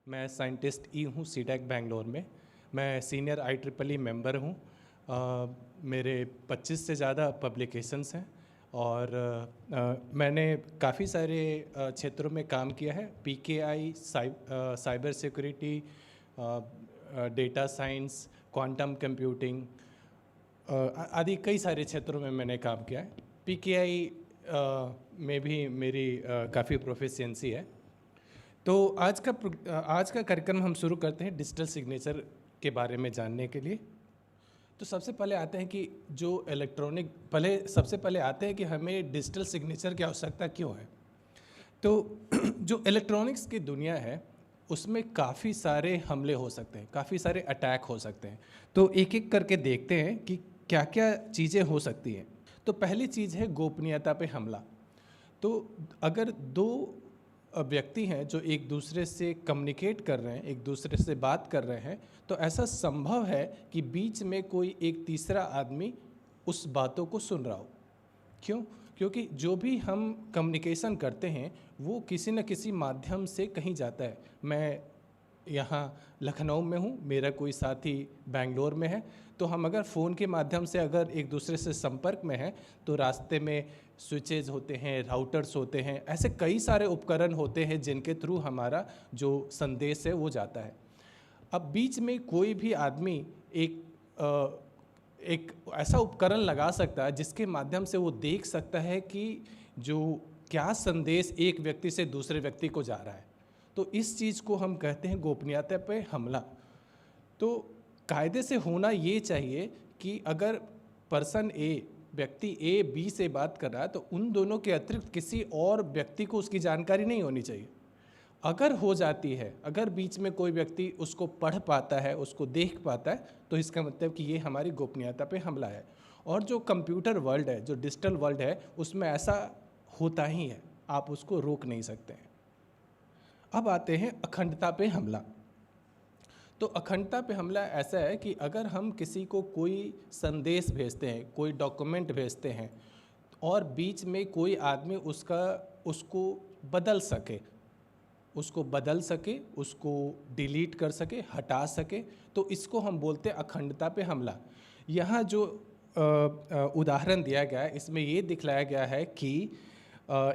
मैं साइंटिस्ट ई हूँ सीटेक बेंगलोर में। मैं सीनियर IEEE मेंबर हूँ। मेरे 25 से ज़्यादा पब्लिकेशंस हैं और मैंने काफ़ी सारे क्षेत्रों में काम किया है। PKI, cyber security, data science, quantum computing आदि कई सारे क्षेत्रों में मैंने काम किया है। PKI में भी मेरी काफ़ी प्रोफिशिएंसी है। तो आज का कार्यक्रम हम शुरू करते हैं डिजिटल सिग्नेचर के बारे में जानने के लिए। तो सबसे पहले आते हैं कि जो सबसे पहले आते हैं कि हमें डिजिटल सिग्नेचर की आवश्यकता क्यों है। तो जो इलेक्ट्रॉनिक्स की दुनिया है उसमें काफ़ी सारे हमले हो सकते हैं, काफ़ी सारे अटैक हो सकते हैं। तो एक एक करके देखते हैं कि क्या क्या चीज़ें हो सकती हैं। तो पहली चीज़ है गोपनीयता पे हमला। तो अगर दो व्यक्ति हैं जो एक दूसरे से कम्युनिकेट कर रहे हैं, एक दूसरे से बात कर रहे हैं, तो ऐसा संभव है कि बीच में कोई एक तीसरा आदमी उस बातों को सुन रहा हो। क्यों? क्योंकि जो भी हम कम्युनिकेशन करते हैं वो किसी न किसी माध्यम से कहीं जाता है। मैं यहाँ लखनऊ में हूँ, मेरा कोई साथी बेंगलोर में है, तो हम अगर फ़ोन के माध्यम से अगर एक दूसरे से संपर्क में हैं तो रास्ते में स्विचेज होते हैं, राउटर्स होते हैं, ऐसे कई सारे उपकरण होते हैं जिनके थ्रू हमारा जो संदेश है वो जाता है। अब बीच में कोई भी आदमी एक ऐसा उपकरण लगा सकता है जिसके माध्यम से वो देख सकता है कि जो क्या संदेश एक व्यक्ति से दूसरे व्यक्ति को जा रहा है। तो इस चीज़ को हम कहते हैं गोपनीयता पे हमला। तो कायदे से होना ये चाहिए कि अगर व्यक्ति ए बी से बात कर रहा है तो उन दोनों के अतिरिक्त किसी और व्यक्ति को उसकी जानकारी नहीं होनी चाहिए। अगर हो जाती है, अगर बीच में कोई व्यक्ति उसको पढ़ पाता है, उसको देख पाता है, तो इसका मतलब कि ये हमारी गोपनीयता पे हमला है। और जो कंप्यूटर वर्ल्ड है, जो डिजिटल वर्ल्ड है, उसमें ऐसा होता ही है, आप उसको रोक नहीं सकते हैं। अब आते हैं अखंडता पे हमला। तो अखंडता पे हमला ऐसा है कि अगर हम किसी को कोई संदेश भेजते हैं, कोई डॉक्यूमेंट भेजते हैं और बीच में कोई आदमी उसको बदल सके, उसको डिलीट कर सके, हटा सके, तो इसको हम बोलते हैं अखंडता पे हमला। यहाँ जो उदाहरण दिया गया है इसमें ये दिखलाया गया है कि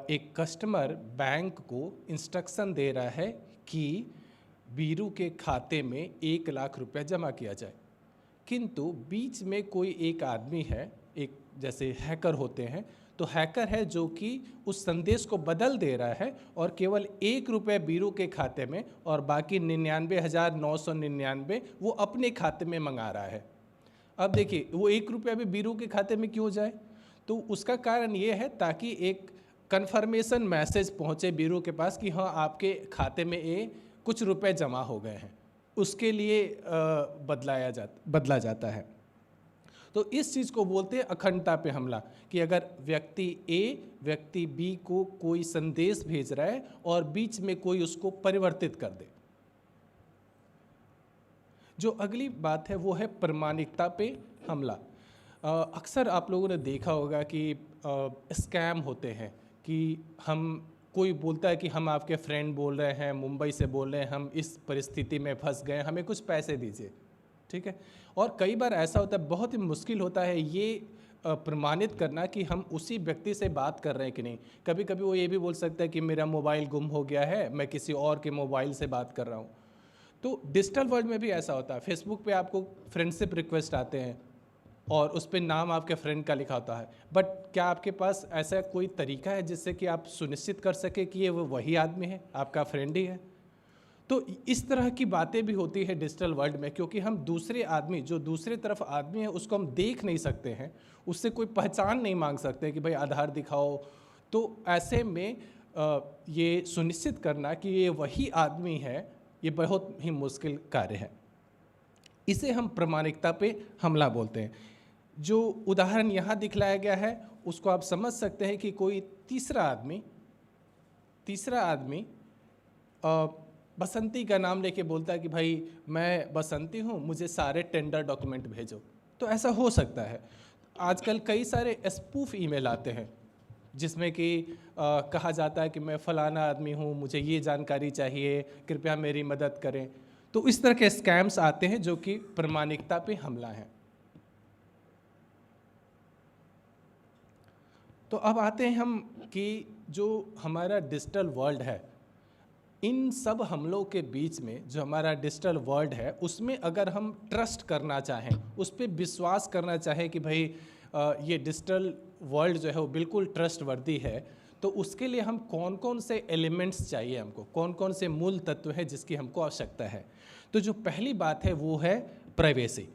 एक कस्टमर बैंक को इंस्ट्रक्शन दे रहा है कि बीरू के खाते में 1 लाख रुपया जमा किया जाए, किंतु बीच में कोई एक आदमी है, एक जैसे हैकर होते हैं, तो हैकर है जो कि उस संदेश को बदल दे रहा है और केवल 1 रुपये बीरू के खाते में और बाकी 99,999 वो अपने खाते में मंगा रहा है। अब देखिए वो 1 रुपया भी बीरू के खाते में क्यों जाए? तो उसका कारण ये है ताकि एक कन्फर्मेशन मैसेज पहुँचे बीरू के पास कि हाँ आपके खाते में कुछ रुपए जमा हो गए हैं, उसके लिए बदला जाता है। तो इस चीज़ को बोलते हैं अखंडता पे हमला, कि अगर व्यक्ति ए व्यक्ति बी को कोई संदेश भेज रहा है और बीच में कोई उसको परिवर्तित कर दे। जो अगली बात है वो है प्रामाणिकता पे हमला। अक्सर आप लोगों ने देखा होगा कि स्कैम होते हैं कि कोई बोलता है कि हम आपके फ्रेंड बोल रहे हैं, मुंबई से बोल रहे हैं, हम इस परिस्थिति में फंस गए, हमें कुछ पैसे दीजिए, ठीक है। और कई बार ऐसा होता है, बहुत ही मुश्किल होता है ये प्रमाणित करना कि हम उसी व्यक्ति से बात कर रहे हैं कि नहीं। कभी कभी वो ये भी बोल सकता है कि मेरा मोबाइल गुम हो गया है, मैं किसी और के मोबाइल से बात कर रहा हूँ। तो डिजिटल वर्ल्ड में भी ऐसा होता है। फेसबुक पे आपको फ्रेंडशिप रिक्वेस्ट आते हैं और उस पर नाम आपके फ्रेंड का लिखा होता है, बट क्या आपके पास ऐसा कोई तरीका है जिससे कि आप सुनिश्चित कर सके कि ये वो वही आदमी है, आपका फ्रेंड ही है? तो इस तरह की बातें भी होती है डिजिटल वर्ल्ड में, क्योंकि हम दूसरे आदमी, जो दूसरे तरफ आदमी है, उसको हम देख नहीं सकते हैं, उससे कोई पहचान नहीं मांग सकते कि भाई आधार दिखाओ। तो ऐसे में ये सुनिश्चित करना कि ये वही आदमी है, ये बहुत ही मुश्किल कार्य है। इसे हम प्रामाणिकता पे हमला बोलते हैं। जो उदाहरण यहाँ दिखलाया गया है उसको आप समझ सकते हैं कि कोई तीसरा आदमी बसंती का नाम लेके बोलता है कि भाई मैं बसंती हूँ, मुझे सारे टेंडर डॉक्यूमेंट भेजो। तो ऐसा हो सकता है। आजकल कई सारे स्पूफ ईमेल आते हैं जिसमें कि कहा जाता है कि मैं फ़लाना आदमी हूँ, मुझे ये जानकारी चाहिए, कृपया मेरी मदद करें। तो इस तरह के स्कैम्स आते हैं जो कि प्रामाणिकता पे हमला है। तो अब आते हैं हम कि जो हमारा डिजिटल वर्ल्ड है, इन सब हमलों के बीच में जो हमारा डिजिटल वर्ल्ड है, उसमें अगर हम ट्रस्ट करना चाहें, उस पर विश्वास करना चाहें कि भाई ये डिजिटल वर्ल्ड जो है वो बिल्कुल ट्रस्टवर्दी है, तो उसके लिए हम कौन कौन से एलिमेंट्स चाहिए, हमको कौन कौन से मूल तत्व हैं जिसकी हमको आवश्यकता है। तो जो पहली बात है वो है प्राइवेसी।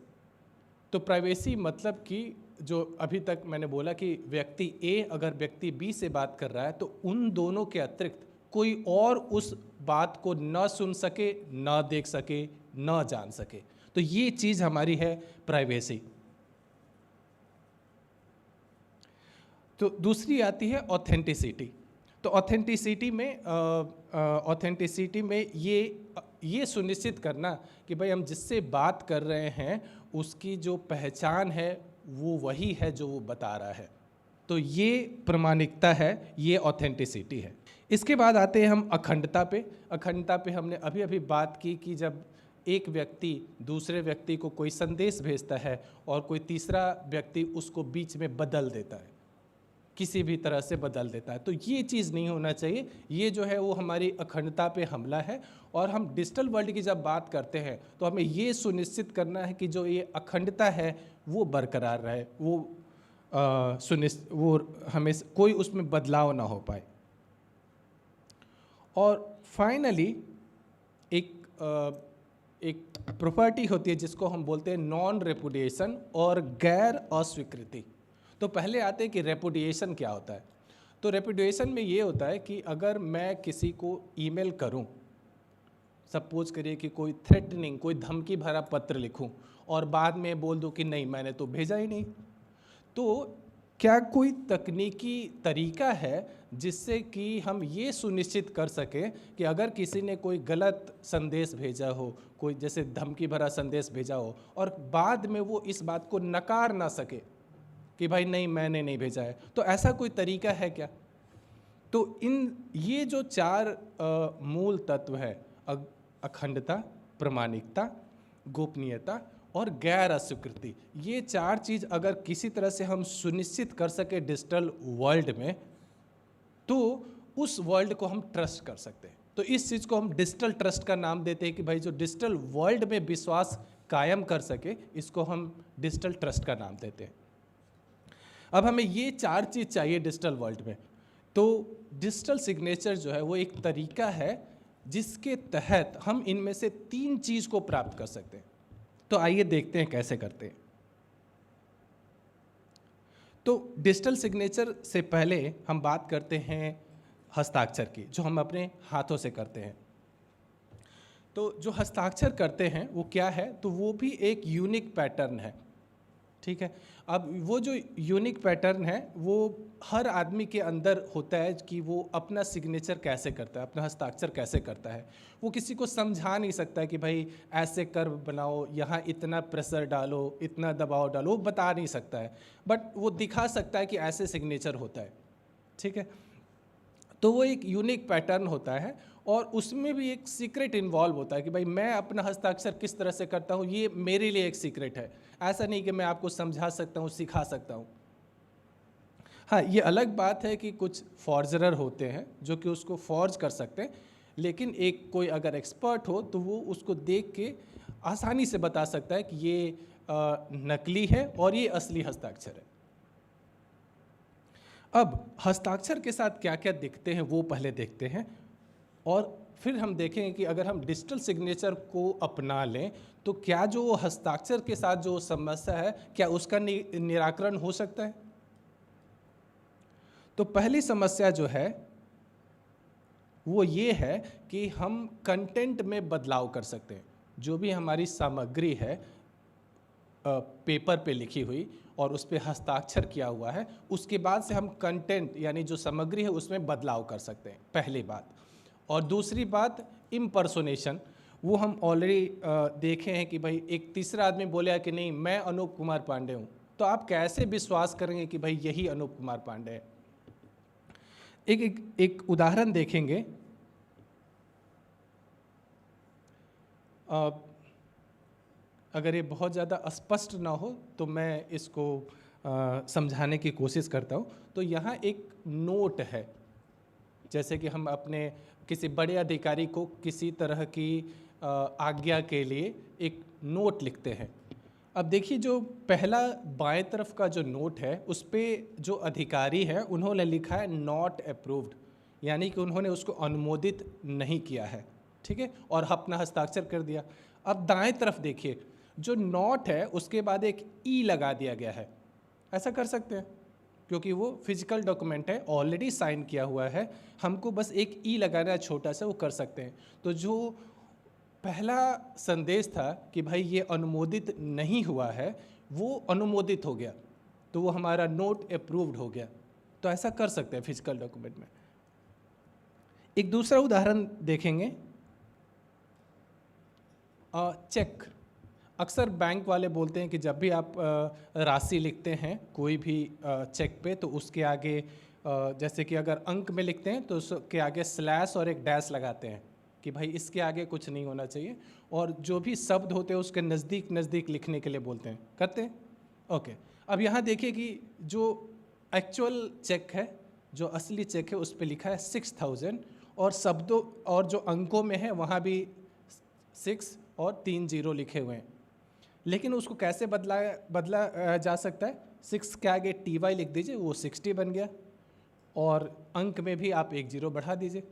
तो प्राइवेसी मतलब कि जो अभी तक मैंने बोला कि व्यक्ति ए अगर व्यक्ति बी से बात कर रहा है तो उन दोनों के अतिरिक्त कोई और उस बात को न सुन सके, न देख सके, न जान सके। तो ये चीज़ हमारी है प्राइवेसी। तो दूसरी आती है ऑथेंटिसिटी। तो ऑथेंटिसिटी में ये सुनिश्चित करना कि भाई हम जिससे बात कर रहे हैं उसकी जो पहचान है वो वही है जो वो बता रहा है। तो ये प्रामाणिकता है, ये ऑथेंटिसिटी है। इसके बाद आते हैं हम अखंडता पे। अखंडता पे हमने अभी अभी बात की कि जब एक व्यक्ति दूसरे व्यक्ति को कोई संदेश भेजता है और कोई तीसरा व्यक्ति उसको बीच में बदल देता है, किसी भी तरह से बदल देता है, तो ये चीज़ नहीं होना चाहिए। ये जो है वो हमारी अखंडता पे हमला है। और हम डिजिटल वर्ल्ड की जब बात करते हैं तो हमें ये सुनिश्चित करना है कि जो ये अखंडता है वो बरकरार रहे, वो हमें कोई उसमें बदलाव ना हो पाए। और फाइनली एक प्रॉपर्टी होती है जिसको हम बोलते हैं नॉन रेपुडिएशन और गैर अस्वीकृति। तो पहले आते हैं कि रेपुडिएशन क्या होता है। तो रेपुडिएशन में ये होता है कि अगर मैं किसी को ईमेल करूं, सपोज करिए कि कोई थ्रेटनिंग, कोई धमकी भरा पत्र लिखूं और बाद में बोल दूं कि नहीं मैंने तो भेजा ही नहीं, तो क्या कोई तकनीकी तरीका है जिससे कि हम ये सुनिश्चित कर सकें कि अगर किसी ने कोई गलत संदेश भेजा हो, कोई जैसे धमकी भरा संदेश भेजा हो और बाद में वो इस बात को नकार ना सके कि भाई नहीं मैंने नहीं भेजा है, तो ऐसा कोई तरीका है क्या? तो ये जो चार मूल तत्व है, अखंडता, प्रामाणिकता, गोपनीयता और गैर अस्वीकृति, ये चार चीज़ अगर किसी तरह से हम सुनिश्चित कर सके डिजिटल वर्ल्ड में, तो उस वर्ल्ड को हम ट्रस्ट कर सकते हैं। तो इस चीज़ को हम डिजिटल ट्रस्ट का नाम देते हैं कि भाई जो डिजिटल वर्ल्ड में विश्वास कायम कर सके, इसको हम डिजिटल ट्रस्ट का नाम देते हैं। अब हमें ये चार चीज़ चाहिए डिजिटल वर्ल्ड में। तो डिजिटल सिग्नेचर जो है वो एक तरीका है जिसके तहत हम इनमें से तीन चीज़ को प्राप्त कर सकते हैं। तो आइए देखते हैं कैसे करते हैं। तो डिजिटल सिग्नेचर से पहले हम बात करते हैं हस्ताक्षर की, जो हम अपने हाथों से करते हैं। तो जो हस्ताक्षर करते हैं वो क्या है, तो वो भी एक यूनिक पैटर्न है, ठीक है। अब वो जो यूनिक पैटर्न है वो हर आदमी के अंदर होता है कि वो अपना सिग्नेचर कैसे करता है, अपना हस्ताक्षर कैसे करता है। वो किसी को समझा नहीं सकता है कि भाई ऐसे कर्व बनाओ, यहाँ इतना प्रेशर डालो, इतना दबाव डालो, वो बता नहीं सकता है, बट वो दिखा सकता है कि ऐसे सिग्नेचर होता है, ठीक है। तो वो एक यूनिक पैटर्न होता है और उसमें भी एक सीक्रेट इन्वॉल्व होता है कि भाई मैं अपना हस्ताक्षर किस तरह से करता हूँ, ये मेरे लिए एक सीक्रेट है। ऐसा नहीं कि मैं आपको समझा सकता हूँ, सिखा सकता हूँ। हाँ, ये अलग बात है कि कुछ फॉर्जरर होते हैं जो कि उसको फॉर्ज कर सकते हैं, लेकिन एक कोई अगर एक्सपर्ट हो तो वो उसको देख के आसानी से बता सकता है कि ये नकली है और ये असली हस्ताक्षर है। अब हस्ताक्षर के साथ क्या क्या दिखते हैं वो पहले देखते हैं और फिर हम देखेंगे कि अगर हम डिजिटल सिग्नेचर को अपना लें तो क्या जो हस्ताक्षर के साथ जो समस्या है क्या उसका निराकरण हो सकता है। तो पहली समस्या जो है वो ये है कि हम कंटेंट में बदलाव कर सकते हैं। जो भी हमारी सामग्री है पेपर पे लिखी हुई और उस पर हस्ताक्षर किया हुआ है, उसके बाद से हम कंटेंट यानी जो सामग्री है उसमें बदलाव कर सकते हैं, पहली बात। और दूसरी बात इम्पर्सोनेशन, वो हम ऑलरेडी देखे हैं कि भाई एक तीसरा आदमी बोला कि नहीं मैं अनूप कुमार पांडे हूँ, तो आप कैसे विश्वास करेंगे कि भाई यही अनूप कुमार पांडे है। एक उदाहरण देखेंगे। अगर ये बहुत ज़्यादा स्पष्ट ना हो तो मैं इसको समझाने की कोशिश करता हूँ। तो यहाँ एक नोट है, जैसे कि हम अपने किसी बड़े अधिकारी को किसी तरह की आज्ञा के लिए एक नोट लिखते हैं। अब देखिए, जो पहला बाएं तरफ का जो नोट है उस पर जो अधिकारी है उन्होंने लिखा है नॉट अप्रूव्ड, यानी कि उन्होंने उसको अनुमोदित नहीं किया है, ठीक है, और अपना हस्ताक्षर कर दिया। अब दाएं तरफ देखिए, जो नॉट है उसके बाद एक ई लगा दिया गया है। ऐसा कर सकते हैं क्योंकि वो फिजिकल डॉक्यूमेंट है, ऑलरेडी साइन किया हुआ है, हमको बस एक ई लगाना है छोटा सा, वो कर सकते हैं। तो जो पहला संदेश था कि भाई ये अनुमोदित नहीं हुआ है, वो अनुमोदित हो गया, तो वो हमारा नोट अप्रूव्ड हो गया। तो ऐसा कर सकते हैं फिजिकल डॉक्यूमेंट में। एक दूसरा उदाहरण देखेंगे, चेक। अक्सर बैंक वाले बोलते हैं कि जब भी आप राशि लिखते हैं कोई भी चेक पे, तो उसके आगे जैसे कि अगर अंक में लिखते हैं तो उसके आगे स्लैश और एक डैश लगाते हैं कि भाई इसके आगे कुछ नहीं होना चाहिए, और जो भी शब्द होते हैं उसके नज़दीक नज़दीक लिखने के लिए बोलते हैं, करते हैं। ओके, अब यहाँ देखिए कि जो एक्चुअल चेक है, जो असली चेक है, उस पर लिखा है 6000, और शब्दों और जो अंकों में है वहाँ भी 6 और 3 0 लिखे हुए हैं। लेकिन उसको कैसे बदला जा सकता है? 6 के आगे TY लिख दीजिए, वो 60 बन गया, और अंक में भी आप 1 0 बढ़ा दीजिए।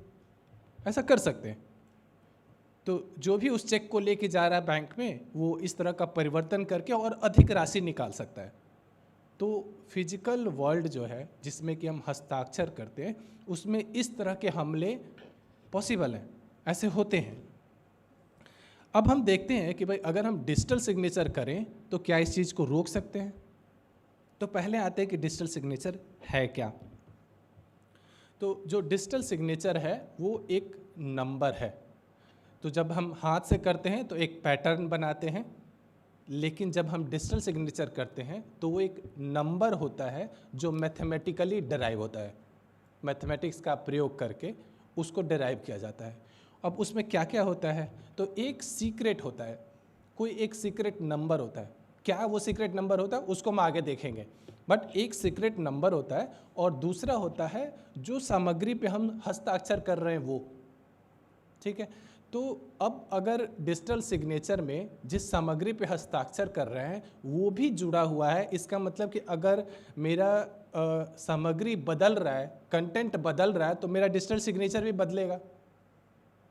ऐसा कर सकते हैं। तो जो भी उस चेक को लेके जा रहा है बैंक में, वो इस तरह का परिवर्तन करके और अधिक राशि निकाल सकता है। तो फिजिकल वर्ल्ड जो है जिसमें कि हम हस्ताक्षर करते हैं, उसमें इस तरह के हमले पॉसिबल हैं, ऐसे होते हैं। अब हम देखते हैं कि भाई अगर हम डिजिटल सिग्नेचर करें तो क्या इस चीज़ को रोक सकते हैं? तो पहले आते हैं कि डिजिटल सिग्नेचर है क्या। तो जो डिजिटल सिग्नेचर है वो एक नंबर है। तो जब हम हाथ से करते हैं तो एक पैटर्न बनाते हैं, लेकिन जब हम डिजिटल सिग्नेचर करते हैं तो वो एक नंबर होता है जो मैथमेटिकली डिराइव होता है, मैथमेटिक्स का प्रयोग करके उसको डिराइव किया जाता है। अब उसमें क्या क्या होता है? तो एक सीक्रेट होता है, कोई एक सीक्रेट नंबर होता है। क्या वो सीक्रेट नंबर होता है उसको हम आगे देखेंगे, बट एक सीक्रेट नंबर होता है, और दूसरा होता है जो सामग्री पे हम हस्ताक्षर कर रहे हैं वो, ठीक है। तो अब अगर डिजिटल सिग्नेचर में जिस सामग्री पे हस्ताक्षर कर रहे हैं वो भी जुड़ा हुआ है, इसका मतलब कि अगर मेरा सामग्री बदल रहा है, कंटेंट बदल रहा है, तो मेरा डिजिटल सिग्नेचर भी बदलेगा,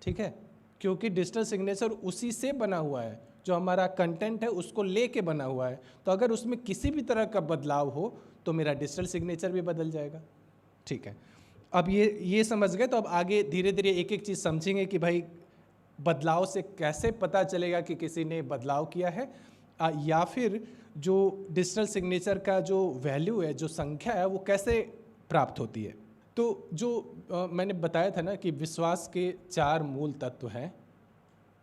ठीक है, क्योंकि डिजिटल सिग्नेचर उसी से बना हुआ है, जो हमारा कंटेंट है उसको लेके बना हुआ है। तो अगर उसमें किसी भी तरह का बदलाव हो तो मेरा डिजिटल सिग्नेचर भी बदल जाएगा, ठीक है। अब ये समझ गए, तो अब आगे धीरे धीरे एक एक चीज़ समझेंगे कि भाई बदलाव से कैसे पता चलेगा कि किसी ने बदलाव किया है, या फिर जो डिजिटल सिग्नेचर का जो वैल्यू है, जो संख्या है, वो कैसे प्राप्त होती है। तो जो मैंने बताया था ना कि विश्वास के 4 मूल तत्व हैं,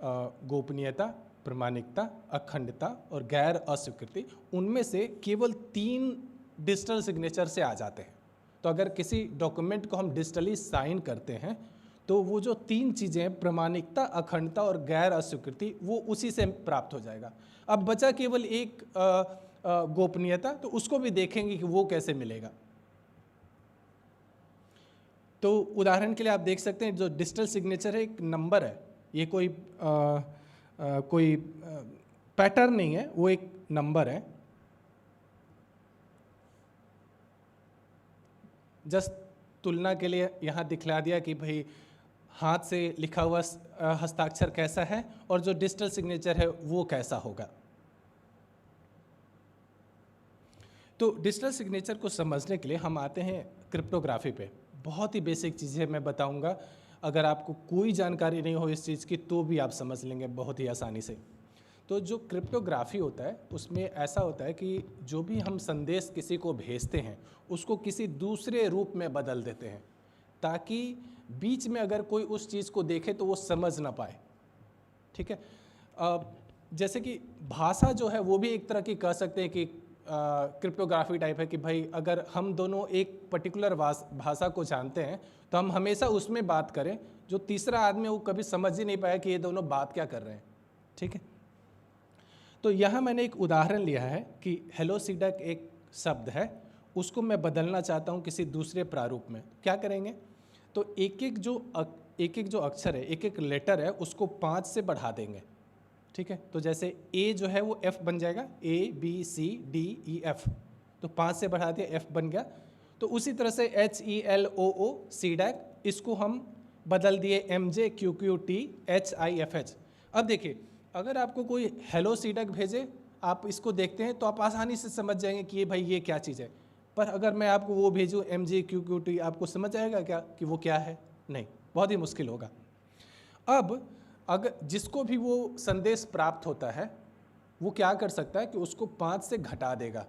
गोपनीयता, प्रामाणिकता, अखंडता और गैर अस्वीकृति। उनमें से केवल 3 डिजिटल सिग्नेचर से आ जाते हैं। तो अगर किसी डॉक्यूमेंट को हम डिजिटली साइन करते हैं तो वो जो 3 चीज़ें, प्रामाणिकता, अखंडता और गैर अस्वीकृति, वो उसी से प्राप्त हो जाएगा। अब बचा केवल एक गोपनीयता, तो उसको भी देखेंगे कि वो कैसे मिलेगा। तो उदाहरण के लिए आप देख सकते हैं, जो डिजिटल सिग्नेचर है एक नंबर है, ये कोई पैटर्न नहीं है, वो एक नंबर है। जस्ट तुलना के लिए यहाँ दिखला दिया कि भाई हाथ से लिखा हुआ हस्ताक्षर कैसा है और जो डिजिटल सिग्नेचर है वो कैसा होगा। तो डिजिटल सिग्नेचर को समझने के लिए हम आते हैं क्रिप्टोग्राफी पे। बहुत ही बेसिक चीज़ें मैं बताऊंगा, अगर आपको कोई जानकारी नहीं हो इस चीज़ की तो भी आप समझ लेंगे बहुत ही आसानी से। तो जो क्रिप्टोग्राफी होता है उसमें ऐसा होता है कि जो भी हम संदेश किसी को भेजते हैं उसको किसी दूसरे रूप में बदल देते हैं, ताकि बीच में अगर कोई उस चीज़ को देखे तो वो समझ ना पाए, ठीक है। जैसे कि भाषा जो है वो भी एक तरह की कह सकते हैं कि क्रिप्टोग्राफी टाइप है कि भाई अगर हम दोनों एक पर्टिकुलर भाषा को जानते हैं तो हम हमेशा उसमें बात करें, जो तीसरा आदमी वो कभी समझ ही नहीं पाया कि ये दोनों बात क्या कर रहे हैं। ठीक है, तो यहाँ मैंने एक उदाहरण लिया है कि हेलो सीडक एक शब्द है, उसको मैं बदलना चाहता हूँ किसी दूसरे प्रारूप में। क्या करेंगे, तो एक एक जो अक्षर है, एक एक लेटर है, उसको 5 से बढ़ा देंगे। ठीक है, तो जैसे ए जो है वो एफ बन जाएगा, ABCDEF, तो 5 से बढ़ा दिया, एफ बन गया। तो उसी तरह से HELOO सीडैक, इसको हम बदल दिए MJQQTHIFH। अब देखिए, अगर आपको कोई हेलो सीडैक भेजे, आप इसको देखते हैं तो आप आसानी से समझ जाएंगे कि ये भाई ये क्या चीज़ है। पर अगर मैं आपको वो भेजूँ MJQQT, आपको समझ आएगा क्या कि वो क्या है? नहीं, बहुत ही मुश्किल होगा। अब अगर जिसको भी वो संदेश प्राप्त होता है वो क्या कर सकता है कि उसको 5 से घटा देगा।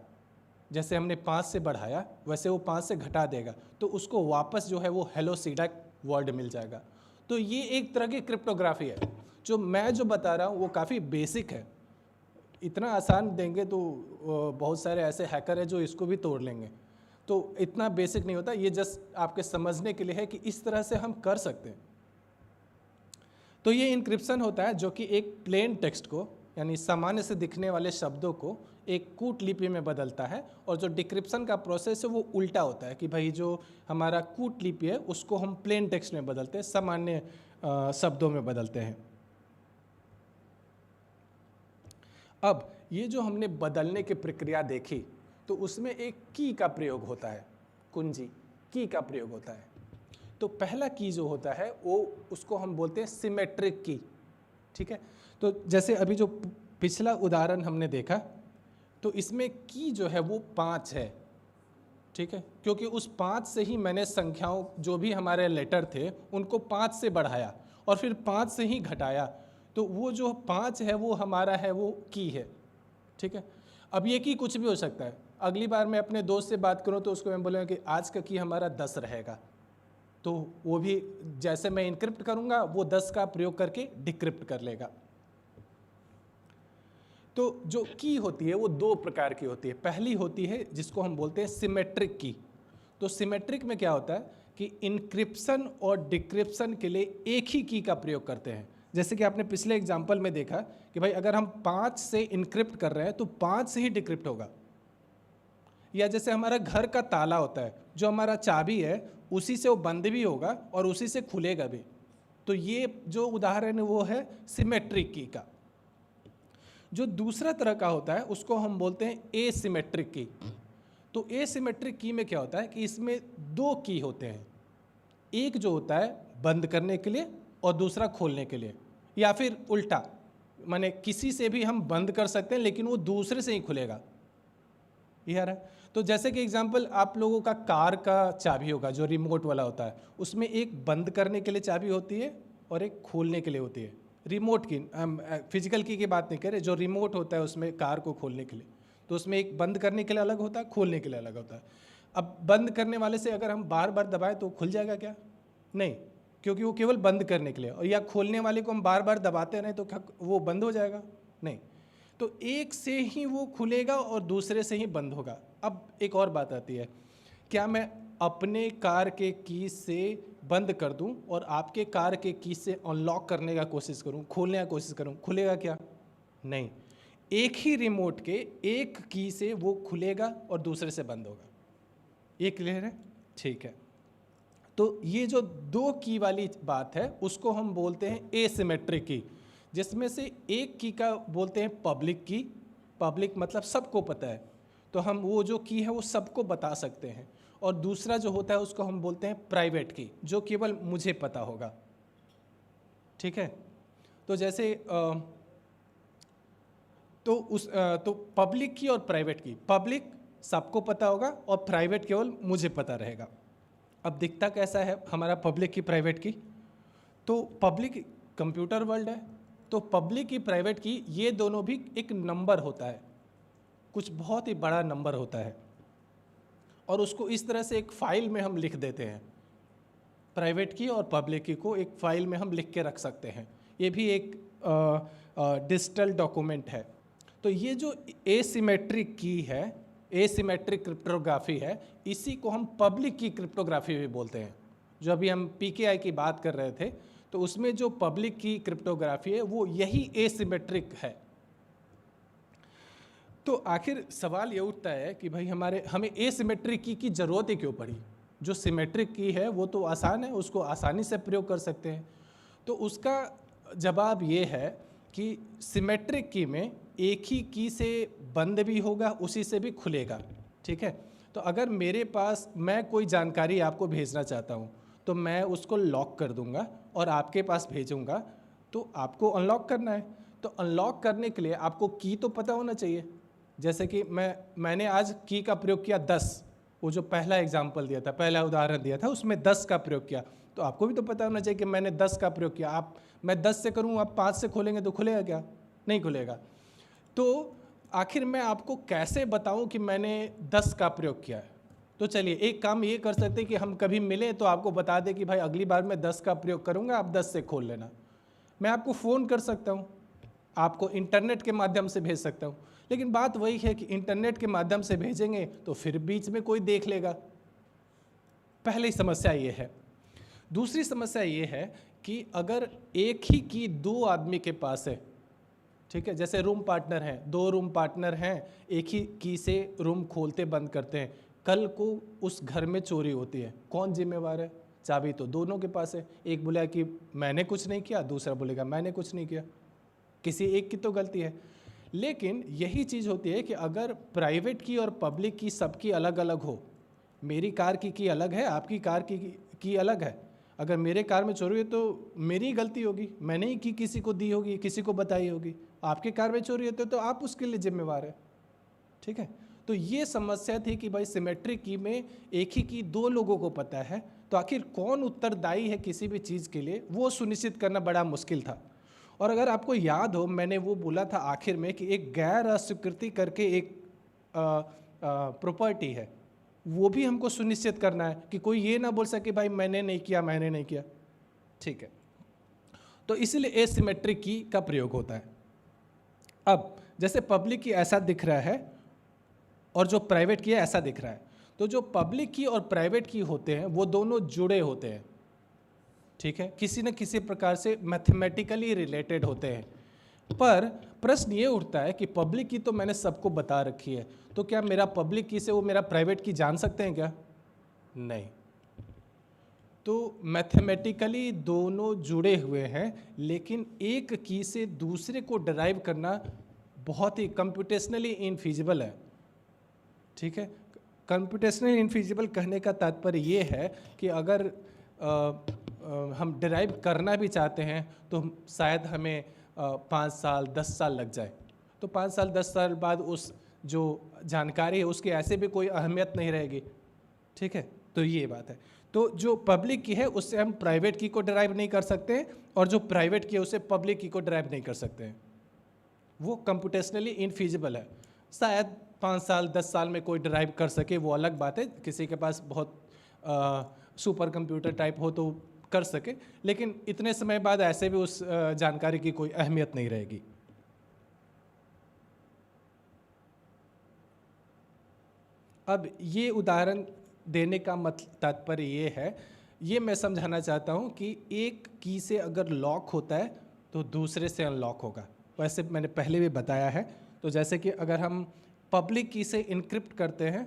जैसे हमने 5 से बढ़ाया वैसे वो 5 से घटा देगा, तो उसको वापस जो है वो हेलो सीडैक वर्ड मिल जाएगा। तो ये एक तरह की क्रिप्टोग्राफी है। जो मैं जो बता रहा हूँ वो काफ़ी बेसिक है, इतना आसान देंगे तो बहुत सारे ऐसे हैकर हैं जो इसको भी तोड़ लेंगे। तो इतना बेसिक नहीं होता, ये जस्ट आपके समझने के लिए है कि इस तरह से हम कर सकते हैं। तो ये इंक्रिप्शन होता है जो कि एक प्लेन टेक्स्ट को, यानी सामान्य से दिखने वाले शब्दों को एक कूट लिपि में बदलता है, और जो डिक्रिप्शन का प्रोसेस है वो उल्टा होता है कि भाई जो हमारा कूट लिपि है उसको हम प्लेन टेक्स्ट में बदलते हैं, सामान्य शब्दों में बदलते हैं। अब ये जो हमने बदलने की प्रक्रिया देखी, तो उसमें एक की का प्रयोग होता है, कुंजी की का प्रयोग होता है। तो पहला की जो होता है वो उसको हम बोलते हैं सिमेट्रिक की। ठीक है, तो जैसे अभी जो पिछला उदाहरण हमने देखा, तो इसमें की जो है वो 5 है। ठीक है, क्योंकि उस 5 से ही मैंने संख्याओं, जो भी हमारे लेटर थे उनको 5 से बढ़ाया और फिर 5 से ही घटाया, तो वो जो 5 है वो हमारा है, वो की है। ठीक है, अब ये की कुछ भी हो सकता है। अगली बार मैं अपने दोस्त से बात करूं तो उसको मैं बोलूँगा कि आज का की हमारा 10 रहेगा, तो वो भी जैसे मैं इनक्रिप्ट करूंगा वो 10 का प्रयोग करके डिक्रिप्ट कर लेगा। तो जो की होती है वो 2 प्रकार की होती है। पहली होती है जिसको हम बोलते हैं सिमेट्रिक की। तो सिमेट्रिक में क्या होता है कि इनक्रिप्शन और डिक्रिप्शन के लिए एक ही की का प्रयोग करते हैं। जैसे कि आपने पिछले एग्जाम्पल में देखा कि भाई अगर हम 5 से इनक्रिप्ट कर रहे हैं तो 5 से ही डिक्रिप्ट होगा। या जैसे हमारा घर का ताला होता है, जो हमारा चाबी है उसी से वो बंद भी होगा और उसी से खुलेगा भी। तो ये जो उदाहरण है वो है सिमेट्रिक की का। जो दूसरा तरह का होता है उसको हम बोलते हैं एसिमेट्रिक की। तो एसिमेट्रिक की में क्या होता है कि इसमें 2 की होते हैं, एक जो होता है बंद करने के लिए और दूसरा खोलने के लिए, या फिर उल्टा, माने किसी से भी हम बंद कर सकते हैं लेकिन वो दूसरे से ही खुलेगा। यार है, तो जैसे कि एग्जांपल आप लोगों का कार का चाबी होगा जो रिमोट वाला होता है, उसमें एक बंद करने के लिए चाबी होती है और एक खोलने के लिए होती है। रिमोट की, फिजिकल की बात नहीं कर रहे, जो रिमोट होता है उसमें कार को खोलने के लिए, तो उसमें एक बंद करने के लिए अलग होता है, खोलने के लिए अलग होता है। अब बंद करने वाले से अगर हम बार बार दबाएं तो खुल जाएगा क्या? नहीं, क्योंकि वो केवल बंद करने के लिए। और या खोलने वाले को हम बार बार दबाते रहें तो क्या वो बंद हो जाएगा? नहीं, तो एक से ही वो खुलेगा और दूसरे से ही बंद होगा। अब एक और बात आती है, क्या मैं अपने कार के की से बंद कर दूं और आपके कार के की से अनलॉक करने का कोशिश करूं, खोलने का कोशिश करूं, खुलेगा क्या? नहीं, एक ही रिमोट के एक की से वो खुलेगा और दूसरे से बंद होगा। ये क्लियर है? ठीक है, तो ये जो 2 की वाली बात है उसको हम बोलते हैं एसिमेट्रिक की, जिसमें से एक की का बोलते हैं पब्लिक की। पब्लिक मतलब सबको पता है, तो हम वो जो की है वो सबको बता सकते हैं। और दूसरा जो होता है उसको हम बोलते हैं प्राइवेट की, जो केवल मुझे पता होगा। ठीक है, तो जैसे तो पब्लिक की और प्राइवेट की, पब्लिक सबको पता होगा और प्राइवेट केवल मुझे पता रहेगा। अब दिखता कैसा है हमारा पब्लिक की प्राइवेट की? तो पब्लिक कंप्यूटर वर्ल्ड है, तो पब्लिक की प्राइवेट की ये दोनों भी एक नंबर होता है, कुछ बहुत ही बड़ा नंबर होता है, और उसको इस तरह से एक फाइल में हम लिख देते हैं। प्राइवेट की और पब्लिक की को एक फाइल में हम लिख के रख सकते हैं। ये भी एक डिजिटल डॉक्यूमेंट है। तो ये जो एसिमेट्रिक की है एसिमेट्रिक क्रिप्टोग्राफी है, इसी को हम पब्लिक की क्रिप्टोग्राफी भी बोलते हैं। जो अभी हम पीकेआई की बात कर रहे थे, तो उसमें जो पब्लिक की क्रिप्टोग्राफी है वो यही एसिमेट्रिक है। तो आखिर सवाल ये उठता है कि भाई हमें एसिमेट्रिक की ज़रूरत ही क्यों पड़ी? जो सिमेट्रिक की है वो तो आसान है, उसको आसानी से प्रयोग कर सकते हैं। तो उसका जवाब ये है कि सिमेट्रिक की में एक ही की से बंद भी होगा, उसी से भी खुलेगा, ठीक है। तो अगर मेरे पास मैं कोई जानकारी आपको भेजना चाहता हूँ, तो मैं उसको लॉक कर दूंगा और आपके पास भेजूंगा, तो आपको अनलॉक करना है। तो अनलॉक करने के लिए आपको की तो पता होना चाहिए। जैसे कि मैंने आज की का प्रयोग किया 10, वो जो पहला एग्जाम्पल दिया था, पहला उदाहरण दिया था, उसमें 10 का प्रयोग किया, तो आपको भी तो पता होना चाहिए कि मैंने 10 का प्रयोग किया। मैं 10 से करूँ, आप 5 से खोलेंगे तो खुलेगा क्या? नहीं खुलेगा। तो आखिर मैं आपको कैसे बताऊं कि मैंने 10 का प्रयोग किया है? तो चलिए एक काम ये कर सकते हैं कि हम कभी मिले तो आपको बता दें कि भाई अगली बार मैं 10 का प्रयोग करूंगा, आप 10 से खोल लेना। मैं आपको फ़ोन कर सकता हूं, आपको इंटरनेट के माध्यम से भेज सकता हूं, लेकिन बात वही है कि इंटरनेट के माध्यम से भेजेंगे तो फिर बीच में कोई देख लेगा। पहली समस्या ये है। दूसरी समस्या ये है कि अगर एक ही की दो आदमी के पास है, ठीक है, जैसे रूम पार्टनर हैं, दो रूम पार्टनर हैं, एक ही की से रूम खोलते बंद करते हैं, कल को उस घर में चोरी होती है, कौन जिम्मेवार है? चाबी तो दोनों के पास है। एक बोलेगा कि मैंने कुछ नहीं किया, दूसरा बोलेगा मैंने कुछ नहीं किया, किसी एक की तो गलती है। लेकिन यही चीज़ होती है कि अगर प्राइवेट की और पब्लिक की सबकी अलग अलग हो, मेरी कार की अलग है, आपकी कार की अलग है, अगर मेरे कार में चोरी है तो मेरी गलती होगी, मैंने ही की किसी को दी होगी, किसी को बताई होगी। आपके कार में चोरी होती है तो आप उसके लिए जिम्मेवार है, ठीक है। तो ये समस्या थी कि भाई सिमेट्रिक की में एक ही की दो लोगों को पता है, तो आखिर कौन उत्तरदायी है किसी भी चीज़ के लिए, वो सुनिश्चित करना बड़ा मुश्किल था। और अगर आपको याद हो, मैंने वो बोला था आखिर में कि एक गैर अस्वीकृति करके एक प्रॉपर्टी है, वो भी हमको सुनिश्चित करना है कि कोई ये ना बोल सके भाई मैंने नहीं किया, मैंने नहीं किया, ठीक है। तो इसीलिए एसिमेट्रिक की का प्रयोग होता है। अब जैसे पब्लिक की ऐसा दिख रहा है और जो प्राइवेट की है ऐसा दिख रहा है, तो जो पब्लिक की और प्राइवेट की होते हैं वो दोनों जुड़े होते हैं, ठीक है, किसी न किसी प्रकार से मैथमेटिकली रिलेटेड होते हैं। पर प्रश्न ये उठता है कि पब्लिक की तो मैंने सबको बता रखी है, तो क्या मेरा पब्लिक की से वो मेरा प्राइवेट की जान सकते हैं क्या? नहीं। तो मैथमेटिकली दोनों जुड़े हुए हैं, लेकिन एक की से दूसरे को डराइव करना बहुत ही कंप्यूटेशनली इनफिजिबल है, ठीक है। कंप्यूटेशनली इनफिजिबल कहने का तात्पर्य ये है कि अगर हम डिराइव करना भी चाहते हैं तो शायद हमें 5 साल 10 साल लग जाए, तो 5 साल 10 साल बाद उस जो जानकारी है उसकी ऐसे भी कोई अहमियत नहीं रहेगी, ठीक है। तो ये बात है। तो जो पब्लिक की है उससे हम प्राइवेट की को डिराइव नहीं कर सकते हैं, और जो प्राइवेट की है उससे पब्लिक की को डिराइव नहीं कर सकते हैं, वो कंप्यूटेशनली इनफिजिबल है। शायद 5 साल 10 साल में कोई डिराइव कर सके, वो अलग बात है, किसी के पास बहुत सुपर कंप्यूटर टाइप हो तो कर सके, लेकिन इतने समय बाद ऐसे भी उस जानकारी की कोई अहमियत नहीं रहेगी। अब ये उदाहरण देने का तात्पर्य ये है, ये मैं समझाना चाहता हूँ कि एक की से अगर लॉक होता है तो दूसरे से अनलॉक होगा। वैसे मैंने पहले भी बताया है, तो जैसे कि अगर हम पब्लिक की से इनक्रिप्ट करते हैं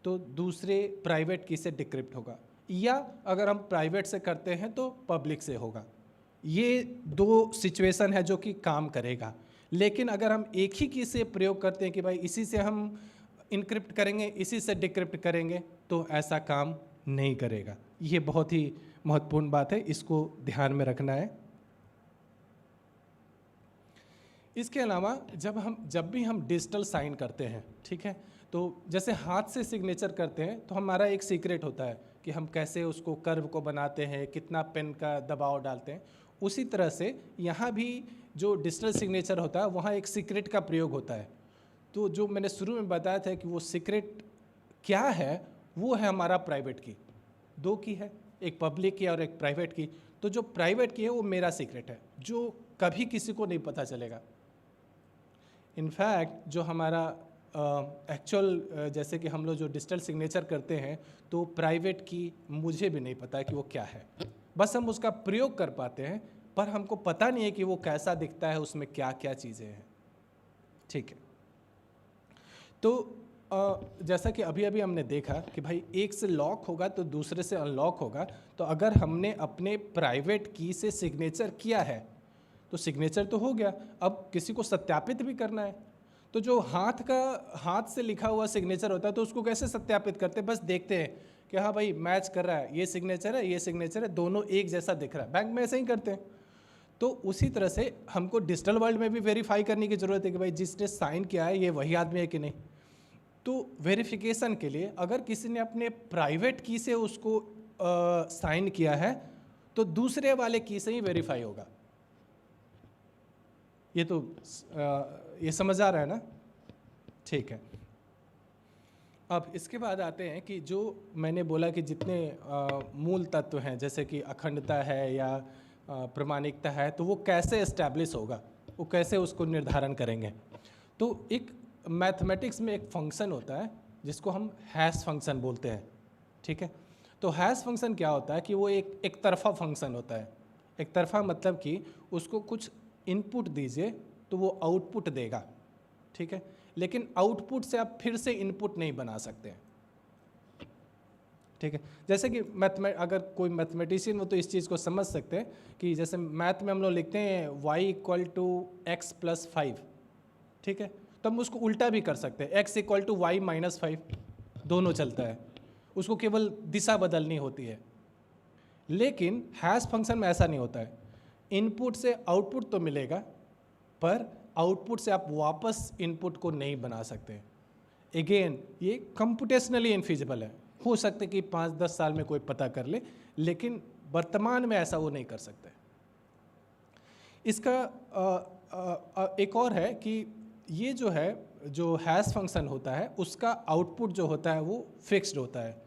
तो दूसरे प्राइवेट की से डिक्रिप्ट होगा, या अगर हम प्राइवेट से करते हैं तो पब्लिक से होगा। ये दो सिचुएशन है जो कि काम करेगा। लेकिन अगर हम एक ही की से प्रयोग करते हैं कि भाई इसी से हम इनक्रिप्ट करेंगे, इसी से डिक्रिप्ट करेंगे, तो ऐसा काम नहीं करेगा। ये बहुत ही महत्वपूर्ण बात है, इसको ध्यान में रखना है। इसके अलावा जब भी हम डिजिटल साइन करते हैं, ठीक है, तो जैसे हाथ से सिग्नेचर करते हैं तो हमारा एक सीक्रेट होता है कि हम कैसे उसको कर्व को बनाते हैं, कितना पेन का दबाव डालते हैं। उसी तरह से यहाँ भी जो डिजिटल सिग्नेचर होता है वहाँ एक सीक्रेट का प्रयोग होता है। तो जो मैंने शुरू में बताया था कि वो सीक्रेट क्या है, वो है हमारा प्राइवेट की। दो की है, एक पब्लिक की और एक प्राइवेट की। तो जो प्राइवेट की है वो मेरा सीक्रेट है, जो कभी किसी को नहीं पता चलेगा। इनफैक्ट जो हमारा एक्चुअल जैसे कि हम लोग जो डिजिटल सिग्नेचर करते हैं तो प्राइवेट की मुझे भी नहीं पता है कि वो क्या है, बस हम उसका प्रयोग कर पाते हैं, पर हमको पता नहीं है कि वो कैसा दिखता है, उसमें क्या क्या चीज़ें हैं। ठीक है, तो जैसा कि अभी अभी हमने देखा कि भाई एक से लॉक होगा तो दूसरे से अनलॉक होगा, तो अगर हमने अपने प्राइवेट की से सिग्नेचर किया है तो सिग्नेचर तो हो गया, अब किसी को सत्यापित भी करना है, तो जो हाथ से लिखा हुआ सिग्नेचर होता है तो उसको कैसे सत्यापित करते हैं? बस देखते हैं कि हाँ भाई मैच कर रहा है, ये सिग्नेचर है, ये सिग्नेचर है, दोनों एक जैसा दिख रहा है। बैंक में ऐसे ही करते हैं। तो उसी तरह से हमको डिजिटल वर्ल्ड में भी वेरीफाई करने की ज़रूरत है कि भाई जिसने साइन किया है ये वही आदमी है कि नहीं। तो वेरिफिकेशन के लिए अगर किसी ने अपने प्राइवेट की से उसको साइन किया है तो दूसरे वाले की से ही वेरीफाई होगा। ये तो ये समझ आ रहा है ना? ठीक है। अब इसके बाद आते हैं कि जो मैंने बोला कि जितने मूल तत्व हैं जैसे कि अखंडता है या प्रामाणिकता है, तो वो कैसे एस्टैब्लिश होगा, वो कैसे उसको निर्धारण करेंगे। तो एक मैथमेटिक्स में एक फंक्शन होता है जिसको हम हैश फंक्शन बोलते हैं। ठीक है, तो हैश फंक्शन क्या होता है कि वो एक तरफा फंक्शन होता है। एक तरफा मतलब कि उसको कुछ इनपुट दीजिए तो वो आउटपुट देगा। ठीक है, लेकिन आउटपुट से आप फिर से इनपुट नहीं बना सकते हैं। ठीक है, जैसे कि अगर कोई मैथमेटिशियन हो तो इस चीज़ को समझ सकते हैं कि जैसे मैथ में हम लोग लिखते हैं y = x+5। ठीक है, तो हम उसको उल्टा भी कर सकते हैं, x = y-5, दोनों चलता है, उसको केवल दिशा बदलनी होती है। लेकिन हैश फंक्शन में ऐसा नहीं होता है। इनपुट से आउटपुट तो मिलेगा, पर आउटपुट से आप वापस इनपुट को नहीं बना सकते। अगेन ये कंप्यूटेशनली इनफिजिबल है। हो सकता है कि 5-10 साल में कोई पता कर ले, लेकिन वर्तमान में ऐसा वो नहीं कर सकते। इसका एक और है कि ये जो है, जो हैश फंक्शन होता है उसका आउटपुट जो होता है वो फिक्स्ड होता है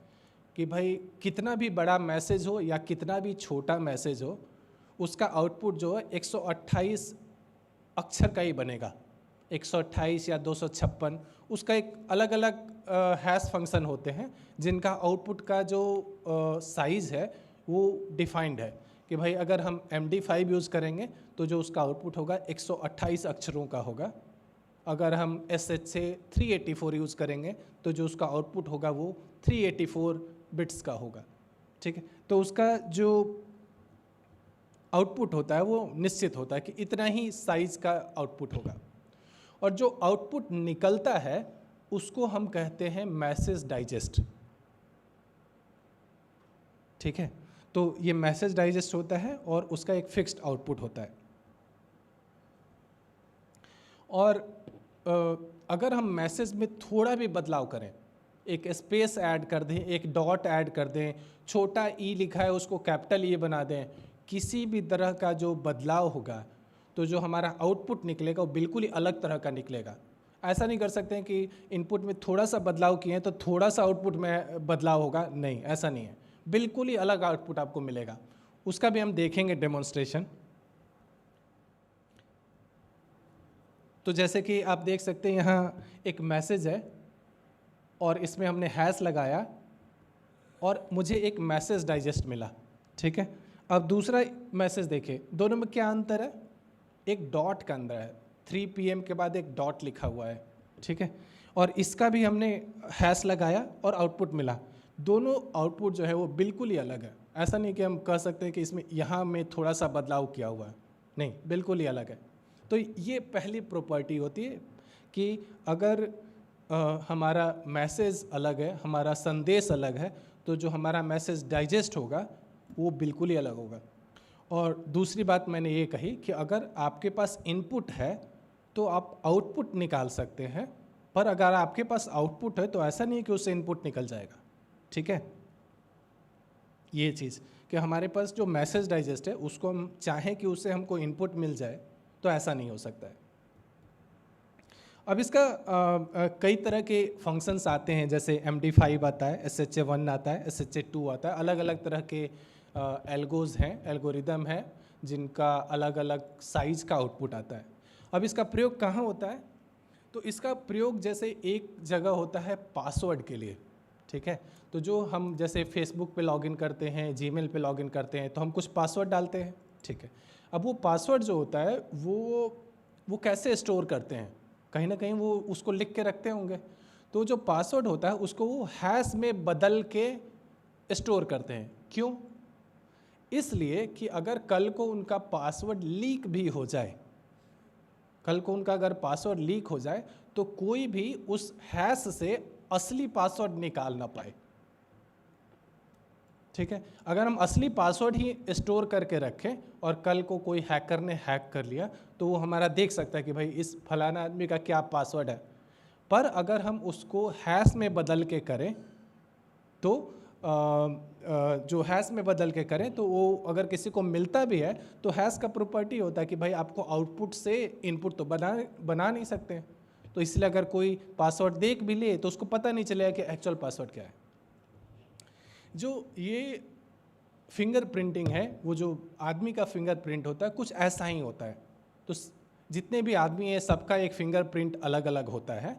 कि भाई कितना भी बड़ा मैसेज हो या कितना भी छोटा मैसेज हो, उसका आउटपुट जो है 128 अक्षर का ही बनेगा। 128 या 256, उसका एक अलग अलग हैश फंक्शन होते हैं जिनका आउटपुट का जो साइज़ है वो डिफाइंड है कि भाई अगर हम MD5 यूज़ करेंगे तो जो उसका आउटपुट होगा 128 अक्षरों का होगा। अगर हम SHA 384 यूज़ करेंगे तो जो उसका आउटपुट होगा वो 384 बिट्स का होगा। ठीक है, तो उसका जो आउटपुट होता है वो निश्चित होता है कि इतना ही साइज़ का आउटपुट होगा, और जो आउटपुट निकलता है उसको हम कहते हैं मैसेज डाइजेस्ट। ठीक है, तो ये मैसेज डाइजेस्ट होता है और उसका एक फिक्स्ड आउटपुट होता है। और अगर हम मैसेज में थोड़ा भी बदलाव करें, एक स्पेस ऐड कर दें, एक डॉट ऐड कर दें, छोटा ई लिखा है उसको कैपिटल ई बना दें, किसी भी तरह का जो बदलाव होगा तो जो हमारा आउटपुट निकलेगा वो बिल्कुल ही अलग तरह का निकलेगा। ऐसा नहीं कर सकते हैं कि इनपुट में थोड़ा सा बदलाव किए हैं तो थोड़ा सा आउटपुट में बदलाव होगा, नहीं, ऐसा नहीं है, बिल्कुल ही अलग आउटपुट आपको मिलेगा। उसका भी हम देखेंगे डेमोन्स्ट्रेशन। तो जैसे कि आप देख सकते हैं यहाँ एक मैसेज है और इसमें हमने हैश लगाया और मुझे एक मैसेज डाइजेस्ट मिला। ठीक है, अब दूसरा मैसेज देखिए, दोनों में क्या अंतर है? एक डॉट का अंदर है, 3 PM के बाद एक डॉट लिखा हुआ है। ठीक है, और इसका भी हमने हैश लगाया और आउटपुट मिला। दोनों आउटपुट जो है वो बिल्कुल ही अलग है। ऐसा नहीं कि हम कह सकते हैं कि इसमें यहाँ में थोड़ा सा बदलाव किया हुआ है, नहीं, बिल्कुल ही अलग है। तो ये पहली प्रॉपर्टी होती है कि अगर हमारा मैसेज अलग है, हमारा संदेश अलग है, तो जो हमारा मैसेज डाइजेस्ट होगा वो बिल्कुल ही अलग होगा। और दूसरी बात मैंने ये कही कि अगर आपके पास इनपुट है तो आप आउटपुट निकाल सकते हैं, पर अगर आपके पास आउटपुट है तो ऐसा नहीं है कि उससे इनपुट निकल जाएगा। ठीक है, ये चीज़ कि हमारे पास जो मैसेज डाइजेस्ट है उसको हम चाहें कि उससे हमको इनपुट मिल जाए तो ऐसा नहीं हो सकता है। अब इसका कई तरह के फंक्शंस आते हैं, जैसे MD5 आता है, SHA 1 आता है, SHA 2 आता है, अलग अलग तरह के एल्गोज हैं, एल्गोरिदम हैं जिनका अलग अलग साइज़ का आउटपुट आता है। अब इसका प्रयोग कहाँ होता है? तो इसका प्रयोग जैसे एक जगह होता है पासवर्ड के लिए, ठीक है। तो जो हम जैसे फेसबुक पे लॉगिन करते हैं, जीमेल पे लॉगिन करते हैं, तो हम कुछ पासवर्ड डालते हैं, ठीक है। अब वो पासवर्ड जो होता है वो कैसे स्टोर करते हैं, कहीं ना कहीं वो उसको लिख के रखते होंगे। तो जो पासवर्ड होता है उसको वो हैश में बदल के स्टोर करते हैं। क्यों? इसलिए कि अगर कल को उनका पासवर्ड लीक भी हो जाए, कल को उनका अगर पासवर्ड लीक हो जाए तो कोई भी उस हैश से असली पासवर्ड निकाल ना पाए, ठीक है। अगर हम असली पासवर्ड ही स्टोर करके रखें और कल को कोई हैकर ने हैक कर लिया तो वो हमारा देख सकता है कि भाई इस फलाना आदमी का क्या पासवर्ड है। पर अगर हम उसको हैश में बदल के करें तो जो हैश में बदल के करें तो वो अगर किसी को मिलता भी है तो हैश का प्रॉपर्टी होता है कि भाई आपको आउटपुट से इनपुट तो बना नहीं सकते। तो इसलिए अगर कोई पासवर्ड देख भी ले तो उसको पता नहीं चलेगा कि एक्चुअल पासवर्ड क्या है। जो ये फिंगर प्रिंटिंग है, वो जो आदमी का फिंगर प्रिंट होता है कुछ ऐसा ही होता है। तो जितने भी आदमी हैं सबका एक फिंगर प्रिंट अलग अलग होता है।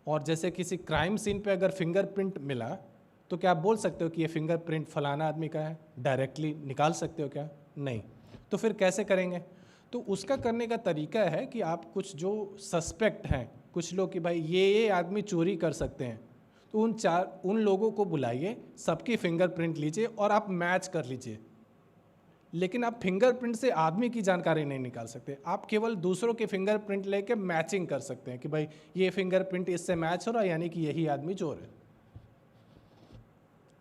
और जैसे किसी क्राइम सीन पे अगर फिंगर प्रिंट मिला तो क्या आप बोल सकते हो कि ये फिंगर प्रिंट फलाना आदमी का है? डायरेक्टली निकाल सकते हो क्या? नहीं। तो फिर कैसे करेंगे? तो उसका करने का तरीका है कि आप कुछ जो सस्पेक्ट हैं, कुछ लोग कि भाई ये आदमी चोरी कर सकते हैं, तो उन लोगों को बुलाइए, सबकी फिंगरप्रिंट लीजिए और आप मैच कर लीजिए। लेकिन आप फिंगरप्रिंट से आदमी की जानकारी नहीं निकाल सकते, आप केवल दूसरों के फिंगरप्रिंट लेके मैचिंग कर सकते हैं कि भाई ये फिंगरप्रिंट इससे मैच हो रहा है, यानी कि यही आदमी चोर है।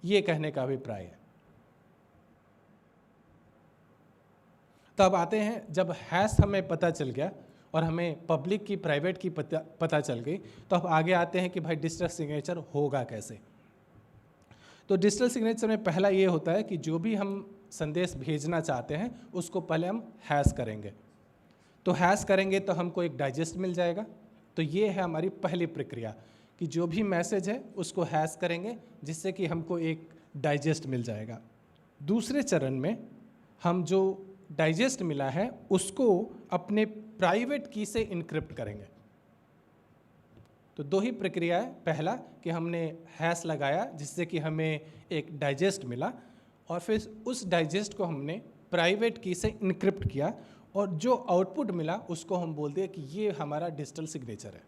ये कहने का अभिप्राय है। तब आते हैं, जब हैश हमें पता चल गया और हमें पब्लिक की प्राइवेट की पता चल गई, तो अब आगे आते हैं कि भाई डिजिटल सिग्नेचर होगा कैसे। तो डिजिटल सिग्नेचर में पहला ये होता है कि जो भी हम संदेश भेजना चाहते हैं उसको पहले हम हैश करेंगे। तो हैश करेंगे तो हमको एक डाइजेस्ट मिल जाएगा। तो ये है हमारी पहली प्रक्रिया कि जो भी मैसेज है उसको हैश करेंगे जिससे कि हमको एक डाइजेस्ट मिल जाएगा। दूसरे चरण में हम जो डाइजेस्ट मिला है उसको अपने प्राइवेट की से इनक्रिप्ट करेंगे। तो दो ही प्रक्रिया है, पहला कि हमने हैश लगाया जिससे कि हमें एक डाइजेस्ट मिला, और फिर उस डाइजेस्ट को हमने प्राइवेट की से इनक्रिप्ट किया और जो आउटपुट मिला उसको हम बोल दिए कि ये हमारा डिजिटल सिग्नेचर है।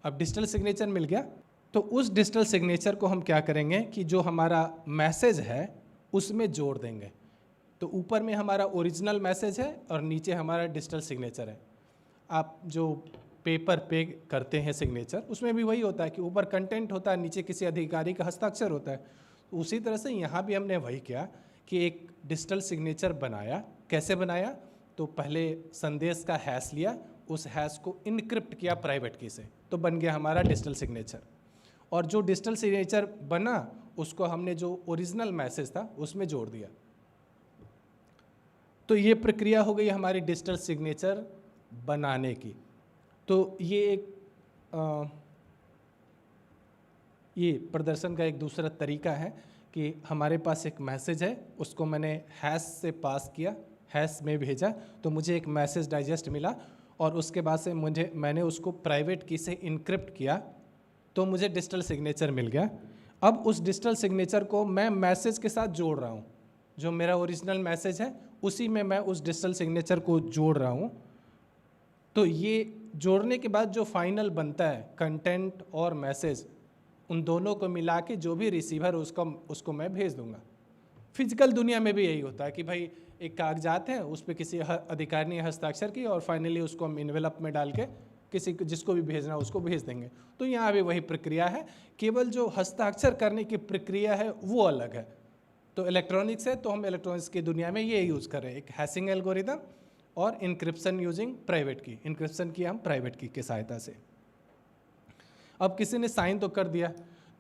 अब डिजिटल सिग्नेचर मिल गया तो उस डिजिटल सिग्नेचर को हम क्या करेंगे कि जो हमारा मैसेज है उसमें जोड़ देंगे। तो ऊपर में हमारा ओरिजिनल मैसेज है और नीचे हमारा डिजिटल सिग्नेचर है। आप जो पेपर पे करते हैं सिग्नेचर, उसमें भी वही होता है कि ऊपर कंटेंट होता है, नीचे किसी अधिकारी का हस्ताक्षर होता है। उसी तरह से यहाँ भी हमने वही किया कि एक डिजिटल सिग्नेचर बनाया। कैसे बनाया? तो पहले संदेश का हैश लिया, उस हैश को इनक्रिप्ट किया प्राइवेट की से, तो बन गया हमारा डिजिटल सिग्नेचर। और जो डिजिटल सिग्नेचर बना उसको हमने जो ओरिजिनल मैसेज था उसमें जोड़ दिया। तो ये प्रक्रिया हो गई हमारी डिजिटल सिग्नेचर बनाने की। तो ये एक ये प्रदर्शन का एक दूसरा तरीका है कि हमारे पास एक मैसेज है, उसको मैंने हैश से पास किया, हैश में भेजा, तो मुझे एक मैसेज डाइजेस्ट मिला और उसके बाद से मैंने उसको प्राइवेट की से इनक्रिप्ट किया, तो मुझे डिजिटल सिग्नेचर मिल गया। अब उस डिजिटल सिग्नेचर को मैं मैसेज के साथ जोड़ रहा हूँ, जो मेरा ओरिजिनल मैसेज है उसी में मैं उस डिजिटल सिग्नेचर को जोड़ रहा हूँ। तो ये जोड़ने के बाद जो फाइनल बनता है कंटेंट और मैसेज, उन दोनों को मिला के जो भी रिसीवर उसको मैं भेज दूंगा। फिजिकल दुनिया में भी यही होता है कि भाई एक कागजात है, उस पर किसी अधिकारी ने हस्ताक्षर की और फाइनली उसको हम इन्वेलप में डाल के जिसको भी भेजना है उसको भेज देंगे। तो यहाँ भी वही प्रक्रिया है, केवल जो हस्ताक्षर करने की प्रक्रिया है वो अलग है। तो इलेक्ट्रॉनिक्स है तो हम इलेक्ट्रॉनिक्स की दुनिया में ये यूज़ करें, एक हैशिंग एल्गोरिदम और इनक्रिप्शन यूजिंग प्राइवेट की। इनक्रिप्शन किया हम प्राइवेट की के सहायता से। अब किसी ने साइन तो कर दिया,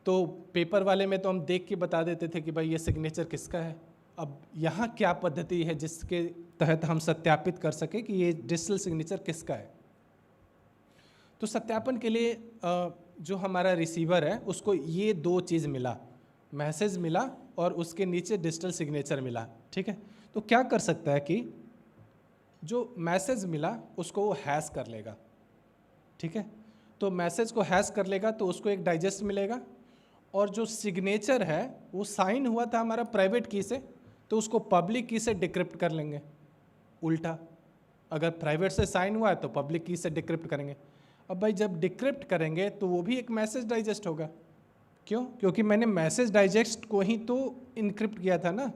तो पेपर वाले में तो हम देख के बता देते थे कि भाई ये सिग्नेचर किसका है। अब यहाँ क्या पद्धति है जिसके तहत हम सत्यापित कर सके कि ये डिजिटल सिग्नेचर किसका है? तो सत्यापन के लिए जो हमारा रिसीवर है उसको ये दो चीज़ मिला, मैसेज मिला और उसके नीचे डिजिटल सिग्नेचर मिला, ठीक है। तो क्या कर सकता है कि जो मैसेज मिला उसको वो हैश कर लेगा, ठीक है। तो मैसेज को हैश कर लेगा तो उसको एक डाइजेस्ट मिलेगा, और जो सिग्नेचर है वो साइन हुआ था हमारा प्राइवेट की से, तो उसको पब्लिक की से डिक्रिप्ट कर लेंगे। उल्टा, अगर प्राइवेट से साइन हुआ है तो पब्लिक की से डिक्रिप्ट करेंगे। अब भाई जब डिक्रिप्ट करेंगे तो वो भी एक मैसेज डाइजेस्ट होगा। क्यों? क्योंकि मैंने मैसेज डाइजेस्ट को ही तो इनक्रिप्ट किया था ना।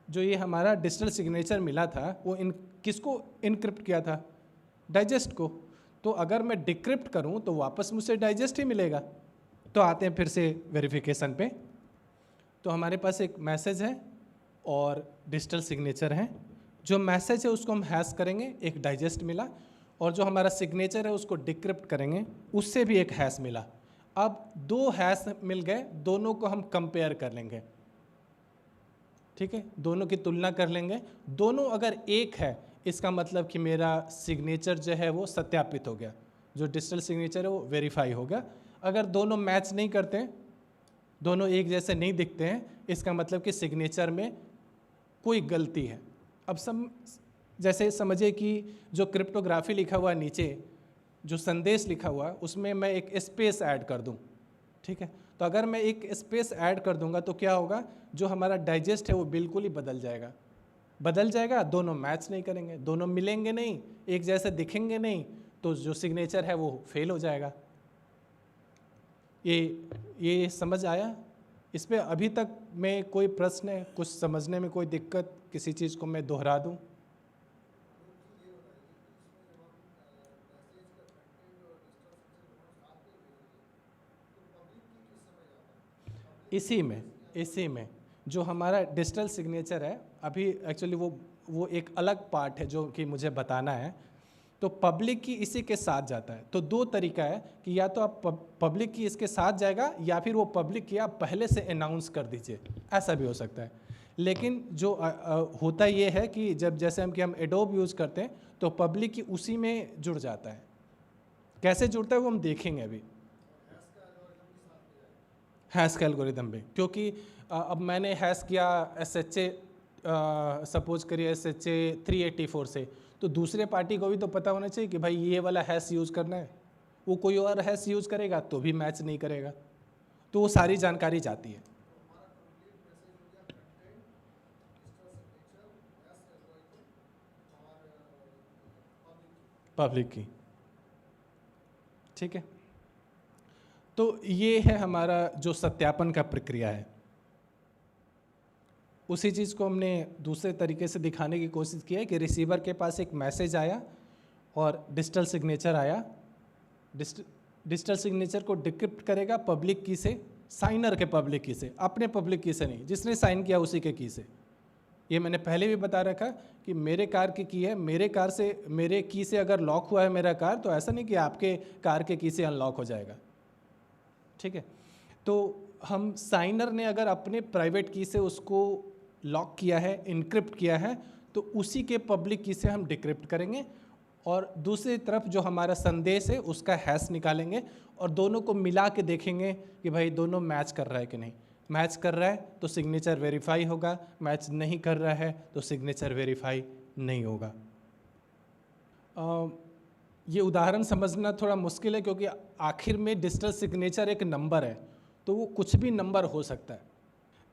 जो ये हमारा डिजिटल सिग्नेचर मिला था वो किसको इनक्रिप्ट किया था? डाइजेस्ट को। तो अगर मैं डिक्रिप्ट करूं तो वापस मुझे डाइजेस्ट ही मिलेगा। तो आते हैं फिर से वेरिफिकेशन पे। तो हमारे पास एक मैसेज है और डिजिटल सिग्नेचर है। जो मैसेज है उसको हम हैश करेंगे, एक डाइजेस्ट मिला, और जो हमारा सिग्नेचर है उसको डिक्रिप्ट करेंगे, उससे भी एक हैश मिला। अब 2 हैश मिल गए, दोनों को हम कंपेयर कर लेंगे। ठीक है, दोनों की तुलना कर लेंगे। दोनों अगर एक है इसका मतलब कि मेरा सिग्नेचर जो है वो सत्यापित हो गया, जो डिजिटल सिग्नेचर है वो वेरीफाई हो गया। अगर दोनों मैच नहीं करते, दोनों एक जैसे नहीं दिखते हैं, इसका मतलब कि सिग्नेचर में कोई गलती है। अब जैसे समझिए कि जो क्रिप्टोग्राफी लिखा हुआ है नीचे, जो संदेश लिखा हुआ है, उसमें मैं एक स्पेस ऐड कर दूं। ठीक है, तो अगर मैं एक स्पेस ऐड कर दूंगा तो क्या होगा? जो हमारा डाइजेस्ट है वो बिल्कुल ही बदल जाएगा। दोनों मैच नहीं करेंगे, दोनों मिलेंगे नहीं, एक जैसे दिखेंगे नहीं, तो जो सिग्नेचर है वो फेल हो जाएगा। ये समझ आया? इस पे अभी तक में कोई प्रश्न है? कुछ समझने में कोई दिक्कत? किसी चीज़ को मैं दोहरा दूं? इसी में जो हमारा डिजिटल सिग्नेचर है, अभी एक्चुअली वो एक अलग पार्ट है जो कि मुझे बताना है। तो पब्लिक की इसी के साथ जाता है। तो 2 तरीका है कि या तो आप पब्लिक की इसके साथ जाएगा, या फिर वो पब्लिक की आप पहले से अनाउंस कर दीजिए, ऐसा भी हो सकता है। लेकिन जो होता ये है कि जब जैसे हम एडोब यूज़ करते हैं तो पब्लिक की उसी में जुड़ जाता है। कैसे जुड़ता है वो हम देखेंगे अभी, हैश का एल्गोरिदम भी। क्योंकि अब मैंने हैश किया SHA, सपोज करिए SHA 384 से, तो दूसरे पार्टी को भी तो पता होना चाहिए कि भाई ये वाला हैश यूज़ करना है। वो कोई और हैश यूज़ करेगा तो भी मैच नहीं करेगा, तो वो सारी जानकारी जाती है पब्लिक की। ठीक है, तो ये है हमारा जो सत्यापन का प्रक्रिया है। उसी चीज़ को हमने दूसरे तरीके से दिखाने की कोशिश की है कि रिसीवर के पास एक मैसेज आया और डिजिटल सिग्नेचर आया। डिजिटल सिग्नेचर को डिक्रिप्ट करेगा पब्लिक की से, साइनर के पब्लिक की से, अपने पब्लिक की से नहीं, जिसने साइन किया उसी के की से। ये मैंने पहले भी बता रखा कि मेरे कार की है, मेरे की से अगर लॉक हुआ है मेरा कार, तो ऐसा नहीं कि आपके कार के की से अनलॉक हो जाएगा। ठीक है, तो हम साइनर ने अगर अपने प्राइवेट की से उसको लॉक किया है, इनक्रिप्ट किया है, तो उसी के पब्लिक की से हम डिक्रिप्ट करेंगे, और दूसरी तरफ जो हमारा संदेश है उसका हैश निकालेंगे और दोनों को मिला के देखेंगे कि भाई दोनों मैच कर रहा है कि नहीं। मैच कर रहा है तो सिग्नेचर वेरीफाई होगा, मैच नहीं कर रहा है तो सिग्नेचर वेरीफाई नहीं होगा। ये उदाहरण समझना थोड़ा मुश्किल है क्योंकि आखिर में डिजिटल सिग्नेचर एक नंबर है, तो वो कुछ भी नंबर हो सकता है।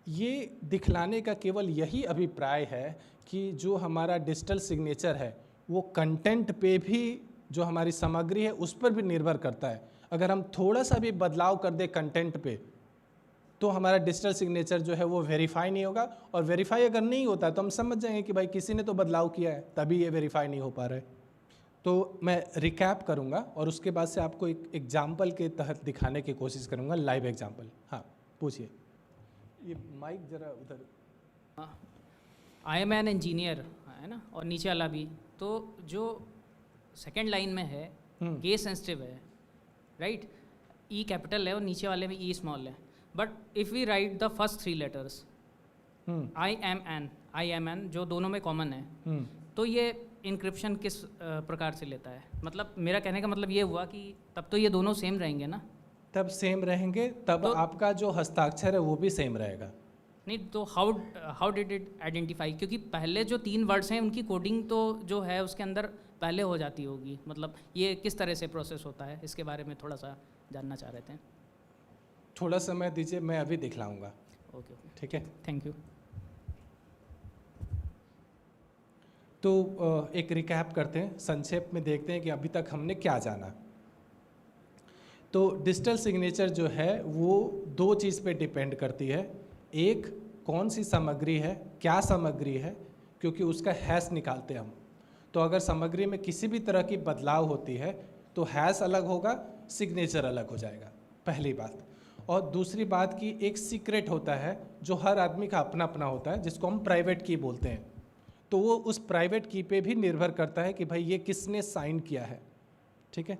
ये दिखलाने का केवल यही अभिप्राय है कि जो हमारा डिजिटल सिग्नेचर है वो कंटेंट पे भी, जो हमारी सामग्री है उस पर भी निर्भर करता है। अगर हम थोड़ा सा भी बदलाव कर दें कंटेंट पे तो हमारा डिजिटल सिग्नेचर जो है वो वेरीफाई नहीं होगा, और वेरीफाई अगर नहीं होता तो हम समझ जाएंगे कि भाई किसी ने तो बदलाव किया है तभी ये वेरीफाई नहीं हो पा रहा है। तो मैं रिकैप करूंगा और उसके बाद से आपको एक एग्जाम्पल के तहत दिखाने की कोशिश करूंगा, लाइव एग्जाम्पल। हाँ पूछिए, ये माइक जरा उधर। आई एम एन इंजीनियर है ना, और नीचे वाला भी। तो जो सेकेंड लाइन में है केस सेंसिटिव है, राइट, ई कैपिटल है और नीचे वाले में ई स्मॉल है। But if we write the first 3 letters I M N जो दोनों में कॉमन है, तो ये इंक्रिप्शन किस प्रकार से लेता है? मतलब मेरा कहने का मतलब ये हुआ कि तब तो ये दोनों सेम रहेंगे ना? तब सेम रहेंगे, तब तो आपका जो हस्ताक्षर है वो भी सेम रहेगा। नहीं तो हाउ डिड इट आइडेंटिफाई? क्योंकि पहले जो 3 वर्ड्स हैं उनकी कोडिंग तो जो है उसके अंदर पहले हो जाती होगी, मतलब ये किस तरह से प्रोसेस होता है, इसके बारे में थोड़ा सा जानना चाह रहे थे। थोड़ा समय दीजिए, मैं अभी दिखलाऊंगा। ओके ओके, ठीक है। Thank you. तो एक रिकैप करते हैं, संक्षेप में देखते हैं कि अभी तक हमने क्या जाना। तो डिजिटल सिग्नेचर जो है वो दो चीज़ पे डिपेंड करती है। एक, कौन सी सामग्री है, क्या सामग्री है, क्योंकि उसका हैश निकालते हैं हम। तो अगर सामग्री में किसी भी तरह की बदलाव होती है तो हैश अलग होगा, सिग्नेचर अलग हो जाएगा, पहली बात। और दूसरी बात की एक सीक्रेट होता है जो हर आदमी का अपना अपना होता है, जिसको हम प्राइवेट की बोलते हैं। तो वो उस प्राइवेट की पे भी निर्भर करता है कि भाई ये किसने साइन किया है। ठीक है।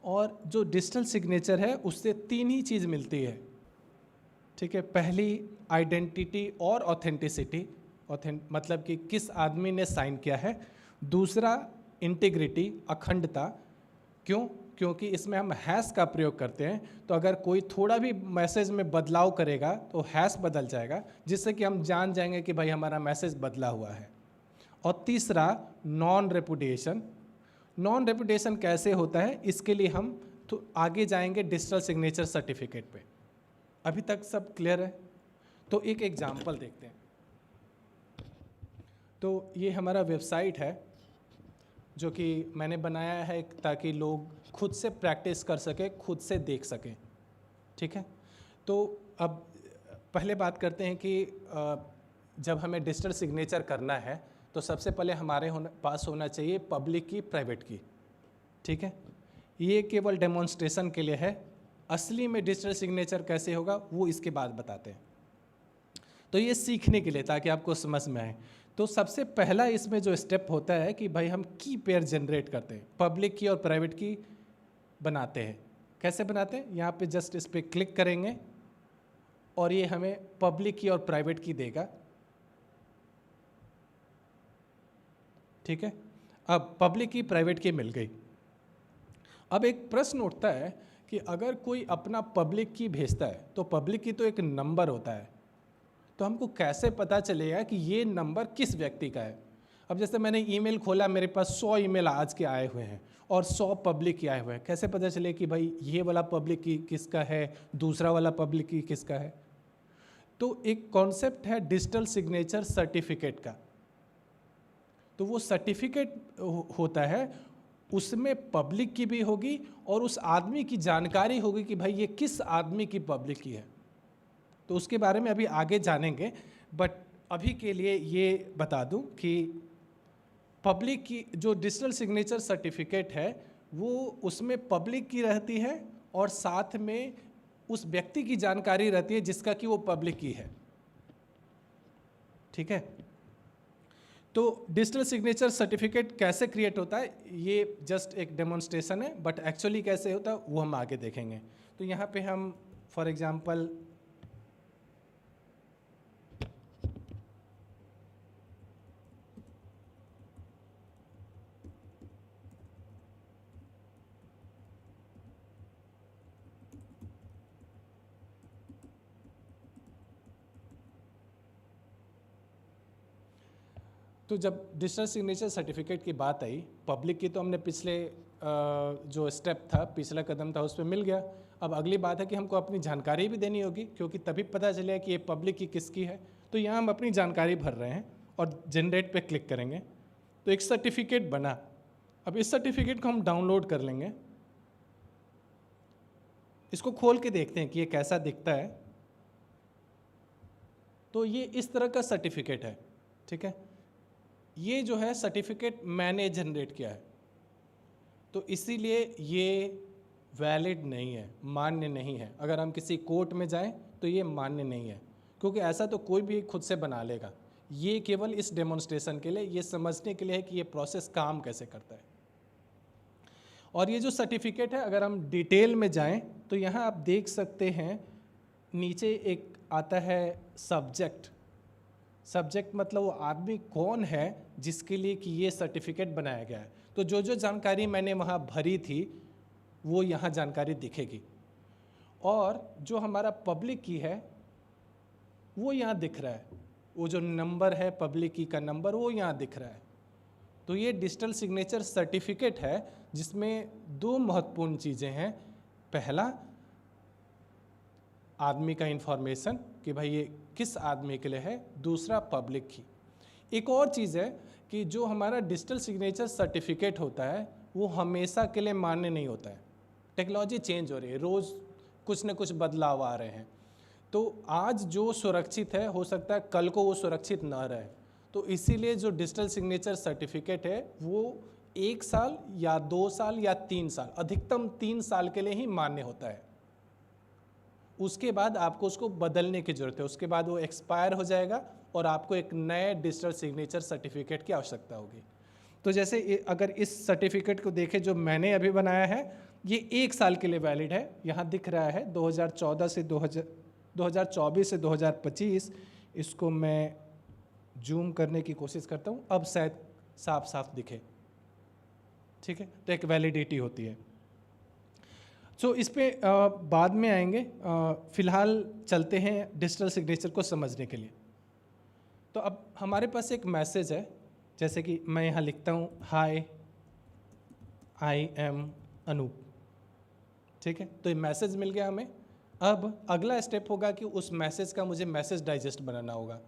और जो डिजिटल सिग्नेचर है उससे तीन ही चीज़ मिलती है। ठीक है। पहली, आइडेंटिटी और ऑथेंटिसिटी, मतलब कि किस आदमी ने साइन किया है। दूसरा, इंटीग्रिटी, अखंडता। क्यों? क्योंकि इसमें हम हैश का प्रयोग करते हैं, तो अगर कोई थोड़ा भी मैसेज में बदलाव करेगा तो हैश बदल जाएगा, जिससे कि हम जान जाएंगे कि भाई हमारा मैसेज बदला हुआ है। और तीसरा, नॉन रेपुडिएशन। नॉन रेपुडिएशन कैसे होता है, इसके लिए हम तो आगे जाएंगे डिजिटल सिग्नेचर सर्टिफिकेट पे। अभी तक सब क्लियर है? तो एक एग्जांपल देखते हैं। तो ये हमारा वेबसाइट है जो कि मैंने बनाया है ताकि लोग खुद से प्रैक्टिस कर सके, खुद से देख सकें। ठीक है। तो अब पहले बात करते हैं कि जब हमें डिजिटल सिग्नेचर करना है तो सबसे पहले हमारे पास होना चाहिए पब्लिक की, प्राइवेट की। ठीक है। ये केवल डेमोन्स्ट्रेशन के लिए है, असली में डिजिटल सिग्नेचर कैसे होगा वो इसके बाद बताते हैं। तो ये सीखने के लिए, ताकि आपको समझ में आए। तो सबसे पहला इसमें जो स्टेप होता है कि भाई हम की पेयर जनरेट करते हैं, पब्लिक की और प्राइवेट की बनाते हैं। कैसे बनाते हैं? यहाँ पे जस्ट इस पर क्लिक करेंगे और ये हमें पब्लिक की और प्राइवेट की देगा। ठीक है। अब पब्लिक की, प्राइवेट की मिल गई। अब एक प्रश्न उठता है कि अगर कोई अपना पब्लिक की भेजता है तो पब्लिक की तो एक नंबर होता है, तो हमको कैसे पता चलेगा कि ये नंबर किस व्यक्ति का है? अब जैसे मैंने ईमेल खोला, मेरे पास 100 ईमेल आज के आए हुए हैं और 100 पब्लिक के आए हुए हैं, कैसे पता चले कि भाई ये वाला पब्लिक की किसका है, दूसरा वाला पब्लिक की किसका है? तो एक कॉन्सेप्ट है डिजिटल सिग्नेचर सर्टिफिकेट का। तो वो सर्टिफिकेट होता है, उसमें पब्लिक की भी होगी और उस आदमी की जानकारी होगी कि भाई ये किस आदमी की पब्लिक की है। तो उसके बारे में अभी आगे जानेंगे, बट अभी के लिए ये बता दूं कि पब्लिक की जो डिजिटल सिग्नेचर सर्टिफिकेट है वो उसमें पब्लिक की रहती है और साथ में उस व्यक्ति की जानकारी रहती है जिसका कि वो पब्लिक की है। ठीक है। तो डिजिटल सिग्नेचर सर्टिफिकेट कैसे क्रिएट होता है, ये जस्ट एक डेमोन्स्ट्रेशन है, बट एक्चुअली कैसे होता है वो हम आगे देखेंगे। तो यहाँ पे हम फॉर एग्जांपल तो जब डिजिटल सिग्नेचर सर्टिफिकेट की बात आई, पब्लिक की तो हमने पिछले जो स्टेप था, पिछला कदम था, उस पर मिल गया। अब अगली बात है कि हमको अपनी जानकारी भी देनी होगी, क्योंकि तभी पता चलेगा कि ये पब्लिक की किसकी है। तो यहाँ हम अपनी जानकारी भर रहे हैं और जनरेट पे क्लिक करेंगे तो एक सर्टिफिकेट बना। अब इस सर्टिफिकेट को हम डाउनलोड कर लेंगे, इसको खोल के देखते हैं कि ये कैसा दिखता है। तो ये इस तरह का सर्टिफिकेट है। ठीक है। ये जो है सर्टिफिकेट मैंने जनरेट किया है, तो इसीलिए ये वैलिड नहीं है, मान्य नहीं है। अगर हम किसी कोर्ट में जाएं तो ये मान्य नहीं है, क्योंकि ऐसा तो कोई भी खुद से बना लेगा। ये केवल इस डेमोन्स्ट्रेशन के लिए, ये समझने के लिए है कि ये प्रोसेस काम कैसे करता है। और ये जो सर्टिफिकेट है, अगर हम डिटेल में जाएं तो यहाँ आप देख सकते हैं नीचे एक आता है सब्जेक्ट। सब्जेक्ट मतलब वो आदमी कौन है जिसके लिए कि ये सर्टिफिकेट बनाया गया है। तो जो जो जानकारी मैंने वहाँ भरी थी वो यहाँ जानकारी दिखेगी, और जो हमारा पब्लिक की है वो यहाँ दिख रहा है। वो जो नंबर है पब्लिक की का नंबर वो यहाँ दिख रहा है। तो ये डिजिटल सिग्नेचर सर्टिफिकेट है जिसमें दो महत्वपूर्ण चीज़ें हैं। पहला, आदमी का इन्फॉर्मेशन कि भाई ये किस आदमी के लिए है। दूसरा, पब्लिक की। एक और चीज़ है कि जो हमारा डिजिटल सिग्नेचर सर्टिफिकेट होता है वो हमेशा के लिए मान्य नहीं होता है। टेक्नोलॉजी चेंज हो रही है, रोज़ कुछ न कुछ बदलाव आ रहे हैं। तो आज जो सुरक्षित है हो सकता है कल को वो सुरक्षित ना रहे। तो इसीलिए जो डिजिटल सिग्नेचर सर्टिफिकेट है वो 1 साल या 2 साल या 3 साल, अधिकतम 3 साल के लिए ही मान्य होता है। उसके बाद आपको उसको बदलने की ज़रूरत है, उसके बाद वो एक्सपायर हो जाएगा और आपको एक नए डिजिटल सिग्नेचर सर्टिफिकेट की आवश्यकता होगी। तो जैसे अगर इस सर्टिफिकेट को देखें जो मैंने अभी बनाया है, ये 1 साल के लिए वैलिड है। यहाँ दिख रहा है 2024 से 2025। इसको मैं जूम करने की कोशिश करता हूँ, अब शायद साफ साफ दिखे। ठीक है, तो एक वैलिडिटी होती है। सो इस पे बाद में आएंगे। फ़िलहाल चलते हैं डिजिटल सिग्नेचर को समझने के लिए। तो अब हमारे पास एक मैसेज है, जैसे कि मैं यहाँ लिखता हूँ, हाय आई एम अनूप। ठीक है, तो ये मैसेज मिल गया हमें। अब अगला स्टेप होगा कि उस मैसेज का मुझे मैसेज डाइजेस्ट बनाना होगा।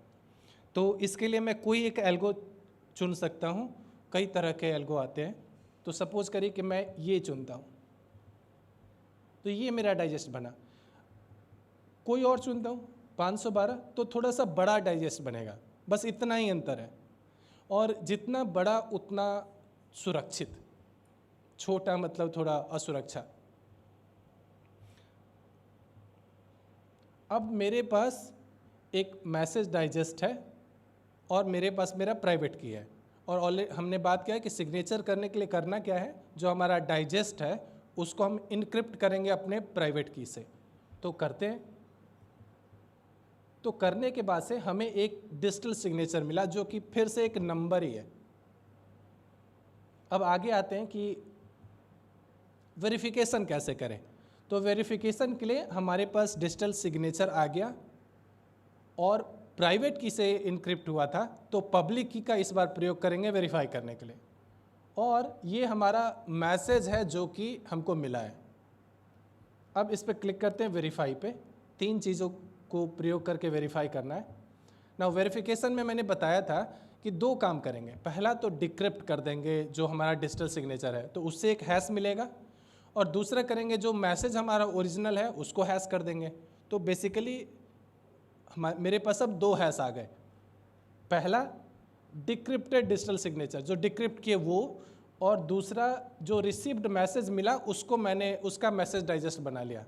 तो इसके लिए मैं कोई एक एल्गो चुन सकता हूँ। कई तरह के एल्गो आते हैं। तो सपोज करिए कि मैं ये चुनता हूँ, तो ये मेरा डाइजेस्ट बना। कोई और चुनता हूँ 512, तो थोड़ा सा बड़ा डाइजेस्ट बनेगा। बस इतना ही अंतर है। और जितना बड़ा उतना सुरक्षित, छोटा मतलब थोड़ा असुरक्षा। अब मेरे पास एक मैसेज डाइजेस्ट है और मेरे पास मेरा प्राइवेट की है। और ऑलरेडी हमने बात किया है कि सिग्नेचर करने के लिए करना क्या है, जो हमारा डाइजेस्ट है उसको हम इनक्रिप्ट करेंगे अपने प्राइवेट की से। तो करते हैं। तो करने के बाद से हमें एक डिजिटल सिग्नेचर मिला जो कि फिर से एक नंबर ही है। अब आगे आते हैं कि वेरिफिकेशन कैसे करें। तो वेरिफिकेशन के लिए हमारे पास डिजिटल सिग्नेचर आ गया और प्राइवेट की से इनक्रिप्ट हुआ था, तो पब्लिक की का इस बार प्रयोग करेंगे वेरीफाई करने के लिए। और ये हमारा मैसेज है जो कि हमको मिला है। अब इस पर क्लिक करते हैं वेरीफाई पे। 3 चीज़ों को प्रयोग करके वेरीफाई करना है ना। वेरिफिकेशन में मैंने बताया था कि 2 काम करेंगे। पहला तो डिक्रिप्ट कर देंगे जो हमारा डिजिटल सिग्नेचर है, तो उससे एक हैश मिलेगा। और दूसरा करेंगे जो मैसेज हमारा ओरिजिनल है उसको हैश कर देंगे। तो बेसिकली मेरे पास अब 2 हैश आ गए। पहला डिक्रिप्टेड डिजिटल सिग्नेचर जो डिक्रिप्ट किए वो, और दूसरा जो रिसीव्ड मैसेज मिला उसको मैंने उसका मैसेज डाइजेस्ट बना लिया।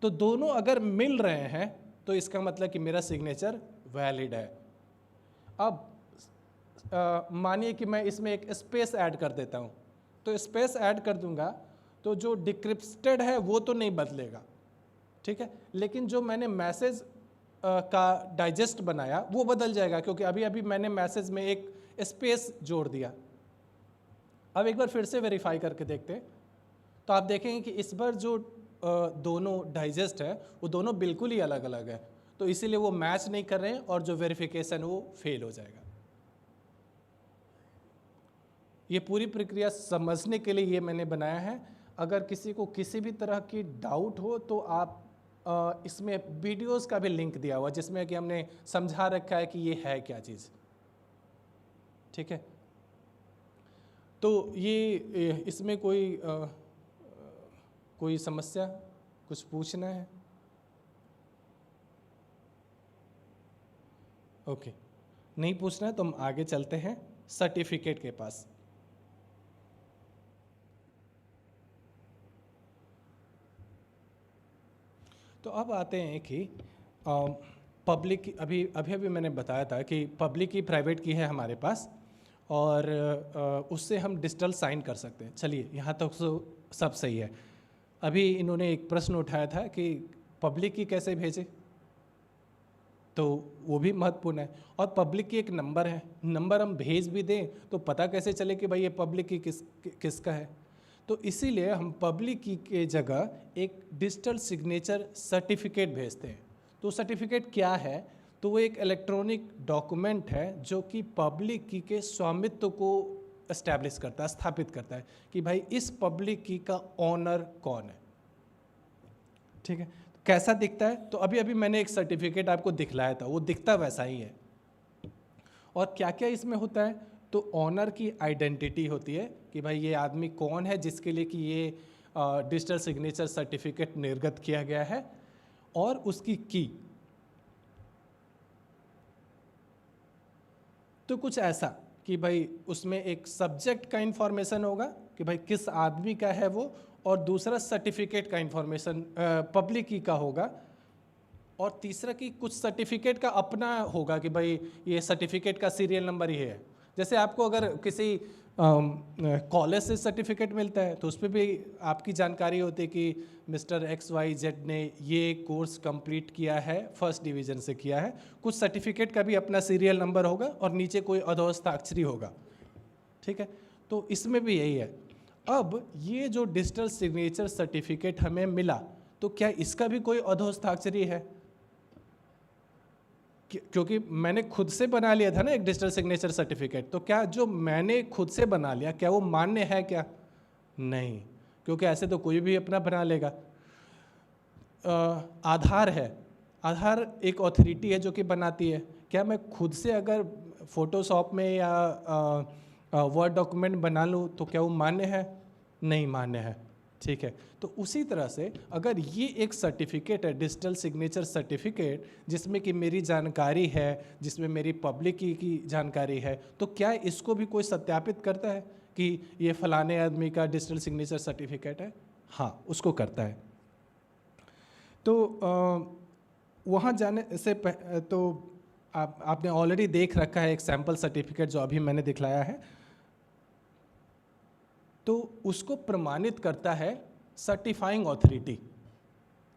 तो दोनों अगर मिल रहे हैं तो इसका मतलब कि मेरा सिग्नेचर वैलिड है। अब मानिए कि मैं इसमें एक स्पेस ऐड कर देता हूँ, तो स्पेस ऐड कर दूंगा तो जो डिक्रिप्टेड है वो तो नहीं बदलेगा, ठीक है, लेकिन जो मैंने मैसेज का डाइजेस्ट बनाया वो बदल जाएगा, क्योंकि अभी अभी मैंने मैसेज में एक स्पेस जोड़ दिया। अब एक बार फिर से वेरीफाई करके देखते हैं, तो आप देखेंगे कि इस बार जो दोनों डाइजेस्ट है वो दोनों बिल्कुल ही अलग अलग है, तो इसीलिए वो मैच नहीं कर रहे हैं और जो वेरिफिकेशन वो फेल हो जाएगा। ये पूरी प्रक्रिया समझने के लिए ये मैंने बनाया है। अगर किसी को किसी भी तरह की डाउट हो तो आप इसमें वीडियोस का भी लिंक दिया हुआ जिसमें कि हमने समझा रखा है कि ये है क्या चीज़, ठीक है। तो ये इसमें कोई समस्या, कुछ पूछना है? ओके, नहीं पूछना है तो हम आगे चलते हैं सर्टिफिकेट के पास। तो अब आते हैं कि पब्लिक, अभी मैंने बताया था कि पब्लिक की प्राइवेट की है हमारे पास, और उससे हम डिजिटल साइन कर सकते हैं। चलिए यहाँ तक तो सब सही है। अभी इन्होंने एक प्रश्न उठाया था कि पब्लिक की कैसे भेजें, तो वो भी महत्वपूर्ण है। और पब्लिक की एक नंबर है, नंबर हम भेज भी दें तो पता कैसे चले कि भाई ये पब्लिक की किसका है। तो इसीलिए हम पब्लिक की के जगह एक डिजिटल सिग्नेचर सर्टिफिकेट भेजते हैं। तो सर्टिफिकेट क्या है, तो वो एक इलेक्ट्रॉनिक डॉक्यूमेंट है जो कि पब्लिक की के स्वामित्व को एस्टैब्लिश करता है, स्थापित करता है कि भाई इस पब्लिक की का ऑनर कौन है। ठीक है, कैसा दिखता है? तो अभी अभी मैंने एक सर्टिफिकेट आपको दिखलाया था, वो दिखता वैसा ही है। और क्या क्या इसमें होता है? तो ऑनर की आइडेंटिटी होती है कि भाई ये आदमी कौन है जिसके लिए कि ये डिजिटल सिग्नेचर सर्टिफिकेट निर्गत किया गया है, और उसकी की। तो कुछ ऐसा कि भाई उसमें एक सब्जेक्ट का इंफॉर्मेशन होगा कि भाई किस आदमी का है वो, और दूसरा सर्टिफिकेट का इंफॉर्मेशन पब्लिक की का होगा, और तीसरा कि कुछ सर्टिफिकेट का अपना होगा कि भाई ये सर्टिफिकेट का सीरियल नंबर ही है। जैसे आपको अगर किसी कॉलेज से सर्टिफिकेट मिलता है तो उस पर भी आपकी जानकारी होती है कि मिस्टर XYZ ने ये कोर्स कंप्लीट किया है, फर्स्ट डिवीज़न से किया है। कुछ सर्टिफिकेट का भी अपना सीरियल नंबर होगा और नीचे कोई अधोहस्ताक्षरी होगा। ठीक है, तो इसमें भी यही है। अब ये जो डिजिटल सिग्नेचर सर्टिफिकेट हमें मिला, तो क्या इसका भी कोई अधोहस्ताक्षरी है? क्योंकि मैंने खुद से बना लिया था ना एक डिजिटल सिग्नेचर सर्टिफिकेट, तो क्या जो मैंने खुद से बना लिया क्या वो मान्य है क्या? नहीं, क्योंकि ऐसे तो कोई भी अपना बना लेगा। आधार है, आधार एक ऑथोरिटी है जो कि बनाती है। क्या मैं खुद से अगर फोटोशॉप में या वर्ड डॉक्यूमेंट बना लूँ तो क्या वो मान्य है? नहीं मान्य है। ठीक है, तो उसी तरह से अगर ये एक सर्टिफिकेट है, डिजिटल सिग्नेचर सर्टिफिकेट, जिसमें कि मेरी जानकारी है, जिसमें मेरी पब्लिक की जानकारी है, तो क्या इसको भी कोई सत्यापित करता है कि ये फलाने आदमी का डिजिटल सिग्नेचर सर्टिफिकेट है? हाँ, उसको करता है। तो वहाँ जाने से तो आपने ऑलरेडी देख रखा है एक सैम्पल सर्टिफिकेट जो अभी मैंने दिखलाया है। तो उसको प्रमाणित करता है सर्टिफाइंग ऑथोरिटी।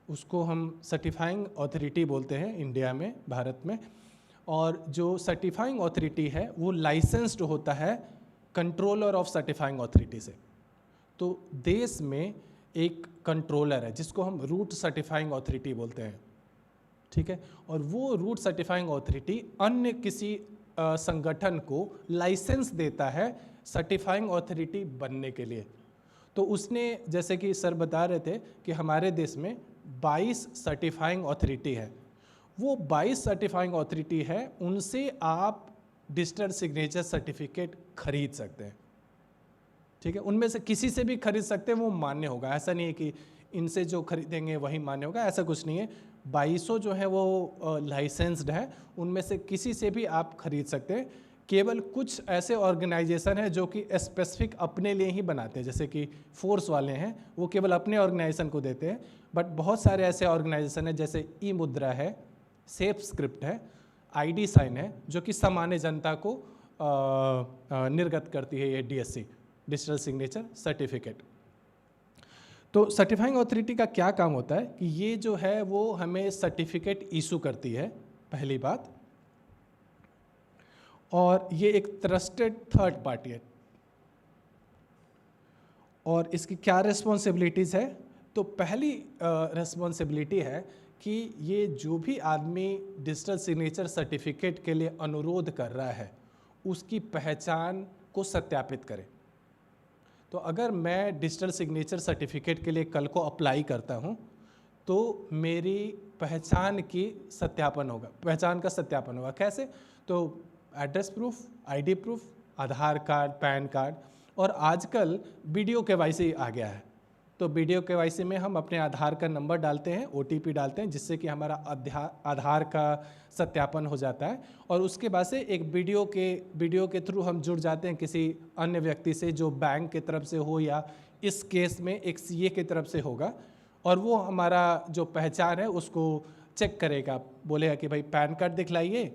उसको हम सर्टिफाइंग ऑथोरिटी बोलते हैं इंडिया में, भारत में। और जो सर्टिफाइंग ऑथोरिटी है वो लाइसेंस्ड होता है कंट्रोलर ऑफ सर्टिफाइंग ऑथोरिटी से। तो देश में एक कंट्रोलर है जिसको हम रूट सर्टिफाइंग ऑथोरिटी बोलते हैं। ठीक है, और वो रूट सर्टिफाइंग ऑथोरिटी अन्य किसी संगठन को लाइसेंस देता है सर्टिफाइंग ऑथोरिटी बनने के लिए। तो उसने, जैसे कि सर बता रहे थे कि हमारे देश में 22 सर्टिफाइंग ऑथोरिटी है। वो 22 सर्टिफाइंग ऑथोरिटी है, उनसे आप डिजिटल सिग्नेचर सर्टिफिकेट खरीद सकते हैं। ठीक है, उनमें से किसी से भी खरीद सकते हैं, वो मान्य होगा। ऐसा नहीं है कि इनसे जो खरीदेंगे वही मान्य होगा, ऐसा कुछ नहीं है। 2200 जो है वो लाइसेंस्ड है, उनमें से किसी से भी आप खरीद सकते हैं। केवल कुछ ऐसे ऑर्गेनाइजेशन हैं जो कि स्पेसिफिक अपने लिए ही बनाते हैं, जैसे कि फोर्स वाले हैं, वो केवल अपने ऑर्गेनाइजेशन को देते हैं। बट बहुत सारे ऐसे ऑर्गेनाइजेशन हैं जैसे ई-मुद्रा है, सेफ स्क्रिप्ट है, ID साइन है, जो कि सामान्य जनता को निर्गत करती है ये DSC, डिजिटल सिग्नेचर सर्टिफिकेट। तो सर्टिफाइंग ऑथोरिटी का क्या काम होता है कि ये जो है वो हमें सर्टिफिकेट इशू करती है, पहली बात। और ये एक ट्रस्टेड थर्ड पार्टी है। और इसकी क्या रिस्पॉन्सिबिलिटीज़ है? तो पहली रिस्पॉन्सिबिलिटी है कि ये जो भी आदमी डिजिटल सिग्नेचर सर्टिफिकेट के लिए अनुरोध कर रहा है उसकी पहचान को सत्यापित करे। तो अगर मैं डिजिटल सिग्नेचर सर्टिफिकेट के लिए कल को अप्लाई करता हूँ तो मेरी पहचान की सत्यापन होगा, पहचान का सत्यापन होगा। कैसे? तो एड्रेस प्रूफ, ID प्रूफ, आधार कार्ड, पैन कार्ड, और आजकल वीडियो KYC आ गया है। तो वीडियो KYC में हम अपने आधार का नंबर डालते हैं, OTP डालते हैं, जिससे कि हमारा आधार का सत्यापन हो जाता है। और उसके बाद से एक वीडियो के थ्रू हम जुड़ जाते हैं किसी अन्य व्यक्ति से, जो बैंक की तरफ से हो या इस केस में एक CA की तरफ से होगा। और वो हमारा जो पहचान है उसको चेक करेगा, बोलेगा कि भाई पैन कार्ड दिखलाइए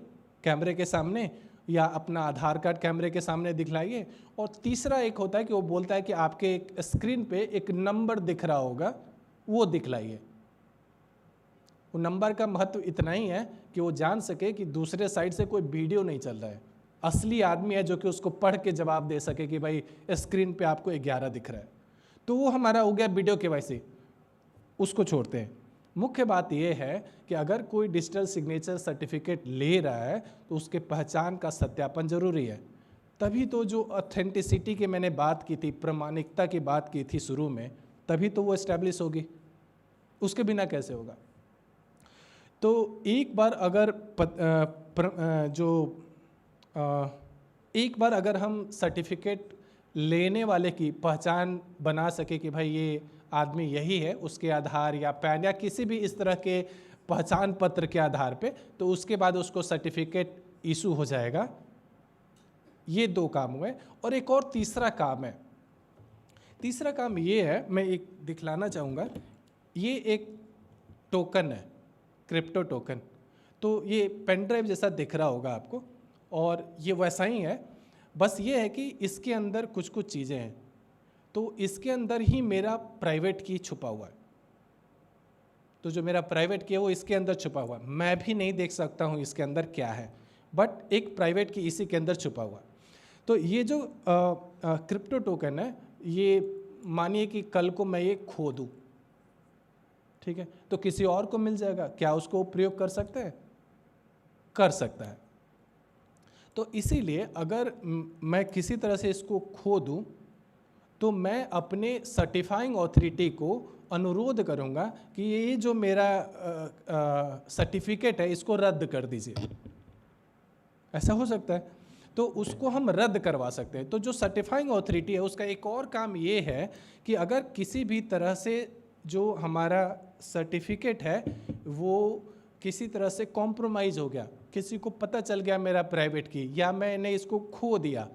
कैमरे के सामने, या अपना आधार कार्ड कैमरे के सामने दिखलाइए। और तीसरा एक होता है कि वो बोलता है कि आपके एक स्क्रीन पे एक नंबर दिख रहा होगा, वो दिखलाइए। वो नंबर का महत्व इतना ही है कि वो जान सके कि दूसरे साइड से कोई वीडियो नहीं चल रहा है, असली आदमी है जो कि उसको पढ़ के जवाब दे सके कि भाई स्क्रीन पे आपको 11 दिख रहा है। तो वो हमारा हो गया वीडियो KYC, उसको छोड़ते हैं। मुख्य बात यह है कि अगर कोई डिजिटल सिग्नेचर सर्टिफिकेट ले रहा है तो उसके पहचान का सत्यापन जरूरी है, तभी तो जो ऑथेंटिसिटी की मैंने बात की थी, प्रामाणिकता की बात की थी शुरू में, तभी तो वो एस्टैब्लिश होगी, उसके बिना कैसे होगा। तो एक बार अगर एक बार अगर हम सर्टिफिकेट लेने वाले की पहचान बना सके कि भाई ये आदमी यही है, उसके आधार या पैन या किसी भी इस तरह के पहचान पत्र के आधार पे, तो उसके बाद उसको सर्टिफिकेट इशू हो जाएगा। ये 2 काम हुए। और एक और तीसरा काम है। तीसरा काम ये है, मैं एक दिखलाना चाहूँगा, ये एक टोकन है, क्रिप्टो टोकन। तो ये पेन ड्राइव जैसा दिख रहा होगा आपको, और ये वैसा ही है, बस ये है कि इसके अंदर कुछ कुछ चीज़ें हैं। तो इसके अंदर ही मेरा प्राइवेट की छुपा हुआ है। तो जो मेरा प्राइवेट की है वो इसके अंदर छुपा हुआ है। मैं भी नहीं देख सकता हूँ इसके अंदर क्या है, बट एक प्राइवेट की इसी के अंदर छुपा हुआ है। तो ये जो क्रिप्टो टोकन है, ये मानिए कि कल को मैं ये खो दूँ, ठीक है, तो किसी और को मिल जाएगा, क्या उसको प्रयोग कर सकते हैं? कर सकता है। तो इसीलिए अगर मैं किसी तरह से इसको खो दूँ, तो मैं अपने सर्टिफाइंग ऑथोरिटी को अनुरोध करूँगा कि ये जो मेरा सर्टिफिकेट है इसको रद्द कर दीजिए। ऐसा हो सकता है, तो उसको हम रद्द करवा सकते हैं। तो जो सर्टिफाइंग ऑथोरिटी है उसका एक और काम ये है कि अगर किसी भी तरह से जो हमारा सर्टिफिकेट है वो किसी तरह से कॉम्प्रोमाइज़ हो गया, किसी को पता चल गया मेरा प्राइवेट की, या मैंने इसको खो दिया,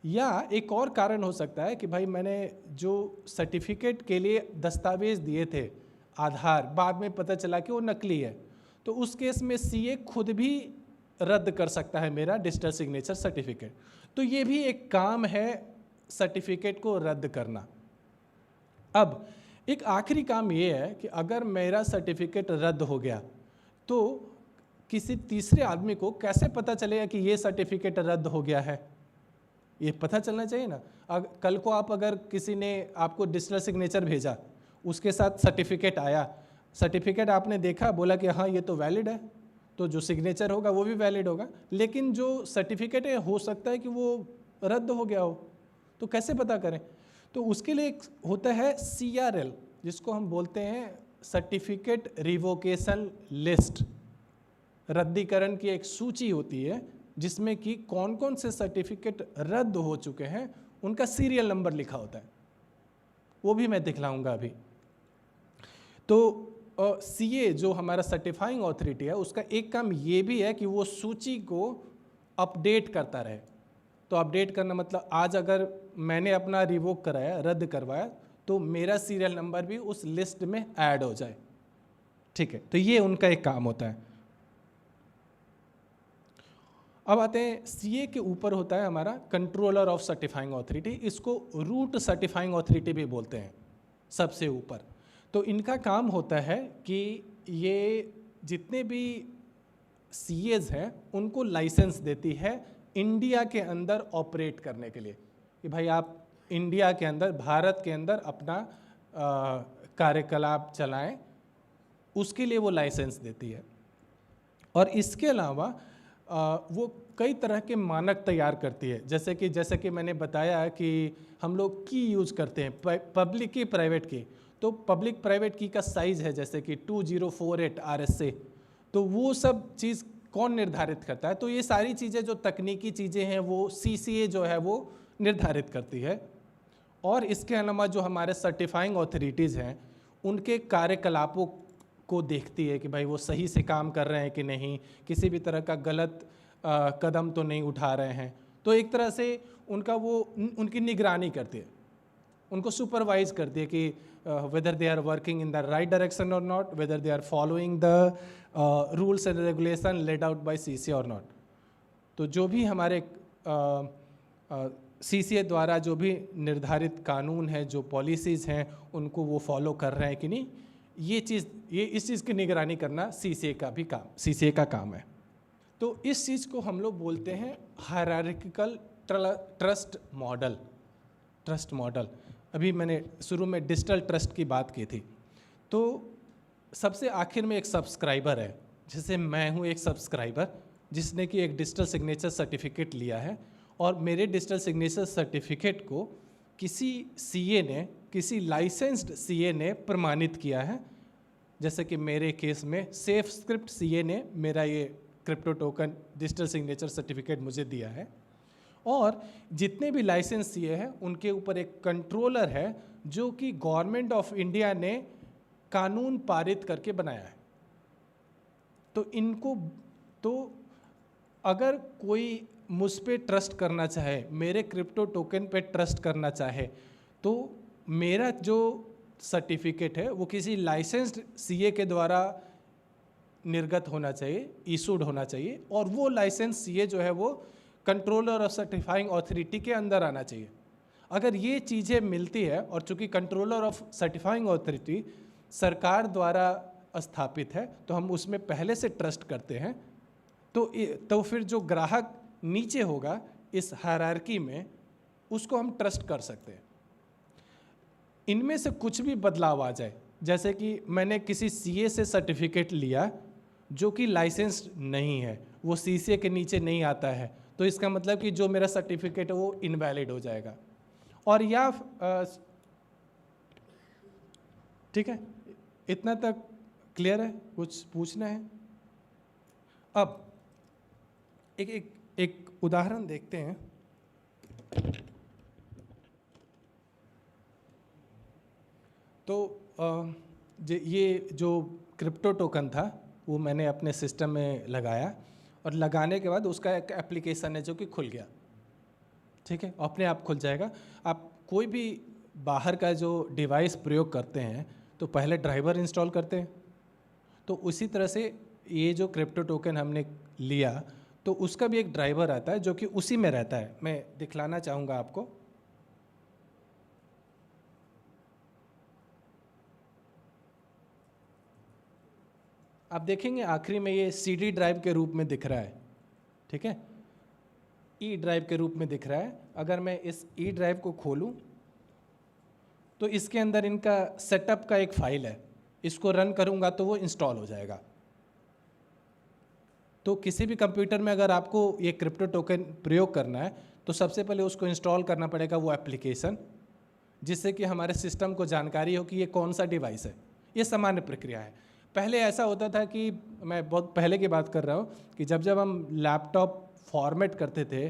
या एक और कारण हो सकता है कि भाई मैंने जो सर्टिफिकेट के लिए दस्तावेज दिए थे, आधार, बाद में पता चला कि वो नकली है, तो उस केस में सीए खुद भी रद्द कर सकता है मेरा डिजिटल सिग्नेचर सर्टिफिकेट। तो ये भी एक काम है सर्टिफिकेट को रद्द करना। अब एक आखिरी काम ये है कि अगर मेरा सर्टिफिकेट रद्द हो गया तो किसी तीसरे आदमी को कैसे पता चलेगा कि ये सर्टिफिकेट रद्द हो गया है? ये पता चलना चाहिए ना। कल को आप अगर किसी ने आपको डिजिटल सिग्नेचर भेजा, उसके साथ सर्टिफिकेट आया, सर्टिफिकेट आपने देखा, बोला कि हाँ ये तो वैलिड है, तो जो सिग्नेचर होगा वो भी वैलिड होगा, लेकिन जो सर्टिफिकेट है हो सकता है कि वो रद्द हो गया हो, तो कैसे पता करें? तो उसके लिए एक होता है CRL, जिसको हम बोलते हैं सर्टिफिकेट रिवोकेशन लिस्ट। रद्दीकरण की एक सूची होती है जिसमें कि कौन कौन से सर्टिफिकेट रद्द हो चुके हैं, उनका सीरियल नंबर लिखा होता है, वो भी मैं दिखलाऊंगा अभी। तो CA जो हमारा सर्टिफाइंग ऑथोरिटी है, उसका एक काम ये भी है कि वो सूची को अपडेट करता रहे। तो अपडेट करना मतलब आज अगर मैंने अपना रिवोक कराया, रद्द करवाया, तो मेरा सीरियल नंबर भी उस लिस्ट में ऐड हो जाए, ठीक है। तो ये उनका एक काम होता है। अब आते हैं CA के ऊपर होता है हमारा कंट्रोलर ऑफ सर्टिफाइंग ऑथोरिटी, इसको रूट सर्टिफाइंग ऑथोरिटी भी बोलते हैं, सबसे ऊपर। तो इनका काम होता है कि ये जितने भी CAs हैं उनको लाइसेंस देती है इंडिया के अंदर ऑपरेट करने के लिए, कि भाई आप इंडिया के अंदर, भारत के अंदर अपना कार्यकलाप चलाएं, उसके लिए वो लाइसेंस देती है। और इसके अलावा वो कई तरह के मानक तैयार करती है, जैसे कि मैंने बताया कि हम लोग की यूज करते हैं, पब्लिक की, प्राइवेट की। तो पब्लिक प्राइवेट की का साइज़ है जैसे कि 2048 RSA, तो वो सब चीज़ कौन निर्धारित करता है? तो ये सारी चीज़ें जो तकनीकी चीज़ें हैं वो CCA जो है वो निर्धारित करती है। और इसके अलावा जो हमारे सर्टिफाइंग ऑथोरिटीज़ हैं उनके कार्यकलापों को देखती है कि भाई वो सही से काम कर रहे हैं कि नहीं, किसी भी तरह का गलत कदम तो नहीं उठा रहे हैं। तो एक तरह से उनकी निगरानी करती है, उनको सुपरवाइज करती है कि whether they are working in the right direction और not, whether they are following the rules and regulation laid out by CCA और नॉट। तो जो भी हमारे CCA द्वारा जो भी निर्धारित कानून है, जो पॉलिसीज़ हैं, उनको वो फॉलो कर रहे हैं कि नहीं, ये इस चीज़ की निगरानी करना CCA का काम है। तो इस चीज़ को हम लोग बोलते हैं हायरार्किकल ट्रस्ट मॉडल। अभी मैंने शुरू में डिजिटल ट्रस्ट की बात की थी। तो सबसे आखिर में एक सब्सक्राइबर है, जैसे मैं हूँ एक सब्सक्राइबर जिसने कि एक डिजिटल सिग्नेचर सर्टिफिकेट लिया है, और मेरे डिजिटल सिग्नेचर सर्टिफिकेट को किसी सीए ने, किसी लाइसेंस्ड सीए ने प्रमाणित किया है। जैसे कि मेरे केस में सेफ स्क्रिप्ट सीए ने मेरा ये crypto token digital signature certificate मुझे दिया है। और जितने भी लाइसेंस सीए हैं उनके ऊपर एक कंट्रोलर है जो कि गवर्नमेंट ऑफ इंडिया ने कानून पारित करके बनाया है। तो अगर कोई मुझ पे ट्रस्ट करना चाहे, मेरे क्रिप्टो टोकन पे ट्रस्ट करना चाहे, तो मेरा जो सर्टिफिकेट है वो किसी लाइसेंस्ड सीए के द्वारा निर्गत होना चाहिए, इशूड होना चाहिए, और वो लाइसेंस सीए जो है वो कंट्रोलर ऑफ सर्टिफाइंग अथॉरिटी के अंदर आना चाहिए। अगर ये चीज़ें मिलती है, और चूंकि कंट्रोलर ऑफ सर्टिफाइंग अथॉरिटी सरकार द्वारा स्थापित है, तो हम उसमें पहले से ट्रस्ट करते हैं। तो फिर जो ग्राहक नीचे होगा इस हायरार्की में, उसको हम ट्रस्ट कर सकते हैं। इनमें से कुछ भी बदलाव आ जाए, जैसे कि मैंने किसी सीए से सर्टिफिकेट लिया जो कि लाइसेंस्ड नहीं है, वो सीसीए के नीचे नहीं आता है, तो इसका मतलब कि जो मेरा सर्टिफिकेट है वो इनवैलिड हो जाएगा। और या ठीक है, इतना तक क्लियर है? कुछ पूछना है? अब एक उदाहरण देखते हैं। तो ये जो क्रिप्टो टोकन था वो मैंने अपने सिस्टम में लगाया, और लगाने के बाद उसका एक एप्लीकेशन है जो कि खुल गया। ठीक है, अपने आप खुल जाएगा। आप कोई भी बाहर का जो डिवाइस प्रयोग करते हैं तो पहले ड्राइवर इंस्टॉल करते हैं। तो उसी तरह से ये जो क्रिप्टो टोकन हमने लिया तो उसका भी एक ड्राइवर आता है जो कि उसी में रहता है। मैं दिखलाना चाहूँगा आपको। आप देखेंगे आखिरी में ये सीडी ड्राइव के रूप में दिख रहा है। ठीक है, ई ड्राइव के रूप में दिख रहा है। अगर मैं इस ई ड्राइव को खोलूं तो इसके अंदर इनका सेटअप का एक फाइल है, इसको रन करूंगा तो वो इंस्टॉल हो जाएगा। तो किसी भी कंप्यूटर में अगर आपको ये क्रिप्टो टोकन प्रयोग करना है तो सबसे पहले उसको इंस्टॉल करना पड़ेगा वो एप्लीकेशन, जिससे कि हमारे सिस्टम को जानकारी हो कि ये कौन सा डिवाइस है। ये सामान्य प्रक्रिया है। पहले ऐसा होता था कि, मैं बहुत पहले की बात कर रहा हूँ, कि जब हम लैपटॉप फॉर्मेट करते थे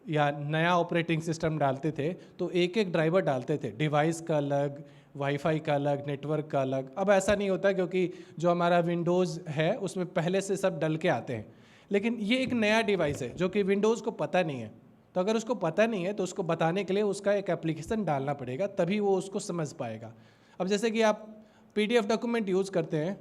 या नया ऑपरेटिंग सिस्टम डालते थे तो एक एक ड्राइवर डालते थे, डिवाइस का अलग, वाईफाई का अलग, नेटवर्क का अलग। अब ऐसा नहीं होता क्योंकि जो हमारा विंडोज़ है उसमें पहले से सब डल के आते हैं। लेकिन ये एक नया डिवाइस है जो कि विंडोज़ को पता नहीं है, तो अगर उसको पता नहीं है तो उसको बताने के लिए उसका एक एप्लीकेशन डालना पड़ेगा, तभी वो उसको समझ पाएगा। अब जैसे कि आप PDF डॉक्यूमेंट यूज़ करते हैं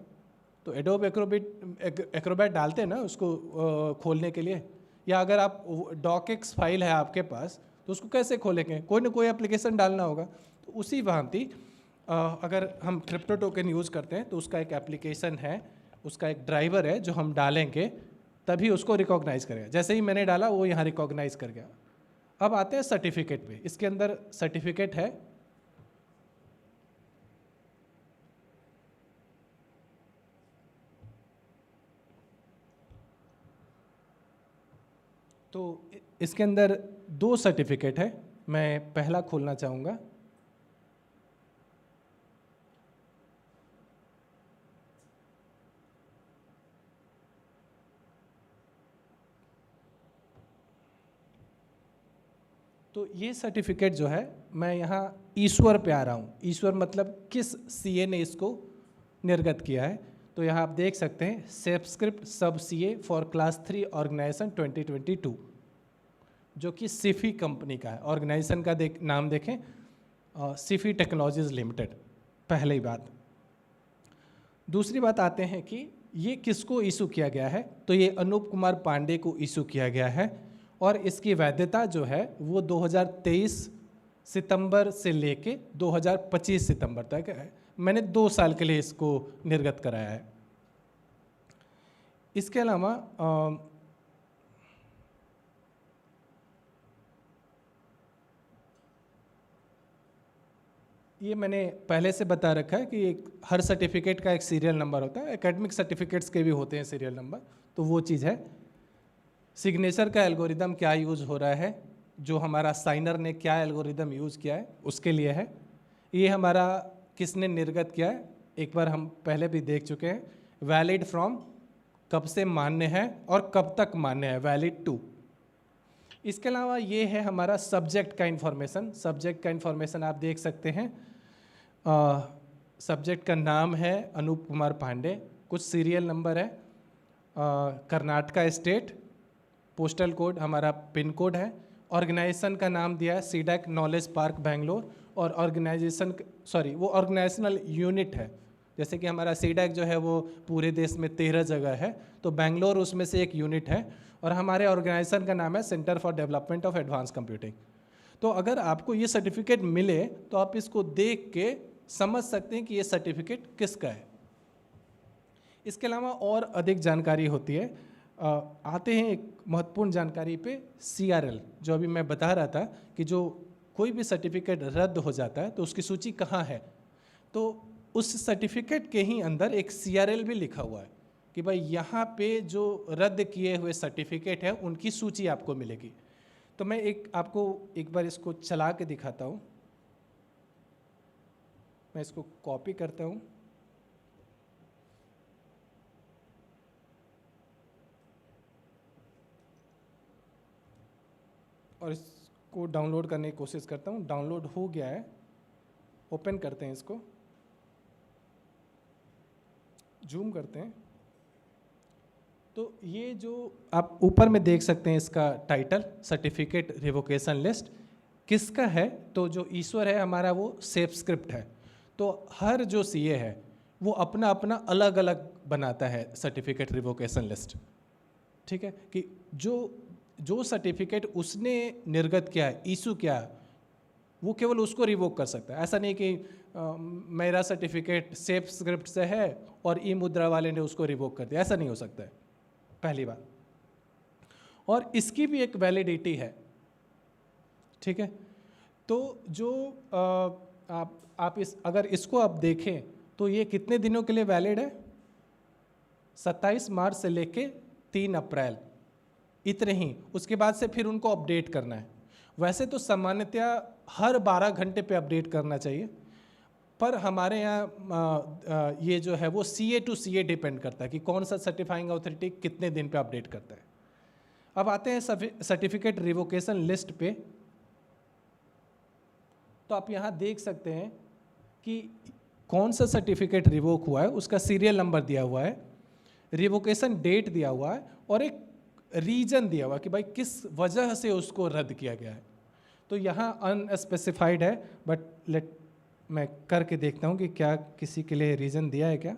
तो एडोब एक्रोबैट डालते हैं ना उसको खोलने के लिए, या अगर आप डॉकएक्स फाइल है आपके पास तो उसको कैसे खोलेंगे? कोई ना कोई एप्लीकेशन डालना होगा। तो उसी भांति अगर हम क्रिप्टो टोकन यूज़ करते हैं तो उसका एक एप्लीकेशन है, उसका एक ड्राइवर है जो हम डालेंगे तभी उसको रिकॉग्नाइज करेगा। जैसे ही मैंने डाला वो यहाँ रिकॉग्नाइज कर गया। अब आते हैं सर्टिफिकेट पे। इसके अंदर सर्टिफिकेट है, तो इसके अंदर 2 सर्टिफिकेट है। मैं पहला खोलना चाहूँगा। तो ये सर्टिफिकेट जो है, मैं यहाँ ईश्वर पे आ रहा हूँ। ईश्वर मतलब किस सीए ने इसको निर्गत किया है। तो यहाँ आप देख सकते हैं सेफस्क्रिप्ट सब सीए फॉर क्लास 3 ऑर्गेनाइजेशन 2022, जो कि सिफी कंपनी का है। ऑर्गेनाइजेशन का नाम देखें, सिफी टेक्नोलॉजीज लिमिटेड। पहली बात। दूसरी बात आते हैं कि ये किसको इशू किया गया है, तो ये अनूप कुमार पांडे को इशू किया गया है, और इसकी वैधता जो है वो 2023 सितंबर से लेके 2025 सितंबर तक है। मैंने 2 साल के लिए इसको निर्गत कराया है। इसके अलावा ये मैंने पहले से बता रखा है कि हर सर्टिफिकेट का एक सीरियल नंबर होता है। एकेडमिक सर्टिफिकेट्स के भी होते हैं सीरियल नंबर, तो वो चीज़ है। सिग्नेचर का एल्गोरिदम क्या यूज़ हो रहा है, जो हमारा साइनर ने क्या एल्गोरिदम यूज़ किया है उसके लिए है। ये हमारा किसने निर्गत किया है, एक बार हम पहले भी देख चुके हैं। वैलिड फ्रॉम कब से मान्य है और कब तक मान्य है, वैलिड टू। इसके अलावा ये है हमारा सब्जेक्ट का इन्फॉर्मेशन। सब्जेक्ट का इन्फॉर्मेशन आप देख सकते हैं। सब्जेक्ट का नाम है अनूप कुमार पांडे, कुछ सीरियल नंबर है, कर्नाटका स्टेट, पोस्टल कोड हमारा पिन कोड है, ऑर्गेनाइजेशन का नाम दिया है सीडैक नॉलेज पार्क बेंगलोर, और ऑर्गेनाइजेशन वो ऑर्गेनाइजेशनल यूनिट है। जैसे कि हमारा सीडैक जो है वो पूरे देश में 13 जगह है, तो बेंगलोर उसमें से एक यूनिट है, और हमारे ऑर्गेनाइजेशन का नाम है centre for development of advance computing. तो अगर आपको ये सर्टिफिकेट मिले तो आप इसको देख के समझ सकते हैं कि ये सर्टिफिकेट किसका है। इसके अलावा और अधिक जानकारी होती है। आते हैं एक महत्वपूर्ण जानकारी पे, CRL, जो अभी मैं बता रहा था कि जो कोई भी सर्टिफिकेट रद्द हो जाता है तो उसकी सूची कहाँ है, तो उस सर्टिफिकेट के ही अंदर एक CRL भी लिखा हुआ है कि भाई यहाँ पे जो रद्द किए हुए सर्टिफिकेट है उनकी सूची आपको मिलेगी। तो मैं आपको एक बार इसको चला के दिखाता हूँ। मैं इसको कॉपी करता हूँ, और इसको डाउनलोड करने की कोशिश करता हूँ। डाउनलोड हो गया है, ओपन करते हैं, इसको जूम करते हैं। तो ये जो आप ऊपर में देख सकते हैं, इसका टाइटल सर्टिफिकेट रिवोकेशन लिस्ट किसका है, तो जो ईश्वर है हमारा वो सेफ स्क्रिप्ट है। तो हर जो CA है वो अपना अपना अलग अलग बनाता है सर्टिफिकेट रिवोकेशन लिस्ट। ठीक है, कि जो सर्टिफिकेट उसने निर्गत किया है, इशू किया है, वो केवल उसको रिवोक कर सकता है। ऐसा नहीं कि मेरा सर्टिफिकेट सेफ स्क्रिप्ट से है और ई मुद्रा वाले ने उसको रिवोक कर दिया, ऐसा नहीं हो सकता है, पहली बात। और इसकी भी एक वैलिडिटी है। ठीक है, तो जो आप अगर इसको आप देखें तो ये कितने दिनों के लिए वैलिड है, 27 मार्च से लेके 3 अप्रैल, इतने ही। उसके बाद से फिर उनको अपडेट करना है। वैसे तो सामान्यतया हर 12 घंटे पे अपडेट करना चाहिए, पर हमारे यहाँ ये जो है वो CA टू CA डिपेंड करता है कि कौन सा सर्टिफाइंग अथॉरिटी कितने दिन पे अपडेट करता है। अब आते हैं सर्टिफिकेट रिवोकेशन लिस्ट पे। तो आप यहाँ देख सकते हैं कि कौन सा सर्टिफिकेट रिवोक हुआ है, उसका सीरियल नंबर दिया हुआ है, रिवोकेशन डेट दिया हुआ है, और एक रीजन दिया हुआ है कि भाई किस वजह से उसको रद्द किया गया है। तो यहाँ अनस्पेसिफाइड है, बट मैं करके देखता हूँ कि क्या किसी के लिए रीज़न दिया है क्या।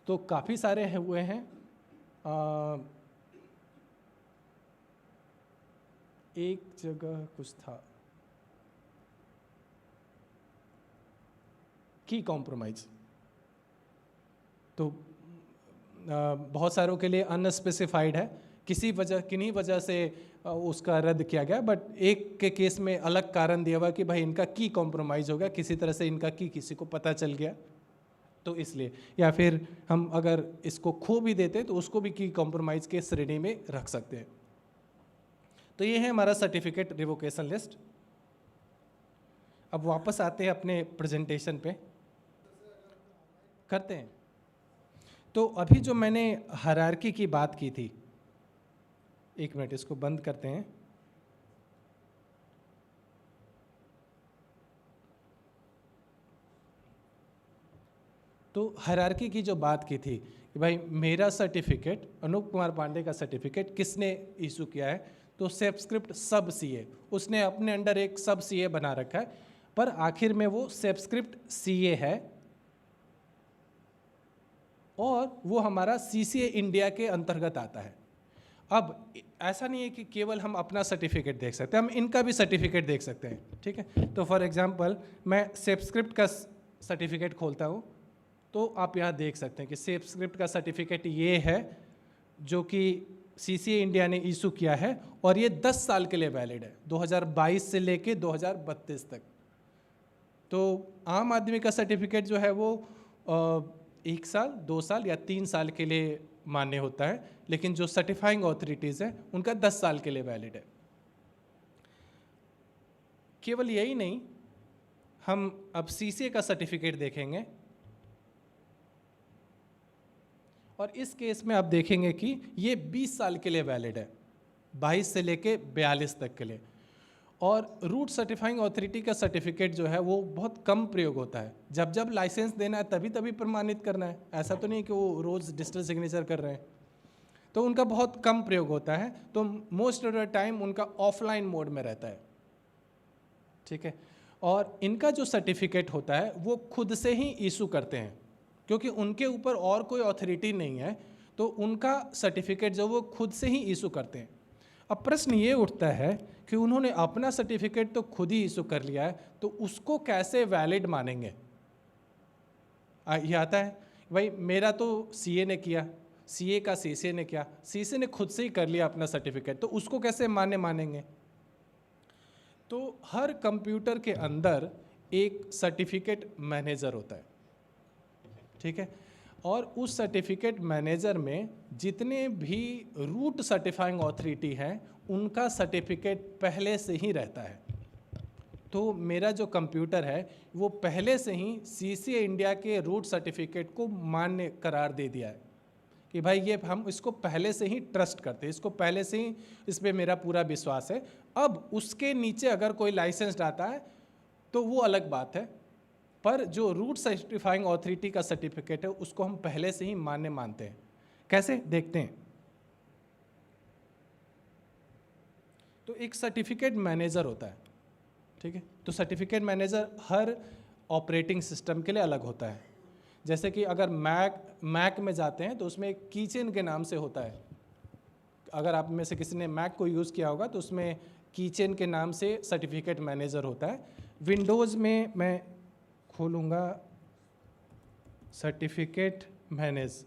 तो काफ़ी सारे हुए हैं। एक जगह कुछ था की कॉम्प्रोमाइज, तो बहुत सारों के लिए अनस्पेसिफाइड है, किन्हीं वजह से उसका रद्द किया गया। बट एक के केस में अलग कारण दिया हुआ कि भाई इनका की कॉम्प्रोमाइज़ हो गया, किसी तरह से इनका की किसी को पता चल गया, तो इसलिए। या फिर हम अगर इसको खो भी देते तो उसको भी की कॉम्प्रोमाइज़ के श्रेणी में रख सकते हैं। तो ये है हमारा सर्टिफिकेट रिवोकेशन लिस्ट। अब वापस आते हैं अपने प्रेजेंटेशन पे, करते हैं। तो अभी जो मैंने हायरार्की की बात की थी, एक मिनट इसको बंद करते हैं। तो हायरार्की की जो बात की थी कि भाई मेरा सर्टिफिकेट, अनूप कुमार पांडे का सर्टिफिकेट किसने इशू किया है, तो सेफ स्क्रिप्ट सब CA, उसने अपने अंडर एक सब CA बना रखा है, पर आखिर में वो सेफ स्क्रिप्ट CA है, और वो हमारा CCA इंडिया के अंतर्गत आता है। अब ऐसा नहीं है कि केवल हम अपना सर्टिफिकेट देख सकते हैं, हम इनका भी सर्टिफिकेट देख सकते हैं। ठीक है, तो फॉर एग्जांपल मैं सेफ स्क्रिप्ट का सर्टिफिकेट खोलता हूँ, तो आप यहाँ देख सकते हैं कि सेफ स्क्रिप्ट का सर्टिफिकेट ये है जो कि CCA इंडिया ने इशू किया है, और ये 10 साल के लिए वैलिड है, 2022 से लेके 2032 तक। तो आम आदमी का सर्टिफिकेट जो है वो 1 साल, 2 साल या 3 साल के लिए मान्य होता है, लेकिन जो सर्टिफाइंग ऑथोरिटीज़ हैं उनका 10 साल के लिए वैलिड है। केवल यही नहीं, हम अब सीसीए का सर्टिफिकेट देखेंगे और इस केस में आप देखेंगे कि ये 20 साल के लिए वैलिड है, 22 से लेके 42 तक के लिए। और रूट सर्टिफाइंग ऑथोरिटी का सर्टिफिकेट जो है वो बहुत कम प्रयोग होता है। जब जब लाइसेंस देना है तभी तभी प्रमाणित करना है, ऐसा तो नहीं कि वो रोज़ डिजिटल सिग्नेचर कर रहे हैं, तो उनका बहुत कम प्रयोग होता है। तो मोस्ट ऑफ द टाइम उनका ऑफलाइन मोड में रहता है, ठीक है। और इनका जो सर्टिफिकेट होता है वो खुद से ही इशू करते हैं, क्योंकि उनके ऊपर और कोई अथॉरिटी नहीं है, तो उनका सर्टिफिकेट जो वो खुद से ही इशू करते हैं। अब प्रश्न ये उठता है कि उन्होंने अपना सर्टिफिकेट तो खुद ही इशू कर लिया है, तो उसको कैसे वैलिड मानेंगे? ये आता है भाई, मेरा तो सीए ने किया, सीए का सीसीए ने किया, सीसीए ने खुद से ही कर लिया अपना सर्टिफिकेट, तो उसको कैसे मानेंगे? तो हर कंप्यूटर के अंदर एक सर्टिफिकेट मैनेजर होता है, ठीक है। और उस सर्टिफिकेट मैनेजर में जितने भी रूट सर्टिफाइंग ऑथोरिटी हैं उनका सर्टिफिकेट पहले से ही रहता है। तो मेरा जो कंप्यूटर है वो पहले से ही सीसीए इंडिया के रूट सर्टिफिकेट को मान्य करार दे दिया है कि भाई ये हम इसको पहले से ही ट्रस्ट करते हैं, इसको पहले से ही इस पर मेरा पूरा विश्वास है। अब उसके नीचे अगर कोई लाइसेंस आता है तो वो अलग बात है, पर जो रूट सर्टिफाइंग ऑथोरिटी का सर्टिफिकेट है उसको हम पहले से ही मान्य मानते हैं। कैसे, देखते हैं। तो एक सर्टिफिकेट मैनेजर होता है, ठीक है। तो सर्टिफिकेट मैनेजर हर ऑपरेटिंग सिस्टम के लिए अलग होता है। जैसे कि अगर मैक में जाते हैं तो उसमें एक कीचेन के नाम से होता है। अगर आप में से किसी ने मैक को यूज़ किया होगा तो उसमें कीचेन के नाम से सर्टिफिकेट मैनेजर होता है। विंडोज़ में मैं खोलूँगा सर्टिफिकेट मैनेज,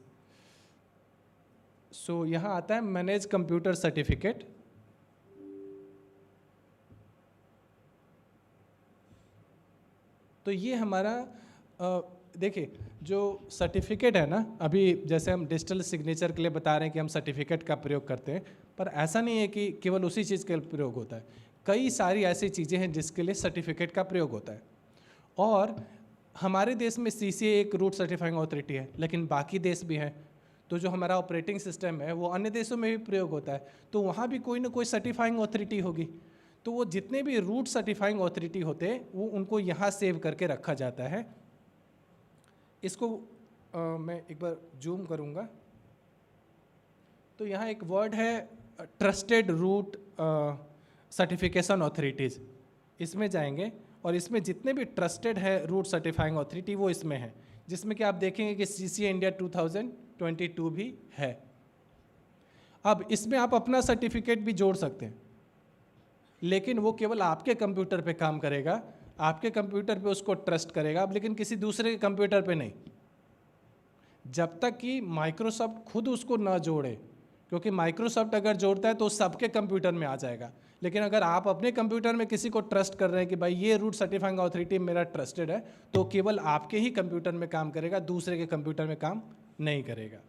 सो यहाँ आता है मैनेज कंप्यूटर सर्टिफिकेट। तो ये हमारा देखिए जो सर्टिफिकेट है ना, अभी जैसे हम डिजिटल सिग्नेचर के लिए बता रहे हैं कि हम सर्टिफिकेट का प्रयोग करते हैं, पर ऐसा नहीं है कि केवल उसी चीज़ के प्रयोग होता है। कई सारी ऐसी चीज़ें हैं जिसके लिए सर्टिफिकेट का प्रयोग होता है। और हमारे देश में सीसीए एक रूट सर्टिफाइंग ऑथोरिटी है, लेकिन बाकी देश भी हैं। तो जो हमारा ऑपरेटिंग सिस्टम है वो अन्य देशों में भी प्रयोग होता है, तो वहाँ भी कोई ना कोई सर्टिफाइंग ऑथोरिटी होगी। तो वो जितने भी रूट सर्टिफाइंग ऑथोरिटी होते हैं वो उनको यहाँ सेव करके रखा जाता है। इसको मैं एक बार जूम करूँगा तो यहाँ एक वर्ड है ट्रस्टेड रूट सर्टिफिकेशन ऑथोरिटीज़। इसमें जाएंगे और इसमें जितने भी ट्रस्टेड है रूट सर्टिफाइंग ऑथोरिटी वो इसमें है, जिसमें कि आप देखेंगे कि सीसीए इंडिया 2022 भी है। अब इसमें आप अपना सर्टिफिकेट भी जोड़ सकते हैं, लेकिन वो केवल आपके कंप्यूटर पे काम करेगा, आपके कंप्यूटर पे उसको ट्रस्ट करेगा, अब लेकिन किसी दूसरे के कंप्यूटर पे नहीं, जब तक कि माइक्रोसॉफ्ट खुद उसको ना जोड़े। क्योंकि माइक्रोसॉफ्ट अगर जोड़ता है तो सबके कंप्यूटर में आ जाएगा, लेकिन अगर आप अपने कंप्यूटर में किसी को ट्रस्ट कर रहे हैं कि भाई ये रूट सर्टिफाइंग ऑथोरिटी मेरा ट्रस्टेड है, तो केवल आपके ही कंप्यूटर में काम करेगा, दूसरे के कंप्यूटर में काम नहीं करेगा।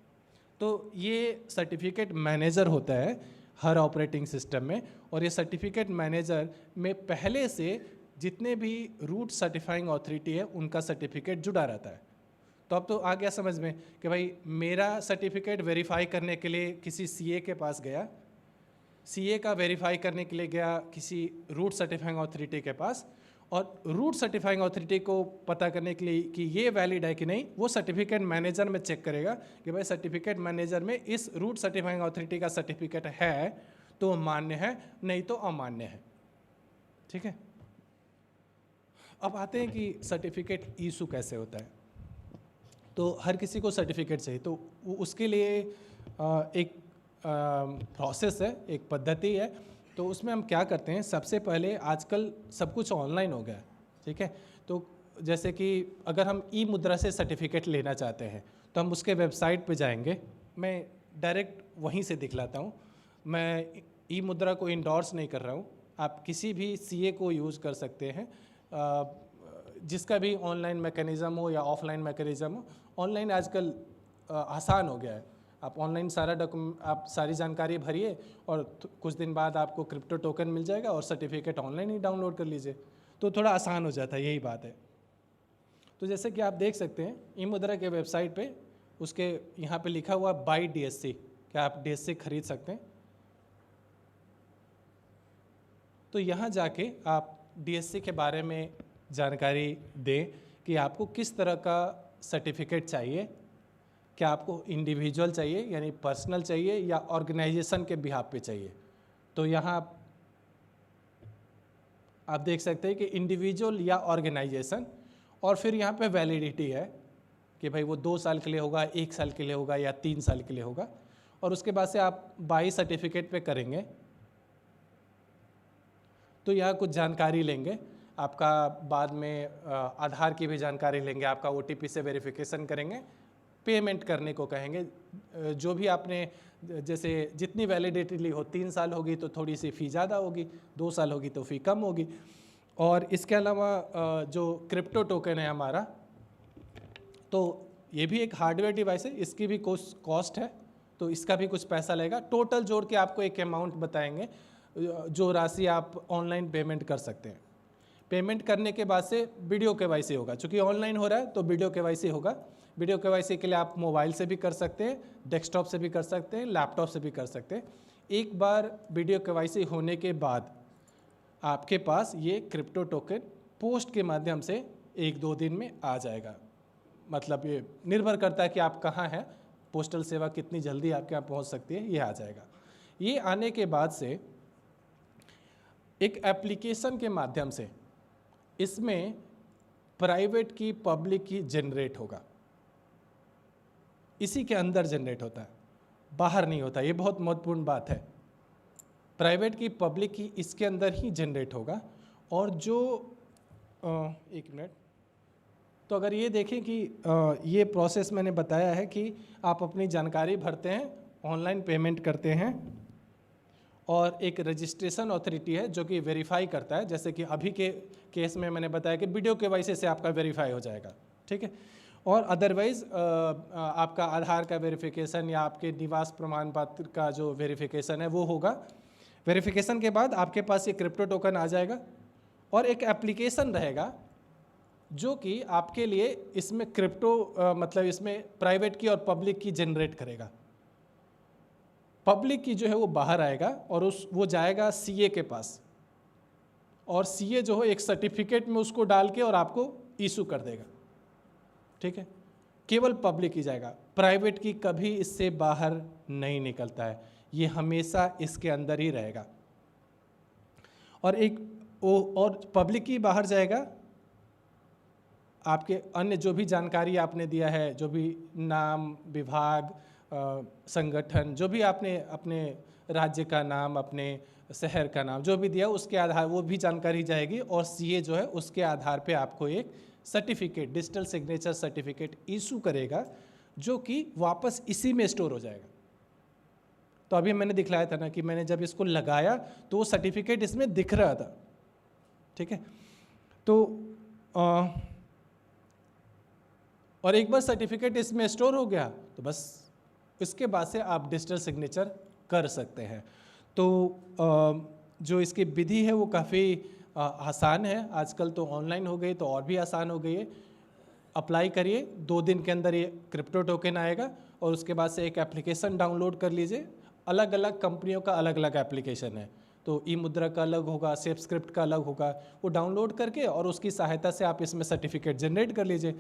तो ये सर्टिफिकेट मैनेजर होता है हर ऑपरेटिंग सिस्टम में, और ये सर्टिफिकेट मैनेजर में पहले से जितने भी रूट सर्टिफाइंग ऑथोरिटी है उनका सर्टिफिकेट जुड़ा रहता है। तो अब तो आ गया समझ में कि भाई मेरा सर्टिफिकेट वेरीफाई करने के लिए किसी सीए के पास गया, सीए का वेरीफाई करने के लिए गया किसी रूट सर्टिफाइंग ऑथोरिटी के पास, और रूट सर्टिफाइंग ऑथोरिटी को पता करने के लिए कि ये वैलिड है कि नहीं, वो सर्टिफिकेट मैनेजर में चेक करेगा कि भाई सर्टिफिकेट मैनेजर में इस रूट सर्टिफाइंग ऑथोरिटी का सर्टिफिकेट है तो मान्य है, नहीं तो अमान्य है। ठीक है, अब आते हैं कि सर्टिफिकेट इशू कैसे होता है। तो हर किसी को सर्टिफिकेट चाहिए, तो उसके लिए एक प्रोसेस है, एक पद्धति है। तो उसमें हम क्या करते हैं, सबसे पहले आजकल सब कुछ ऑनलाइन हो गया है, ठीक है। तो जैसे कि अगर हम ई मुद्रा से सर्टिफिकेट लेना चाहते हैं तो हम उसके वेबसाइट पे जाएंगे। मैं डायरेक्ट वहीं से दिखलाता हूँ, मैं ई मुद्रा को इंडोर्स नहीं कर रहा हूँ, आप किसी भी सीए को यूज़ कर सकते हैं। जिसका भी ऑनलाइन मैकेनिज़्म हो या ऑफलाइन मैकेनिज़्म हो, ऑनलाइन आजकल आसान हो गया है। आप ऑनलाइन सारा आप सारी जानकारी भरिए और कुछ दिन बाद आपको क्रिप्टो टोकन मिल जाएगा और सर्टिफिकेट ऑनलाइन ही डाउनलोड कर लीजिए, तो थोड़ा आसान हो जाता है, यही बात है। तो जैसे कि आप देख सकते हैं ई मुद्रा के वेबसाइट पे उसके यहाँ पे लिखा हुआ बाई DSC, क्या आप DSC खरीद सकते हैं। तो यहाँ जाके आप DSC के बारे में जानकारी दें कि आपको किस तरह का सर्टिफिकेट चाहिए, क्या आपको इंडिविजुअल चाहिए यानी पर्सनल चाहिए या ऑर्गेनाइजेशन के बिहाफ पे चाहिए। तो यहाँ आप देख सकते हैं कि इंडिविजुअल या ऑर्गेनाइजेशन, और फिर यहाँ पे वैलिडिटी है कि भाई वो 2 साल के लिए होगा, 1 साल के लिए होगा या 3 साल के लिए होगा। और उसके बाद से आप बाई सर्टिफिकेट पे करेंगे तो यहाँ कुछ जानकारी लेंगे आपका, बाद में आधार की भी जानकारी लेंगे, आपका OTP से वेरिफिकेशन करेंगे, पेमेंट करने को कहेंगे। जो भी आपने जैसे जितनी वैलिडिटी ली हो, 3 साल होगी तो थोड़ी सी फ़ी ज़्यादा होगी, 2 साल होगी तो फ़ी कम होगी। और इसके अलावा जो क्रिप्टो टोकन है हमारा, तो ये भी एक हार्डवेयर डिवाइस है, इसकी भी कॉस्ट है, तो इसका भी कुछ पैसा लगेगा। टोटल जोड़ के आपको एक अमाउंट बताएंगे जो राशि आप ऑनलाइन पेमेंट कर सकते हैं। पेमेंट करने के बाद से वीडियो KYC होगा, चूँकि ऑनलाइन हो रहा है तो वीडियो KYC होगा। वीडियो KYC के लिए आप मोबाइल से भी कर सकते हैं, डेस्कटॉप से भी कर सकते हैं, लैपटॉप से भी कर सकते हैं। एक बार वीडियो KYC होने के बाद आपके पास ये क्रिप्टो टोकन पोस्ट के माध्यम से 1-2 दिन में आ जाएगा। मतलब ये निर्भर करता है कि आप कहाँ हैं, पोस्टल सेवा कितनी जल्दी आपके यहाँ पहुँच सकती है, ये आ जाएगा। ये आने के बाद से एक एप्लीकेशन के माध्यम से इसमें प्राइवेट की पब्लिक की जनरेट होगा, इसी के अंदर जनरेट होता है, बाहर नहीं होता। ये बहुत महत्वपूर्ण बात है, प्राइवेट की पब्लिक की इसके अंदर ही जनरेट होगा। और जो 1 मिनट, तो अगर ये देखें कि ये प्रोसेस मैंने बताया है कि आप अपनी जानकारी भरते हैं, ऑनलाइन पेमेंट करते हैं, और एक रजिस्ट्रेशन अथॉरिटी है जो कि वेरीफाई करता है। जैसे कि अभी के केस में मैंने बताया कि वीडियो KYC से आपका वेरीफाई हो जाएगा, ठीक है। और अदरवाइज़ आपका आधार का वेरिफिकेशन या आपके निवास प्रमाण पत्र का जो वेरिफिकेशन है वो होगा। वेरिफिकेशन के बाद आपके पास ये क्रिप्टो टोकन आ जाएगा और एक एप्लीकेशन रहेगा जो कि आपके लिए इसमें क्रिप्टो मतलब इसमें प्राइवेट की और पब्लिक की जनरेट करेगा। पब्लिक की जो है वो बाहर आएगा और वो जाएगा CA के पास, और CA जो है एक सर्टिफिकेट में उसको डाल के और आपको इशू कर देगा, ठीक है। केवल पब्लिक ही जाएगा, प्राइवेट की कभी इससे बाहर नहीं निकलता है, ये हमेशा इसके अंदर ही रहेगा। और पब्लिक ही बाहर जाएगा, आपके अन्य जो भी जानकारी आपने दिया है, जो भी नाम, विभाग, संगठन, जो भी आपने अपने राज्य का नाम, अपने शहर का नाम जो भी दिया, उसके आधार वो भी जानकारी जाएगी। और CA जो है उसके आधार पे आपको एक certificate, digital signature certificate issue करेगा, जो कि वापस इसी में स्टोर हो जाएगा। तो अभी मैंने दिखलाया था ना कि मैंने जब इसको लगाया तो वो सर्टिफिकेट इसमें दिख रहा था, ठीक है। तो और एक बार सर्टिफिकेट इसमें स्टोर हो गया तो बस इसके बाद से आप डिजिटल सिग्नेचर कर सकते हैं। तो जो इसकी विधि है वो काफ़ी आसान है, आजकल तो ऑनलाइन हो गई तो और भी आसान हो गई है। अप्लाई करिए, 2 दिन के अंदर ये क्रिप्टो टोकन आएगा और उसके बाद से एक एप्लीकेशन डाउनलोड कर लीजिए। अलग अलग कंपनियों का अलग अलग एप्लीकेशन है, तो ई मुद्रा का अलग होगा, सेफस्क्रिप्ट का अलग होगा। वो डाउनलोड करके और उसकी सहायता से आप इसमें सर्टिफिकेट जनरेट कर लीजिए।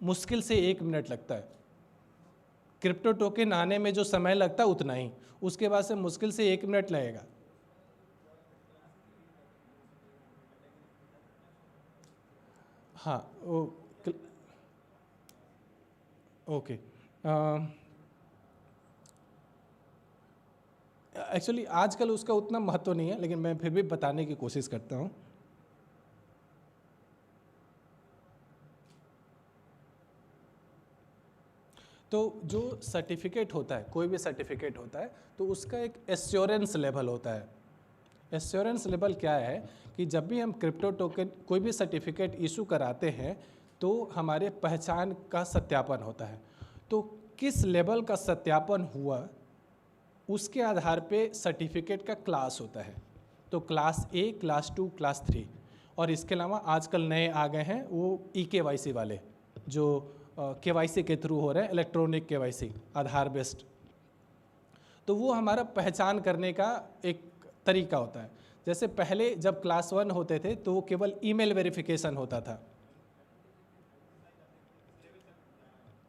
मुश्किल से 1 मिनट लगता है, क्रिप्टो टोकन आने में जो समय लगता है उतना ही, उसके बाद से मुश्किल से 1 मिनट लगेगा। हाँ, ओके। एक्चुअली आजकल उसका उतना महत्व नहीं है, लेकिन मैं फिर भी बताने की कोशिश करता हूँ। तो जो सर्टिफिकेट होता है, कोई भी सर्टिफिकेट होता है तो उसका एक एश्योरेंस लेवल होता है। एश्योरेंस लेवल क्या है कि जब भी हम क्रिप्टो टोकन कोई भी सर्टिफिकेट इशू कराते हैं तो हमारे पहचान का सत्यापन होता है। तो किस लेवल का सत्यापन हुआ उसके आधार पे सर्टिफिकेट का क्लास होता है। तो क्लास ए, क्लास 2, क्लास 3 और इसके अलावा आजकल नए आ गए हैं वो EKYC वाले जो KYC के थ्रू हो रहे हैं, इलेक्ट्रॉनिक KYC आधार बेस्ड। तो वो हमारा पहचान करने का एक तरीका होता है। जैसे पहले जब क्लास 1 होते थे तो वो केवल ईमेल वेरिफिकेशन होता था,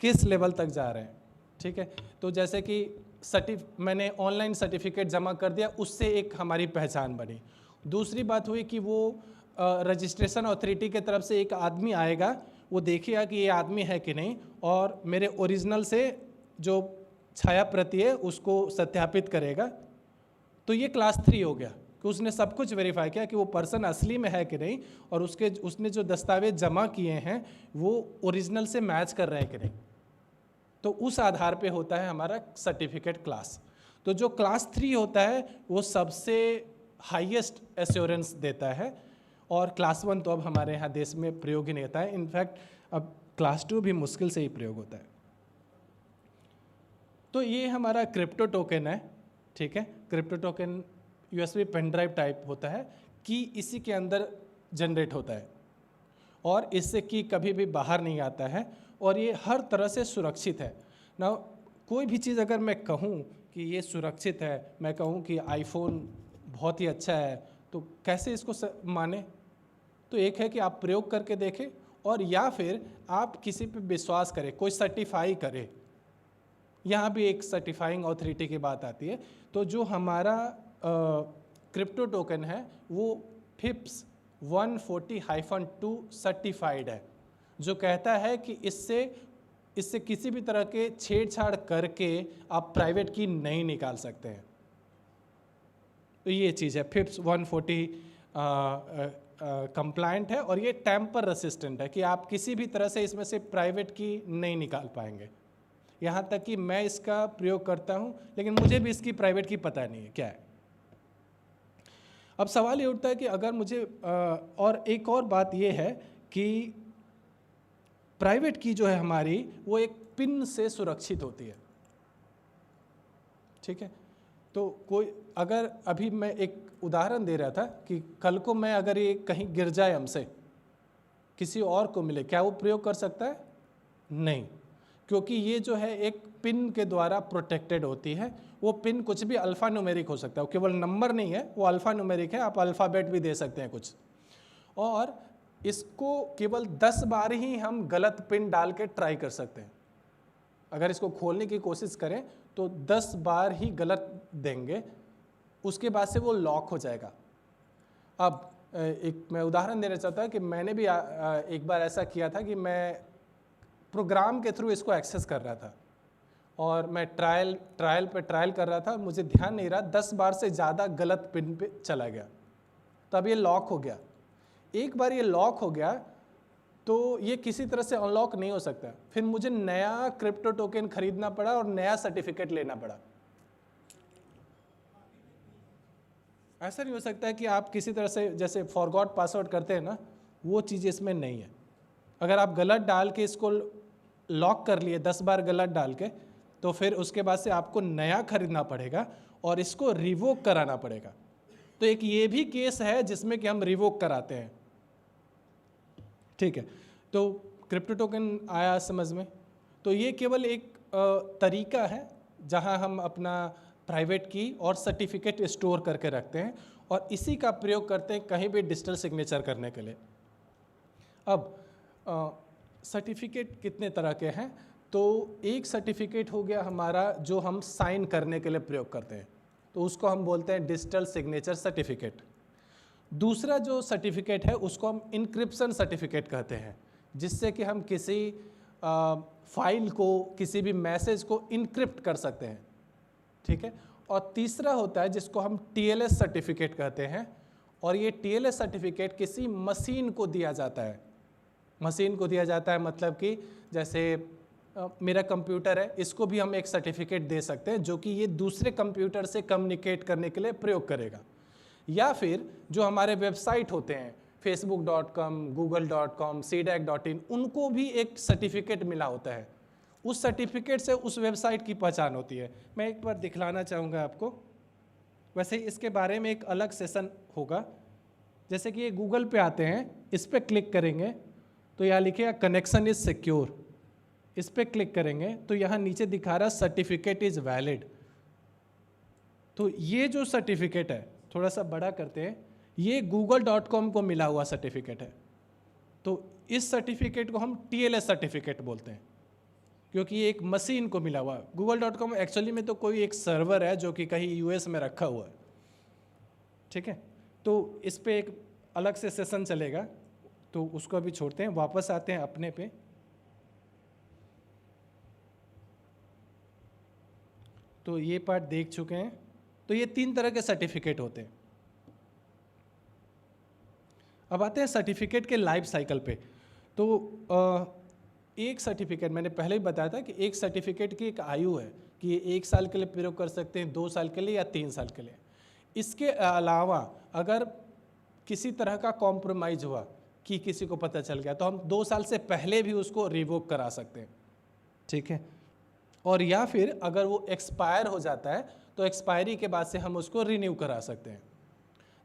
किस लेवल तक जा रहे हैं, ठीक है। तो जैसे कि मैंने ऑनलाइन सर्टिफिकेट जमा कर दिया, उससे एक हमारी पहचान बनी। दूसरी बात हुई कि वो रजिस्ट्रेशन अथॉरिटी के तरफ से एक आदमी आएगा, वो देखिएगा कि ये आदमी है कि नहीं और मेरे ओरिजिनल से जो छाया प्रति है उसको सत्यापित करेगा। तो ये क्लास 3 हो गया कि उसने सब कुछ वेरीफाई किया कि वो पर्सन असली में है कि नहीं और उसने जो दस्तावेज जमा किए हैं वो ओरिजिनल से मैच कर रहे हैं कि नहीं। तो उस आधार पे होता है हमारा सर्टिफिकेट क्लास। तो जो क्लास 3 होता है वो सबसे हाईएस्ट एश्योरेंस देता है और क्लास 1 तो अब हमारे यहाँ देश में प्रयोग ही नहीं होता है। इनफैक्ट अब क्लास 2 भी मुश्किल से ही प्रयोग होता है। तो ये हमारा क्रिप्टो टोकन है, ठीक है। Crypto token USB pen drive type होता है कि इसी के अंदर जनरेट होता है और इससे की कभी भी बाहर नहीं आता है और ये हर तरह से सुरक्षित है ना। कोई भी चीज़ अगर मैं कहूँ कि ये सुरक्षित है, मैं कहूँ कि आईफोन बहुत ही अच्छा है, तो कैसे इसको माने? तो एक है कि आप प्रयोग करके देखें और या फिर आप किसी पे विश्वास करें, कोई सर्टिफाई करे। यहाँ भी एक सर्टिफाइंग अथॉरिटी की बात आती है। तो जो हमारा क्रिप्टो टोकन है वो FIPS 140-2 सर्टिफाइड है, जो कहता है कि इससे किसी भी तरह के छेड़छाड़ करके आप प्राइवेट की नहीं निकाल सकते हैं। तो ये चीज़ है, FIPS 140 कंप्लायंट है और ये टैम्पर रेसिस्टेंट है कि आप किसी भी तरह से इसमें से प्राइवेट की नहीं निकाल पाएंगे। यहाँ तक कि मैं इसका प्रयोग करता हूँ लेकिन मुझे भी इसकी प्राइवेट की पता नहीं है क्या है। अब सवाल ये उठता है कि अगर मुझे और एक और बात ये है कि प्राइवेट की जो है हमारी वो एक पिन से सुरक्षित होती है, ठीक है। तो कोई अगर अभी मैं एक उदाहरण दे रहा था कि कल को मैं अगर ये कहीं गिर जाए हमसे, किसी और को मिले, क्या वो प्रयोग कर सकता है? नहीं, क्योंकि ये जो है एक पिन के द्वारा प्रोटेक्टेड होती है। वो पिन कुछ भी अल्फ़ा न्यूमेरिक हो सकता है, वो केवल नंबर नहीं है, वो अल्फ़ा न्यूमेरिक है, आप अल्फ़ाबेट भी दे सकते हैं कुछ। और इसको केवल 10 बार ही हम गलत पिन डाल के ट्राई कर सकते हैं। अगर इसको खोलने की कोशिश करें तो 10 बार ही गलत देंगे, उसके बाद से वो लॉक हो जाएगा। अब एक मैं उदाहरण देना चाहता हूँ कि मैंने भी एक बार ऐसा किया था कि मैं प्रोग्राम के थ्रू इसको एक्सेस कर रहा था और मैं ट्रायल कर रहा था, मुझे ध्यान नहीं रहा, 10 बार से ज़्यादा गलत पिन पे चला गया, तब ये लॉक हो गया। एक बार ये लॉक हो गया तो ये किसी तरह से अनलॉक नहीं हो सकता। फिर मुझे नया क्रिप्टो टोकन खरीदना पड़ा और नया सर्टिफिकेट लेना पड़ा। ऐसा नहीं हो सकता है कि आप किसी तरह से जैसे फॉरगॉट पासवर्ड करते हैं ना, वो चीज़ इसमें नहीं है। अगर आप गलत डाल के इसको लॉक कर लिए 10 बार गलत डाल के, तो फिर उसके बाद से आपको नया खरीदना पड़ेगा और इसको रिवोक कराना पड़ेगा। तो एक ये भी केस है जिसमें कि हम रिवोक कराते हैं, ठीक है। तो क्रिप्टो टोकन आया समझ में। तो ये केवल एक तरीका है जहां हम अपना प्राइवेट की और सर्टिफिकेट स्टोर करके रखते हैं और इसी का प्रयोग करते हैं कहीं भी डिजिटल सिग्नेचर करने के लिए। अब सर्टिफिकेट कितने तरह के हैं? तो एक सर्टिफिकेट हो गया हमारा जो हम साइन करने के लिए प्रयोग करते हैं, तो उसको हम बोलते हैं डिजिटल सिग्नेचर सर्टिफिकेट। दूसरा जो सर्टिफिकेट है उसको हम इंक्रिप्शन सर्टिफिकेट कहते हैं, जिससे कि हम किसी फाइल को, किसी भी मैसेज को इनक्रिप्ट कर सकते हैं, ठीक है। और तीसरा होता है जिसको हम TLS सर्टिफिकेट कहते हैं, और ये TLS सर्टिफिकेट किसी मशीन को दिया जाता है। मशीन को दिया जाता है मतलब कि जैसे मेरा कंप्यूटर है, इसको भी हम एक सर्टिफिकेट दे सकते हैं जो कि ये दूसरे कंप्यूटर से कम्युनिकेट करने के लिए प्रयोग करेगा। या फिर जो हमारे वेबसाइट होते हैं facebook.com, google.com, cdac.in, उनको भी एक सर्टिफिकेट मिला होता है। उस सर्टिफिकेट से उस वेबसाइट की पहचान होती है। मैं एक बार दिखलाना चाहूँगा आपको। वैसे इसके बारे में एक अलग सेशन होगा। जैसे कि ये गूगल पे आते हैं, इस पर क्लिक करेंगे तो यहाँ लिखेगा कनेक्शन इज सिक्योर। इस पर क्लिक करेंगे तो यहाँ नीचे दिखा रहा सर्टिफिकेट इज वैलिड। तो ये जो सर्टिफिकेट है, थोड़ा सा बड़ा करते हैं, ये google.com को मिला हुआ सर्टिफिकेट है। तो इस सर्टिफिकेट को हम TLS सर्टिफिकेट बोलते हैं, क्योंकि ये एक मशीन को मिला हुआ। google.com एक्चुअली में तो कोई एक सर्वर है जो कि कहीं US में रखा हुआ है, ठीक है। तो इस पे एक अलग से सेशन चलेगा, तो उसको अभी छोड़ते हैं, वापस आते हैं अपने पे। तो ये पार्ट देख चुके हैं। तो ये 3 तरह के सर्टिफिकेट होते हैं। अब आते हैं सर्टिफिकेट के लाइफ साइकिल पे। तो एक सर्टिफिकेट, मैंने पहले ही बताया था कि एक सर्टिफिकेट की एक आयु है कि ये 1 साल के लिए प्रयोग कर सकते हैं, 2 साल के लिए या 3 साल के लिए। इसके अलावा अगर किसी तरह का कॉम्प्रोमाइज़ हुआ कि किसी को पता चल गया, तो हम 2 साल से पहले भी उसको रिवोक करा सकते हैं, ठीक है। और या फिर अगर वो एक्सपायर हो जाता है तो एक्सपायरी के बाद से हम उसको रिन्यू करा सकते हैं।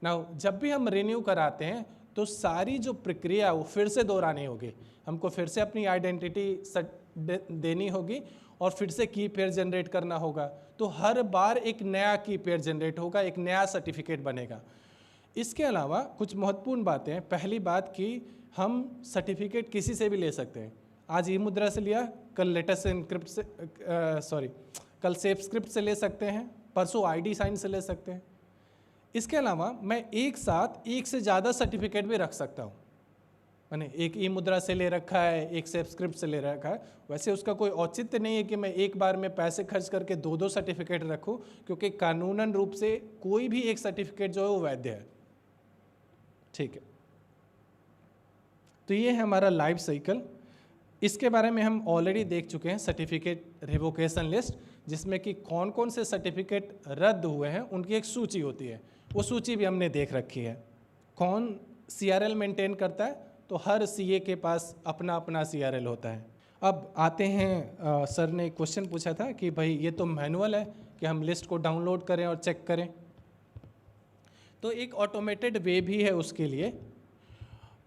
नाउ जब भी हम रिन्यू कराते हैं तो सारी जो प्रक्रिया वो फिर से दोहरानी होगी। हमको फिर से अपनी आइडेंटिटी देनी होगी और फिर से की पेयर जनरेट करना होगा। तो हर बार एक नया की पेयर जनरेट होगा, एक नया सर्टिफिकेट बनेगा। इसके अलावा कुछ महत्वपूर्ण बातें हैं। पहली बात कि हम सर्टिफिकेट किसी से भी ले सकते हैं। आज ई मुद्रा से लिया, कल लेटेस्ट इनक्रिप्ट से कल सेफ स्क्रिप्ट से ले सकते हैं, परसों ID साइन से ले सकते हैं। इसके अलावा मैं एक साथ एक से ज़्यादा सर्टिफिकेट भी रख सकता हूँ। मैंने एक ई मुद्रा से ले रखा है, एक सेफ स्क्रिप्ट से ले रखा है। वैसे उसका कोई औचित्य नहीं है कि मैं एक बार में पैसे खर्च करके 2-2 सर्टिफिकेट रखूँ, क्योंकि कानूनन रूप से कोई भी एक सर्टिफिकेट जो है वो वैध है, ठीक है। तो ये है हमारा लाइफ साइकिल। इसके बारे में हम ऑलरेडी देख चुके हैं सर्टिफिकेट रिवोकेशन लिस्ट, जिसमें कि कौन कौन से सर्टिफिकेट रद्द हुए हैं उनकी एक सूची होती है। वो सूची भी हमने देख रखी है। कौन CRL मेंटेन करता है, तो हर CA के पास अपना अपना CRL होता है। अब आते हैं, सर ने एक क्वेश्चन पूछा था कि भाई ये तो मैनुअल है कि हम लिस्ट को डाउनलोड करें और चेक करें। तो एक ऑटोमेटेड वे भी है उसके लिए,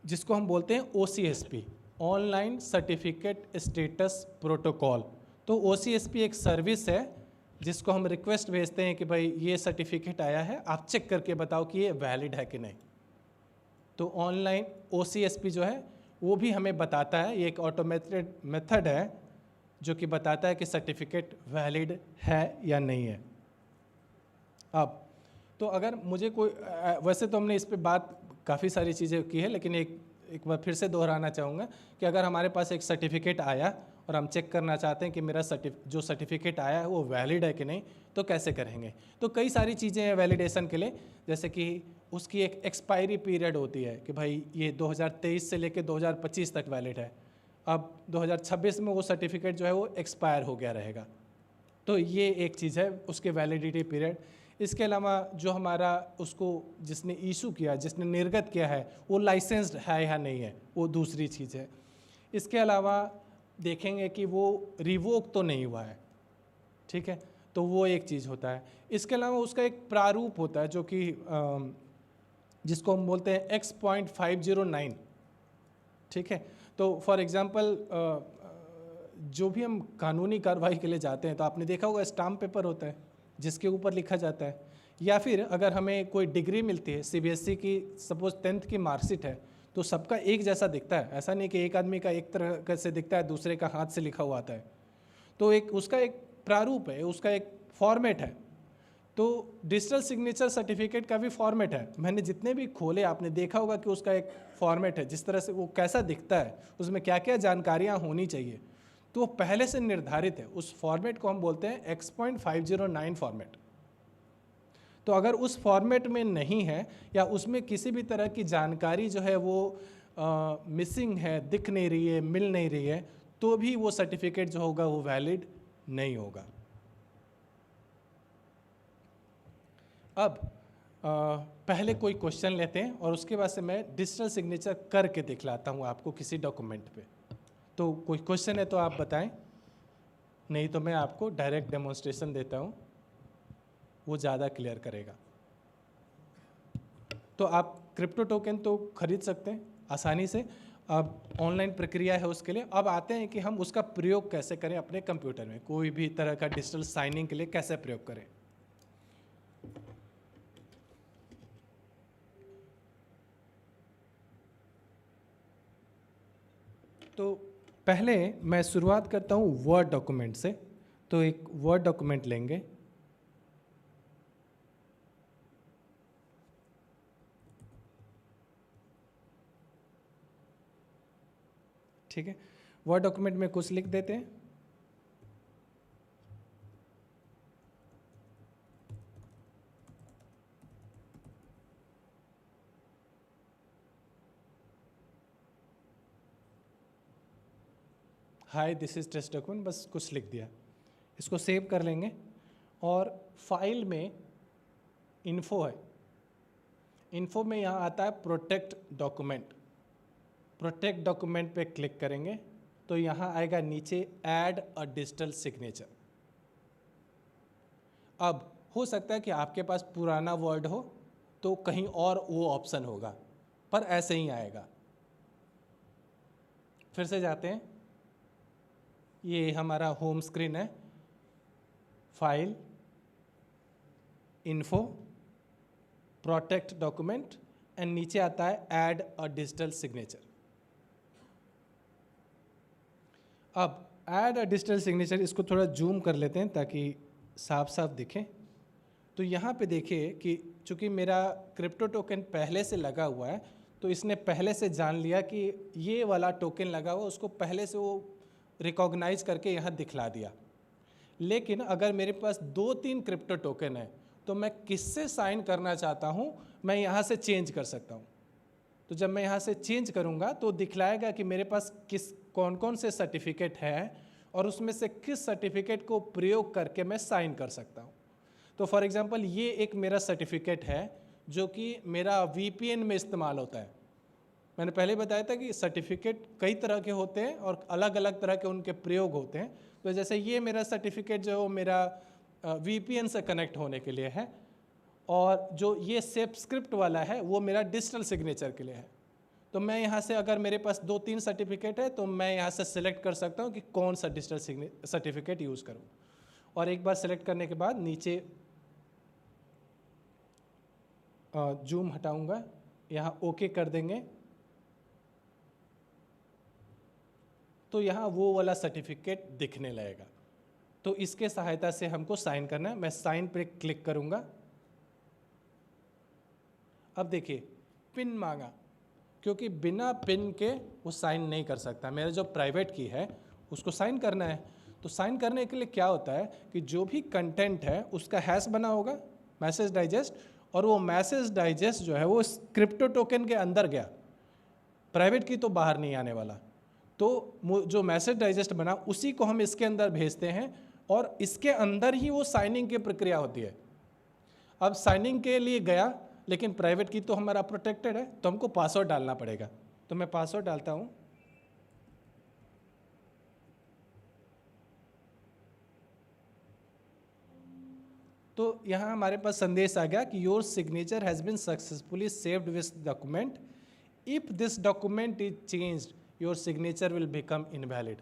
जिसको हम बोलते हैं OCSP, online certificate status protocol. तो OCSP एक सर्विस है जिसको हम रिक्वेस्ट भेजते हैं कि भाई ये सर्टिफिकेट आया है, आप चेक करके बताओ कि ये वैलिड है कि नहीं। तो ऑनलाइन OCSP जो है वो भी हमें बताता है, ये एक ऑटोमेटेड मेथड है जो कि बताता है कि सर्टिफिकेट वैलिड है या नहीं है। अब तो अगर मुझे कोई, वैसे तो हमने इस पे बात काफ़ी सारी चीज़ें की है, लेकिन एक बार फिर से दोहराना चाहूँगा कि अगर हमारे पास एक सर्टिफिकेट आया और हम चेक करना चाहते हैं कि मेरा जो सर्टिफिकेट आया है वो वैलिड है कि नहीं, तो कैसे करेंगे। तो कई सारी चीज़ें हैं वैलिडेशन के लिए, जैसे कि उसकी एक एक्सपायरी पीरियड होती है कि भाई ये 2023 से लेकर 2025 तक वैलिड है। अब 2026 में वो सर्टिफिकेट जो है वो एक्सपायर हो गया रहेगा। तो ये एक चीज़ है, उसके वैलिडिटी पीरियड। इसके अलावा जो हमारा उसको जिसने इशू किया, जिसने निर्गत किया है, वो लाइसेंस्ड है या नहीं है, वो दूसरी चीज़ है। इसके अलावा देखेंगे कि वो रिवोक तो नहीं हुआ है, ठीक है, तो वो एक चीज़ होता है। इसके अलावा उसका एक प्रारूप होता है जो कि जिसको हम बोलते हैं X.509, ठीक है। तो फॉर एग्जांपल जो भी हम कानूनी कार्रवाई के लिए जाते हैं तो आपने देखा होगा स्टाम्प पेपर होता है जिसके ऊपर लिखा जाता है। या फिर अगर हमें कोई डिग्री मिलती है, CBSE की सपोज 10th की मार्कशीट है, तो सबका एक जैसा दिखता है। ऐसा नहीं कि एक आदमी का एक तरह से दिखता है, दूसरे का हाथ से लिखा हुआ आता है। तो एक उसका एक प्रारूप है, उसका एक फॉर्मेट है। तो डिजिटल सिग्नेचर सर्टिफिकेट का भी फॉर्मेट है। मैंने जितने भी खोले आपने देखा होगा कि उसका एक फॉर्मेट है, जिस तरह से वो कैसा दिखता है, उसमें क्या क्या जानकारियाँ होनी चाहिए, तो वो पहले से निर्धारित है। उस फॉर्मेट को हम बोलते हैं X.509 फॉर्मेट। तो अगर उस फॉर्मेट में नहीं है या उसमें किसी भी तरह की जानकारी जो है वो मिसिंग है, दिख नहीं रही है, मिल नहीं रही है, तो भी वो सर्टिफिकेट जो होगा वो वैलिड नहीं होगा। अब पहले कोई क्वेश्चन लेते हैं और उसके बाद से मैं डिजिटल सिग्नेचर करके दिखलाता हूँ आपको किसी डॉक्यूमेंट पे। तो कोई क्वेश्चन है तो आप बताएं, नहीं तो मैं आपको डायरेक्ट डेमोन्स्ट्रेशन देता हूँ, वो ज़्यादा क्लियर करेगा। तो आप क्रिप्टो टोकन तो खरीद सकते हैं आसानी से, अब ऑनलाइन प्रक्रिया है उसके लिए। अब आते हैं कि हम उसका प्रयोग कैसे करें अपने कंप्यूटर में, कोई भी तरह का डिजिटल साइनिंग के लिए कैसे प्रयोग करें। तो पहले मैं शुरुआत करता हूँ वर्ड डॉक्यूमेंट से। तो एक वर्ड डॉक्यूमेंट लेंगे, ठीक है। वर्ड डॉक्यूमेंट में कुछ लिख देते हैं, hi this is test document, बस कुछ लिख दिया। इसको सेव कर लेंगे और फाइल में इन्फो है, इन्फो में यहाँ आता है प्रोटेक्ट डॉक्यूमेंट। प्रोटेक्ट डॉक्यूमेंट पे क्लिक करेंगे तो यहाँ आएगा नीचे ऐड अ डिजिटल सिग्नेचर। अब हो सकता है कि आपके पास पुराना वर्ड हो तो कहीं और वो ऑप्शन होगा, पर ऐसे ही आएगा। फिर से जाते हैं, ये हमारा होम स्क्रीन है, file, info, protect document and नीचे आता है ऐड अ डिजिटल सिग्नेचर। अब ऐड अ डिजिटल सिग्नेचर, इसको थोड़ा जूम कर लेते हैं ताकि साफ साफ दिखे। तो यहाँ पे देखिए कि चूंकि मेरा क्रिप्टो टोकन पहले से लगा हुआ है तो इसने पहले से जान लिया कि ये वाला टोकन लगा हुआ, उसको पहले से वो रिकॉग्नाइज करके यहाँ दिखला दिया। लेकिन अगर मेरे पास 2-3 क्रिप्टो टोकन है तो मैं किससे साइन करना चाहता हूँ, मैं यहाँ से चेंज कर सकता हूँ। तो जब मैं यहाँ से चेंज करूँगा तो दिखलाएगा कि मेरे पास कौन कौन से सर्टिफिकेट हैं और उसमें से किस सर्टिफिकेट को प्रयोग करके मैं साइन कर सकता हूँ। तो फॉर एग्जांपल ये एक मेरा सर्टिफिकेट है जो कि मेरा VPN में इस्तेमाल होता है। मैंने पहले बताया था कि सर्टिफिकेट कई तरह के होते हैं और अलग अलग तरह के उनके प्रयोग होते हैं। तो जैसे ये मेरा सर्टिफिकेट जो मेरा VPN से कनेक्ट होने के लिए है, और जो ये सब्सक्रिप्ट वाला है वो मेरा डिजिटल सिग्नेचर के लिए है। तो मैं यहाँ से अगर मेरे पास 2-3 सर्टिफिकेट है तो मैं यहाँ से सिलेक्ट कर सकता हूँ कि कौन सा डिजिटल सर्टिफिकेट यूज़ करूँ। और एक बार सेलेक्ट करने के बाद नीचे जूम हटाऊँगा, यहाँ ओके कर देंगे तो यहाँ वो वाला सर्टिफिकेट दिखने लगेगा। तो इसके सहायता से हमको साइन करना है। मैं साइन पे क्लिक करूँगा। अब देखिए पिन मांगा, क्योंकि बिना पिन के वो साइन नहीं कर सकता। मेरा जो प्राइवेट की है उसको साइन करना है। तो साइन करने के लिए क्या होता है कि जो भी कंटेंट है उसका हैश बना होगा, मैसेज डाइजेस्ट, और वो मैसेज डाइजेस्ट जो है वो क्रिप्टो टोकन के अंदर गया, प्राइवेट की तो बाहर नहीं आने वाला। तो जो मैसेज डाइजेस्ट बना उसी को हम इसके अंदर भेजते हैं और इसके अंदर ही वो साइनिंग की प्रक्रिया होती है। अब साइनिंग के लिए गया लेकिन प्राइवेट की तो हमारा प्रोटेक्टेड है, तो हमको पासवर्ड डालना पड़ेगा। तो मैं पासवर्ड डालता हूँ। तो यहाँ हमारे पास संदेश आ गया कि your signature has been successfully saved with document. If this document is changed your signature will become invalid.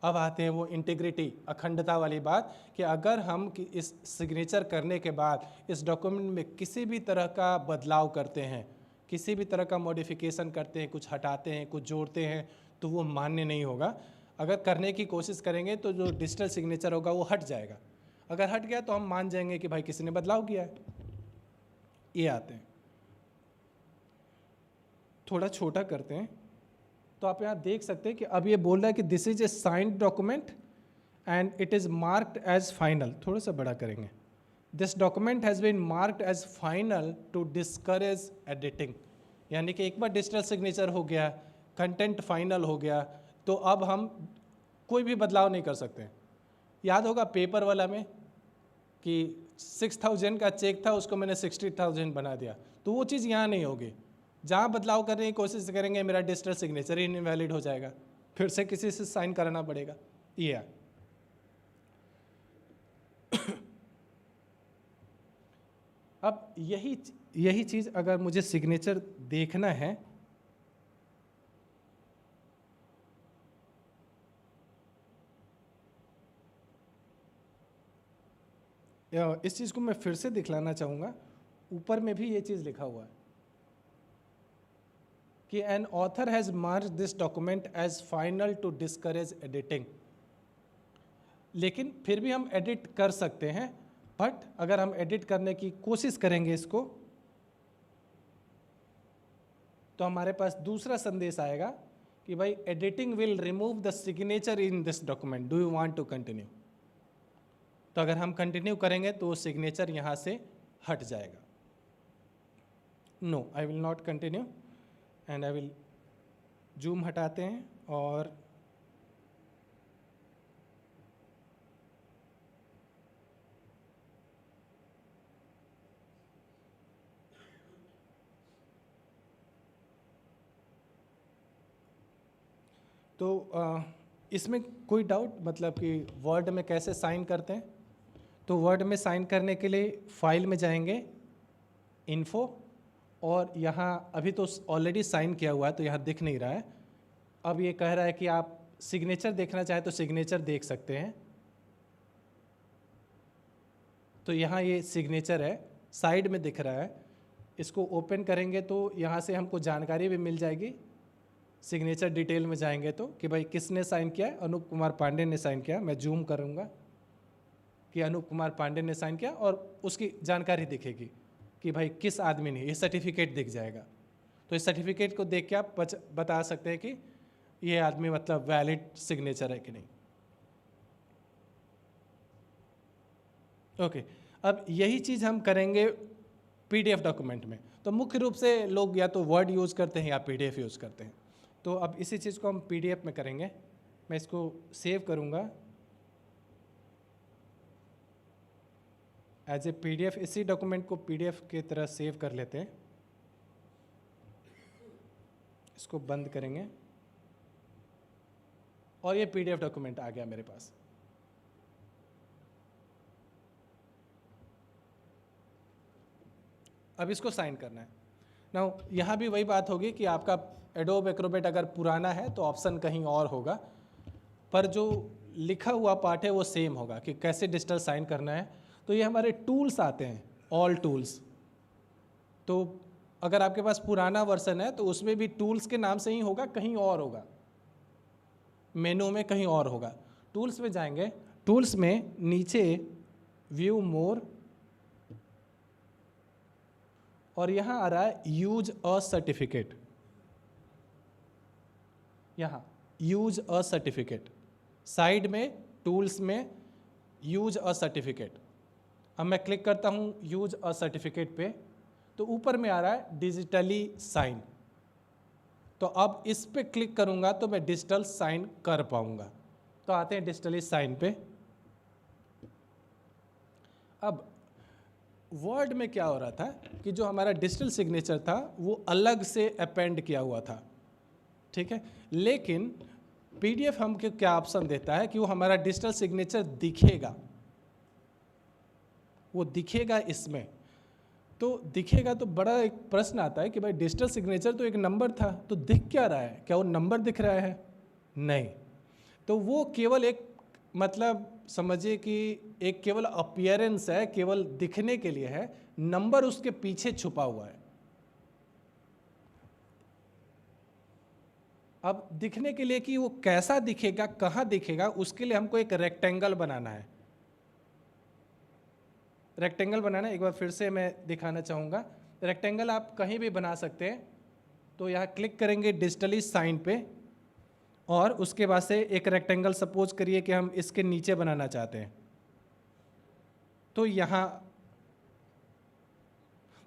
अब आते हैं वो इंटीग्रिटी, अखंडता वाली बात, कि अगर हम इस सिग्नेचर करने के बाद इस डॉक्यूमेंट में किसी भी तरह का बदलाव करते हैं, किसी भी तरह का मॉडिफिकेशन करते हैं, कुछ हटाते हैं, कुछ जोड़ते हैं, तो वो मान्य नहीं होगा। अगर करने की कोशिश करेंगे तो जो डिजिटल सिग्नेचर होगा वो हट जाएगा। अगर हट गया तो हम मान जाएंगे कि भाई किसी ने बदलाव किया है। ये आते हैं, थोड़ा छोटा करते हैं तो आप यहाँ देख सकते हैं कि अब ये बोल रहा है कि this is a signed document and it is marked as final. थोड़ा सा बड़ा करेंगे। This document has been marked as final to discourage editing. यानी कि एक बार डिजिटल सिग्नेचर हो गया, कंटेंट फाइनल हो गया, तो अब हम कोई भी बदलाव नहीं कर सकते। याद होगा पेपर वाला में कि 6,000 का चेक था उसको मैंने 60,000 बना दिया, तो वो चीज़ यहाँ नहीं होगी। जहाँ बदलाव करने की कोशिश करेंगे मेरा डिजिटल सिग्नेचर ही इनवैलिड हो जाएगा, फिर से किसी से साइन कराना पड़ेगा। ये है। अब यही चीज़ अगर मुझे सिग्नेचर देखना है, इस चीज़ को मैं फिर से दिखलाना चाहूँगा। ऊपर में भी ये चीज़ लिखा हुआ है कि an author has marked this document as final to discourage editing. लेकिन फिर भी हम एडिट कर सकते हैं, बट अगर हम एडिट करने की कोशिश करेंगे इसको, तो हमारे पास दूसरा संदेश आएगा कि भाई editing will remove the signature in this document, do you want to continue. तो अगर हम कंटिन्यू करेंगे तो सिग्नेचर यहाँ से हट जाएगा। No, I will not continue and I will zoom हटाते हैं और तो इसमें कोई डाउट, मतलब कि वर्ड में कैसे साइन करते हैं? तो वर्ड में साइन करने के लिए फाइल में जाएंगे, इन्फो, और यहाँ अभी तो ऑलरेडी साइन किया हुआ है तो यहाँ दिख नहीं रहा है। अब ये कह रहा है कि आप सिग्नेचर देखना चाहें तो सिग्नेचर देख सकते हैं। तो यहाँ ये सिग्नेचर है, साइड में दिख रहा है। इसको ओपन करेंगे तो यहाँ से हमको जानकारी भी मिल जाएगी। सिग्नेचर डिटेल में जाएंगे तो कि भाई किसने साइन किया है, अनूप कुमार पांडे ने साइन किया। मैं जूम करूँगा कि अनूप कुमार पांडे ने साइन किया और उसकी जानकारी दिखेगी कि भाई किस आदमी ने, ये सर्टिफिकेट दिख जाएगा। तो इस सर्टिफिकेट को देख के आप बता सकते हैं कि ये आदमी मतलब वैलिड सिग्नेचर है कि नहीं। ओके, अब यही चीज़ हम करेंगे पीडीएफ डॉक्यूमेंट में। तो मुख्य रूप से लोग या तो वर्ड यूज़ करते हैं या पीडीएफ यूज़ करते हैं। तो अब इसी चीज़ को हम पीडीएफ में करेंगे। मैं इसको सेव करूँगा एज ए पीडीएफ। इसी डॉक्यूमेंट को पीडीएफ की तरह सेव कर लेते हैं। इसको बंद करेंगे और ये पीडीएफ डॉक्यूमेंट आ गया मेरे पास। अब इसको साइन करना है। नाउ यहाँ भी वही बात होगी कि आपका एडोब एक्रोबेट अगर पुराना है तो ऑप्शन कहीं और होगा, पर जो लिखा हुआ पार्ट है वो सेम होगा कि कैसे डिजिटल साइन करना है। तो ये हमारे टूल्स आते हैं, ऑल टूल्स। तो अगर आपके पास पुराना वर्जन है तो उसमें भी टूल्स के नाम से ही होगा, कहीं और होगा, मेनू में कहीं और होगा। टूल्स में जाएंगे, टूल्स में नीचे व्यू मोर, और यहाँ आ रहा है यूज अ सर्टिफिकेट। यहाँ यूज अ सर्टिफिकेट, साइड में टूल्स में यूज अ सर्टिफिकेट। अब मैं क्लिक करता हूँ यूज अ सर्टिफिकेट पे, तो ऊपर में आ रहा है डिजिटली साइन। तो अब इस पे क्लिक करूँगा तो मैं डिजिटल साइन कर पाऊँगा। तो आते हैं डिजिटली साइन पे। अब वर्ड में क्या हो रहा था कि जो हमारा डिजिटल सिग्नेचर था वो अलग से अपेंड किया हुआ था, ठीक है। लेकिन पीडीएफ हमको क्या ऑप्शन देता है कि वो हमारा डिजिटल सिग्नेचर दिखेगा, वो दिखेगा इसमें। तो दिखेगा तो बड़ा एक प्रश्न आता है कि भाई डिजिटल सिग्नेचर तो एक नंबर था, तो दिख क्या रहा है? क्या वो नंबर दिख रहा है? नहीं। तो वो केवल एक, मतलब समझिए कि एक केवल अपीयरेंस है, केवल दिखने के लिए है। नंबर उसके पीछे छुपा हुआ है। अब दिखने के लिए कि वो कैसा दिखेगा, कहाँ दिखेगा, उसके लिए हमको एक रेक्टेंगल बनाना है। रेक्टेंगल बनाना एक बार फिर से मैं दिखाना चाहूँगा। रेक्टेंगल आप कहीं भी बना सकते हैं। तो यहाँ क्लिक करेंगे डिजिटली साइन पे, और उसके बाद से एक रेक्टेंगल सपोज करिए कि हम इसके नीचे बनाना चाहते हैं। तो यहाँ,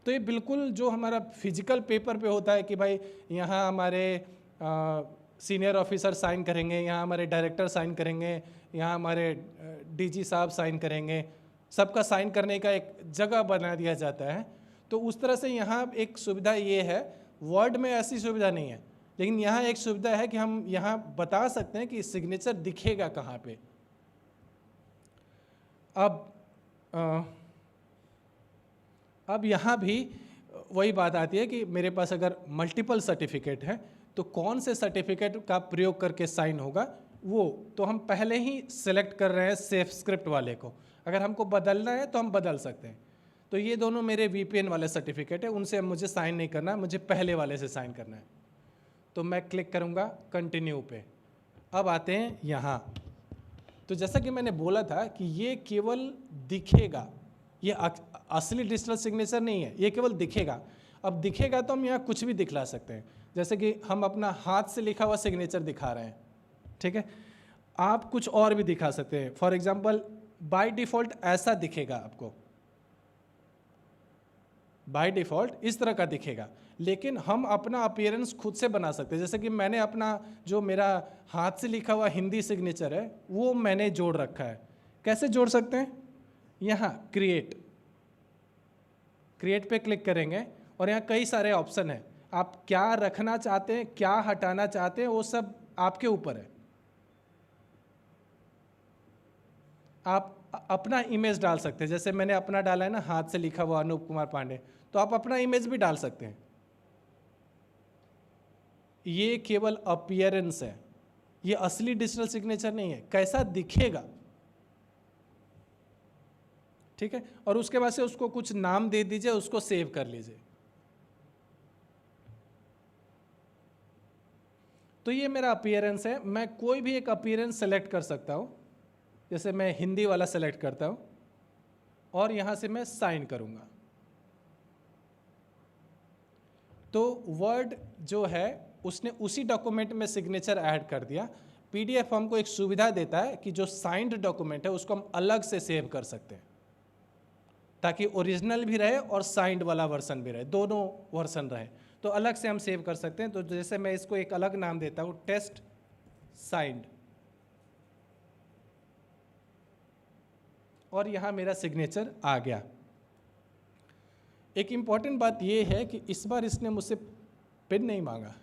तो ये बिल्कुल जो हमारा फिजिकल पेपर पे होता है कि भाई यहाँ हमारे सीनियर ऑफिसर साइन करेंगे, यहाँ हमारे डायरेक्टर साइन करेंगे, यहाँ हमारे डीजी साहब साइन करेंगे, सबका साइन करने का एक जगह बना दिया जाता है। तो उस तरह से यहाँ एक सुविधा ये है, वर्ड में ऐसी सुविधा नहीं है, लेकिन यहाँ एक सुविधा है कि हम यहाँ बता सकते हैं कि सिग्नेचर दिखेगा कहाँ पे। अब यहाँ भी वही बात आती है कि मेरे पास अगर मल्टीपल सर्टिफिकेट है तो कौन से सर्टिफिकेट का प्रयोग करके साइन होगा, वो तो हम पहले ही सिलेक्ट कर रहे हैं सेफ स्क्रिप्ट वाले को। अगर हमको बदलना है तो हम बदल सकते हैं। तो ये दोनों मेरे VPN वाले सर्टिफिकेट है, उनसे मुझे साइन नहीं करना है, मुझे पहले वाले से साइन करना है। तो मैं क्लिक करूँगा कंटिन्यू पे। अब आते हैं यहाँ। तो जैसा कि मैंने बोला था कि ये केवल दिखेगा, ये असली डिजिटल सिग्नेचर नहीं है, ये केवल दिखेगा। अब दिखेगा तो हम यहाँ कुछ भी दिखला सकते हैं, जैसे कि हम अपना हाथ से लिखा हुआ सिग्नेचर दिखा रहे हैं, ठीक है। आप कुछ और भी दिखा सकते हैं। फॉर एग्जांपल बाय डिफ़ॉल्ट ऐसा दिखेगा, आपको बाय डिफ़ॉल्ट इस तरह का दिखेगा, लेकिन हम अपना अपीयरेंस खुद से बना सकते हैं। जैसे कि मैंने अपना जो मेरा हाथ से लिखा हुआ हिंदी सिग्नेचर है वो मैंने जोड़ रखा है। कैसे जोड़ सकते हैं? यहाँ क्रिएट पे क्लिक करेंगे और यहाँ कई सारे ऑप्शन हैं। आप क्या रखना चाहते हैं, क्या हटाना चाहते हैं, वो सब आपके ऊपर है। आप अपना इमेज डाल सकते हैं, जैसे मैंने अपना डाला है ना, हाथ से लिखा हुआ अनूप कुमार पांडे, तो आप अपना इमेज भी डाल सकते हैं। ये केवल अपीयरेंस है, ये असली डिजिटल सिग्नेचर नहीं है। कैसा दिखेगा, ठीक है। और उसके बाद से उसको कुछ नाम दे दीजिए, उसको सेव कर लीजिए। तो ये मेरा अपीयरेंस है। मैं कोई भी एक अपीयरेंस सेलेक्ट कर सकता हूं, जैसे मैं हिंदी वाला सेलेक्ट करता हूं और यहां से मैं साइन करूंगा। तो वर्ड जो है उसने उसी डॉक्यूमेंट में सिग्नेचर ऐड कर दिया। PDF हमको एक सुविधा देता है कि जो साइंड डॉक्यूमेंट है उसको हम अलग से सेव कर सकते हैं, ताकि ओरिजिनल भी रहे और साइंड वाला वर्सन भी रहे, दोनों वर्सन रहे। तो अलग से हम सेव कर सकते हैं। तो जैसे मैं इसको एक अलग नाम देता हूँ, टेस्ट साइंड, और यहाँ मेरा सिग्नेचर आ गया। एक इम्पॉर्टेंट बात ये है कि इस बार इसने मुझसे पिन नहीं मांगा।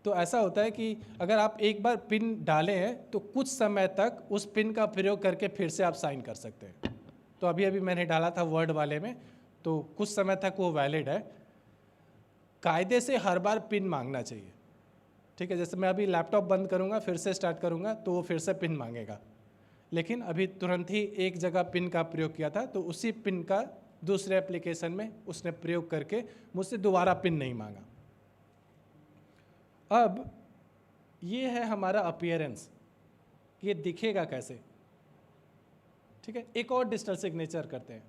तो ऐसा होता है कि अगर आप एक बार पिन डालें हैं तो कुछ समय तक उस पिन का प्रयोग करके फिर से आप साइन कर सकते हैं। तो अभी अभी मैंने डाला था वर्ड वाले में, तो कुछ समय तक वो वैलिड है। कायदे से हर बार पिन मांगना चाहिए, ठीक है। जैसे मैं अभी लैपटॉप बंद करूंगा, फिर से स्टार्ट करूंगा, तो वो फिर से पिन मांगेगा। लेकिन अभी तुरंत ही एक जगह पिन का प्रयोग किया था, तो उसी पिन का दूसरे एप्लीकेशन में उसने प्रयोग करके मुझसे दोबारा पिन नहीं मांगा। अब ये है हमारा अपीयरेंस, ये दिखेगा कैसे, ठीक है। एक और डिजिटल सिग्नेचर करते हैं।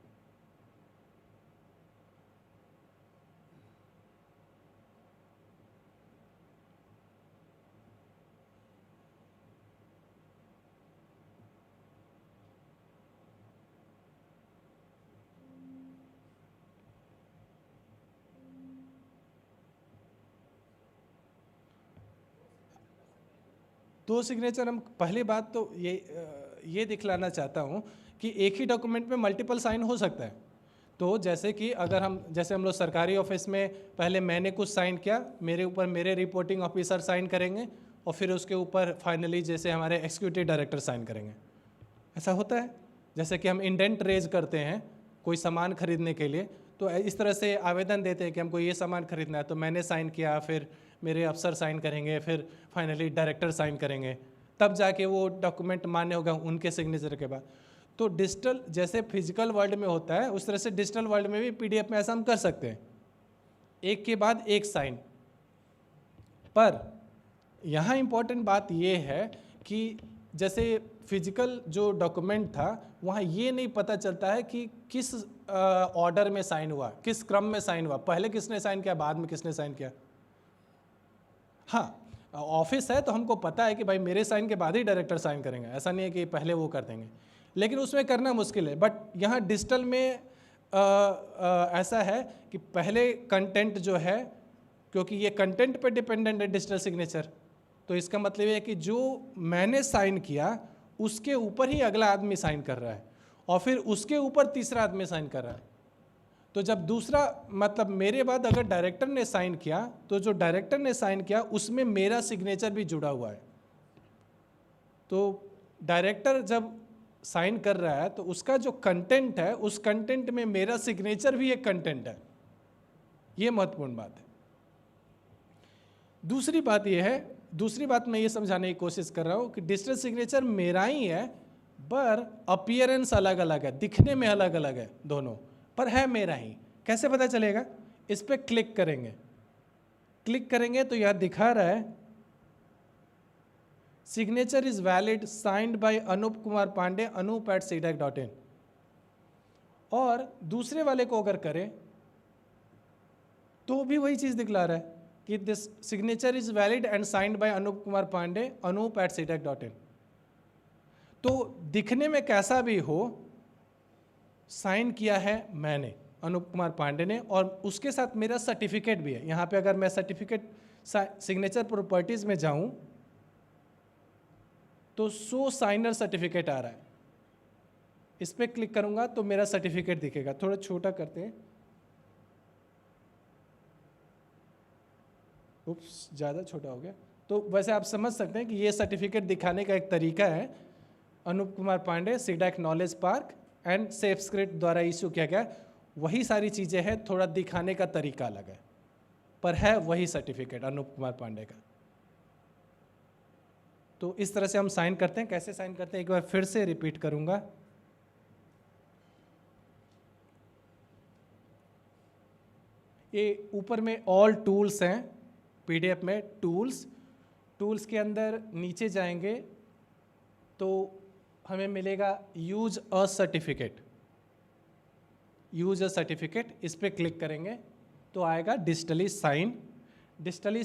दो सिग्नेचर हम, पहली बात तो ये दिखलाना चाहता हूँ कि एक ही डॉक्यूमेंट में मल्टीपल साइन हो सकता है। तो जैसे कि अगर हम लोग सरकारी ऑफिस में पहले मैंने कुछ साइन किया, मेरे ऊपर मेरे रिपोर्टिंग ऑफिसर साइन करेंगे और फिर उसके ऊपर फाइनली जैसे हमारे एग्जीक्यूटिव डायरेक्टर साइन करेंगे। ऐसा होता है। जैसे कि हम इंडेंट रेज करते हैं कोई सामान खरीदने के लिए, तो इस तरह से आवेदन देते हैं कि हमको ये सामान खरीदना है, तो मैंने साइन किया, फिर मेरे अफसर साइन करेंगे, फिर फाइनली डायरेक्टर साइन करेंगे, तब जाके वो डॉक्यूमेंट मान्य होगा उनके सिग्नेचर के बाद। तो डिजिटल जैसे फिजिकल वर्ल्ड में होता है, उस तरह से डिजिटल वर्ल्ड में भी PDF में ऐसा हम कर सकते हैं, एक के बाद एक साइन। पर यहाँ इम्पोर्टेंट बात ये है कि जैसे फिजिकल जो डॉक्यूमेंट था, वहाँ ये नहीं पता चलता है कि किस ऑर्डर में साइन हुआ, किस क्रम में साइन हुआ, पहले किसने साइन किया, बाद में किसने साइन किया। हाँ, ऑफिस है तो हमको पता है कि भाई मेरे साइन के बाद ही डायरेक्टर साइन करेंगे, ऐसा नहीं है कि पहले वो कर देंगे, लेकिन उसमें करना मुश्किल है। बट यहाँ डिजिटल में ऐसा है कि पहले कंटेंट जो है, क्योंकि ये कंटेंट पे डिपेंडेंट है डिजिटल सिग्नेचर, तो इसका मतलब ये है कि जो मैंने साइन किया उसके ऊपर ही अगला आदमी साइन कर रहा है। और फिर उसके ऊपर तीसरा आदमी साइन कर रहा है। तो जब दूसरा मतलब मेरे बाद अगर डायरेक्टर ने साइन किया तो जो डायरेक्टर ने साइन किया उसमें मेरा सिग्नेचर भी जुड़ा हुआ है। तो डायरेक्टर जब साइन कर रहा है तो उसका जो कंटेंट है उस कंटेंट में मेरा सिग्नेचर भी एक कंटेंट है। ये महत्वपूर्ण बात है। दूसरी बात मैं ये समझाने की कोशिश कर रहा हूँ कि डिजिटल सिग्नेचर मेरा ही है, पर अपीयरेंस अलग अलग है, दिखने में अलग अलग है दोनों, पर है मेरा ही। कैसे पता चलेगा? इस पर क्लिक करेंगे तो यह दिखा रहा है signature is valid signed by Anup Kumar Pandey anup@cdac.in। और दूसरे वाले को अगर करें तो भी वही चीज दिखला रहा है कि this signature is valid and signed by Anup Kumar Pandey anup@cdac.in। तो दिखने में कैसा भी हो, साइन किया है मैंने, अनूप कुमार पांडे ने, और उसके साथ मेरा सर्टिफिकेट भी है। यहाँ पे अगर मैं सर्टिफिकेट सिग्नेचर प्रॉपर्टीज में जाऊं तो सो साइनर सर्टिफिकेट आ रहा है। इस पर क्लिक करूंगा तो मेरा सर्टिफिकेट दिखेगा। थोड़ा छोटा करते हैं, उप्स ज़्यादा छोटा हो गया। तो वैसे आप समझ सकते हैं कि ये सर्टिफिकेट दिखाने का एक तरीका है। Anup Kumar Pandey CDAC knowledge park and safe script द्वारा इशू किया गया। वही सारी चीज़ें हैं, थोड़ा दिखाने का तरीका अलग है, पर है वही सर्टिफिकेट अनूप कुमार पांडे का। तो इस तरह से हम साइन करते हैं। कैसे साइन करते हैं एक बार फिर से रिपीट करूंगा। ये ऊपर में ऑल टूल्स हैं, पीडीएफ में टूल्स के अंदर नीचे जाएंगे तो हमें मिलेगा यूज अ सर्टिफिकेट। इस पर क्लिक करेंगे तो आएगा डिजिटली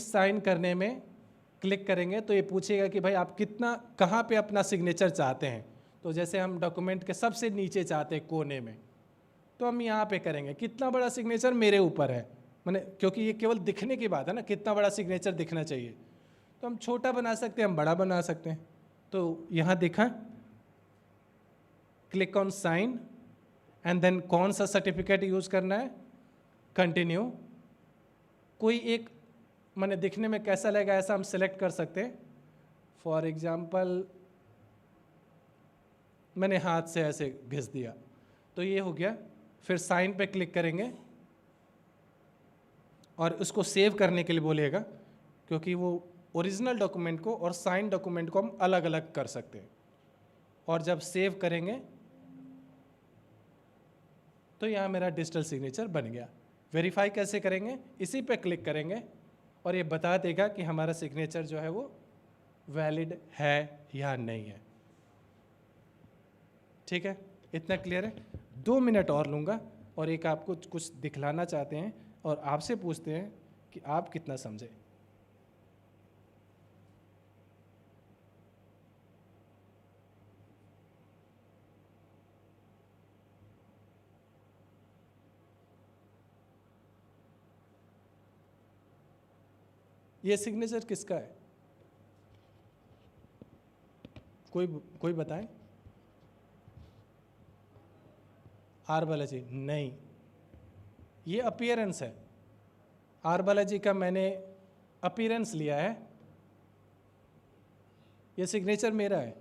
साइन करने में क्लिक करेंगे तो ये पूछेगा कि भाई आप कहाँ पे अपना सिग्नेचर चाहते हैं। तो जैसे हम डॉक्यूमेंट के सबसे नीचे चाहते हैं कोने में, तो हम यहाँ पे करेंगे कितना बड़ा सिग्नेचर मेरे ऊपर है, मैंने, क्योंकि ये केवल दिखने की बात है ना, कितना बड़ा सिग्नेचर दिखना चाहिए। तो हम छोटा बना सकते हैं, हम बड़ा बना सकते हैं। तो यहाँ दिखा, click on sign and then कौन सा सर्टिफिकेट यूज करना है, कंटिन्यू। कोई एक मैंने दिखने में कैसा लगेगा ऐसा हम सिलेक्ट कर सकते हैं। फॉर एग्जाम्पल मैंने हाथ से ऐसे घिस दिया तो ये हो गया। फिर साइन पे क्लिक करेंगे और उसको सेव करने के लिए बोलिएगा, क्योंकि वो ओरिजिनल डॉक्यूमेंट को और साइन डॉक्यूमेंट को हम अलग अलग कर सकते हैं। और जब सेव करेंगे तो यहाँ मेरा डिजिटल सिग्नेचर बन गया। वेरीफाई कैसे करेंगे, इसी पे क्लिक करेंगे और ये बता देगा कि हमारा सिग्नेचर जो है वो वैलिड है या नहीं है। ठीक है, इतना क्लियर है। 2 मिनट और लूँगा और एक आपको कुछ दिखलाना चाहते हैं और आपसे पूछते हैं कि आप कितना समझे। ये सिग्नेचर किसका है? कोई बताएं? आर बालाजी? नहीं, ये अपीयरेंस है। आर बालाजी का मैंने अपीयरेंस लिया है, ये सिग्नेचर मेरा है।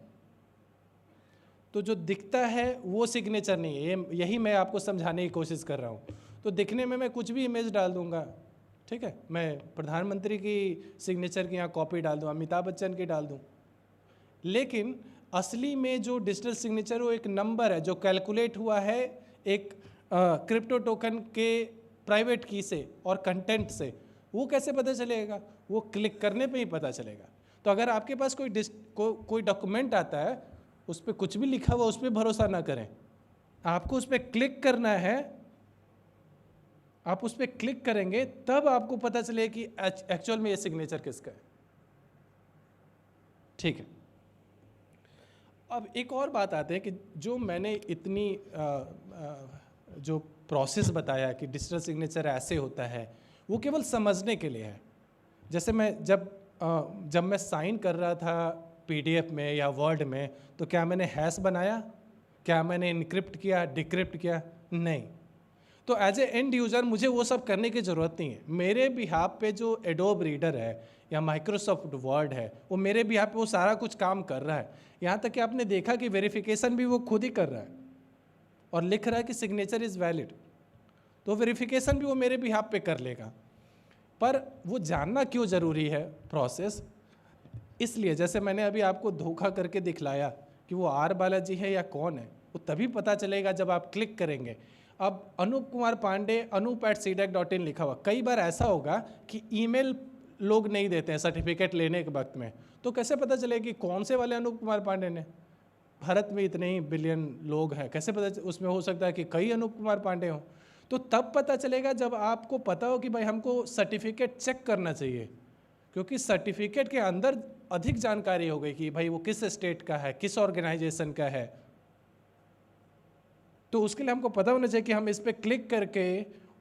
तो जो दिखता है वो सिग्नेचर नहीं है, यही मैं आपको समझाने की कोशिश कर रहा हूँ। तो दिखने में मैं कुछ भी इमेज डाल दूंगा, ठीक है, मैं प्रधानमंत्री की सिग्नेचर की यहाँ कॉपी डाल दूँ, अमिताभ बच्चन की डाल दूँ, लेकिन असली में जो डिजिटल सिग्नेचर वो एक नंबर है जो कैलकुलेट हुआ है एक क्रिप्टो टोकन के प्राइवेट की से और कंटेंट से। वो कैसे पता चलेगा? वो क्लिक करने पे ही पता चलेगा। तो अगर आपके पास कोई डॉक्यूमेंट आता है, उस पर कुछ भी लिखा हुआ, उस पर भरोसा ना करें। आपको उस पर क्लिक करना है, आप उस पर क्लिक करेंगे तब आपको पता चले कि एक्चुअल में ये सिग्नेचर किसका है। ठीक है, अब एक और बात आते हैं कि जो मैंने इतनी जो प्रोसेस बताया कि डिजिटल सिग्नेचर ऐसे होता है, वो केवल समझने के लिए है। जैसे मैं जब मैं साइन कर रहा था पीडीएफ में या वर्ड में, तो क्या मैंने हैश बनाया? क्या मैंने इनक्रिप्ट किया, डिक्रिप्ट किया? नहीं। तो एज ए एंड यूज़र मुझे वो सब करने की ज़रूरत नहीं है। मेरे बिहाफ पे जो एडोब रीडर है या माइक्रोसॉफ्ट वर्ड है, वो मेरे बिहाफ पे वो सारा कुछ काम कर रहा है। यहाँ तक कि आपने देखा कि वेरिफिकेशन भी वो खुद ही कर रहा है और लिख रहा है कि सिग्नेचर इज़ वैलिड, तो वेरिफिकेशन भी वो मेरे बिहाफ पे कर लेगा। पर वो जानना क्यों ज़रूरी है प्रोसेस? इसलिए जैसे मैंने अभी आपको धोखा करके दिखलाया कि वो आर बालाजी है या कौन है, वो तभी पता चलेगा जब आप क्लिक करेंगे। अब अनूप कुमार पांडे anup@cdac.in लिखा हुआ, कई बार ऐसा होगा कि ईमेल लोग नहीं देते हैं सर्टिफिकेट लेने के वक्त में, तो कैसे पता चलेगा कि कौन से वाले अनूप कुमार पांडे ने? भारत में इतने ही बिलियन लोग हैं, कैसे पता उसमें हो सकता है कि कई अनूप कुमार पांडे हों? तो तब पता चलेगा जब आपको पता हो कि भाई हमको सर्टिफिकेट चेक करना चाहिए, क्योंकि सर्टिफिकेट के अंदर अधिक जानकारी हो गई कि भाई वो किस स्टेट का है, किस ऑर्गेनाइजेशन का है। तो उसके लिए हमको पता होना चाहिए कि हम इस पर क्लिक करके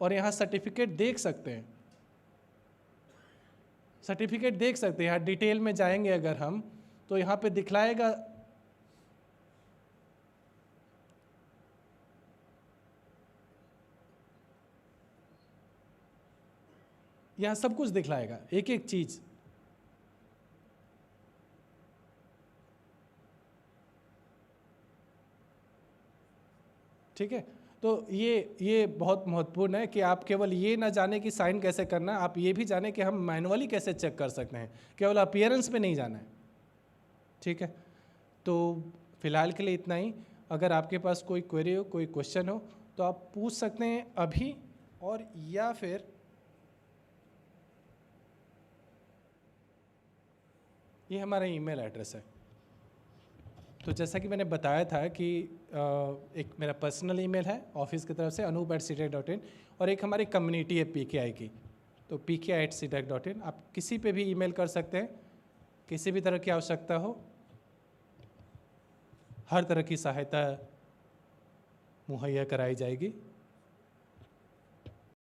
और यहाँ सर्टिफिकेट देख सकते हैं, सर्टिफिकेट देख सकते हैं। यहाँ डिटेल में जाएंगे अगर हम, तो यहाँ पे दिखलाएगा यहाँ सब कुछ दिखलाएगा, एक एक चीज। ठीक है, तो ये बहुत महत्वपूर्ण है कि आप केवल ये ना जाने कि साइन कैसे करना, आप ये भी जाने कि हम मैनुअली कैसे चेक कर सकते हैं, केवल अपीयरेंस पे नहीं जाना है। ठीक है, तो फिलहाल के लिए इतना ही। अगर आपके पास कोई क्वेरी हो, कोई क्वेश्चन हो, तो आप पूछ सकते हैं अभी, और या फिर ये हमारा ईमेल एड्रेस है। तो जैसा कि मैंने बताया था कि एक मेरा पर्सनल ईमेल है ऑफिस की तरफ से anup@cdac.in, और एक हमारी कम्युनिटी है PKI की, तो pki@cdac.in। आप किसी पे भी ईमेल कर सकते हैं, किसी भी तरह की आवश्यकता हो, हर तरह की सहायता मुहैया कराई जाएगी।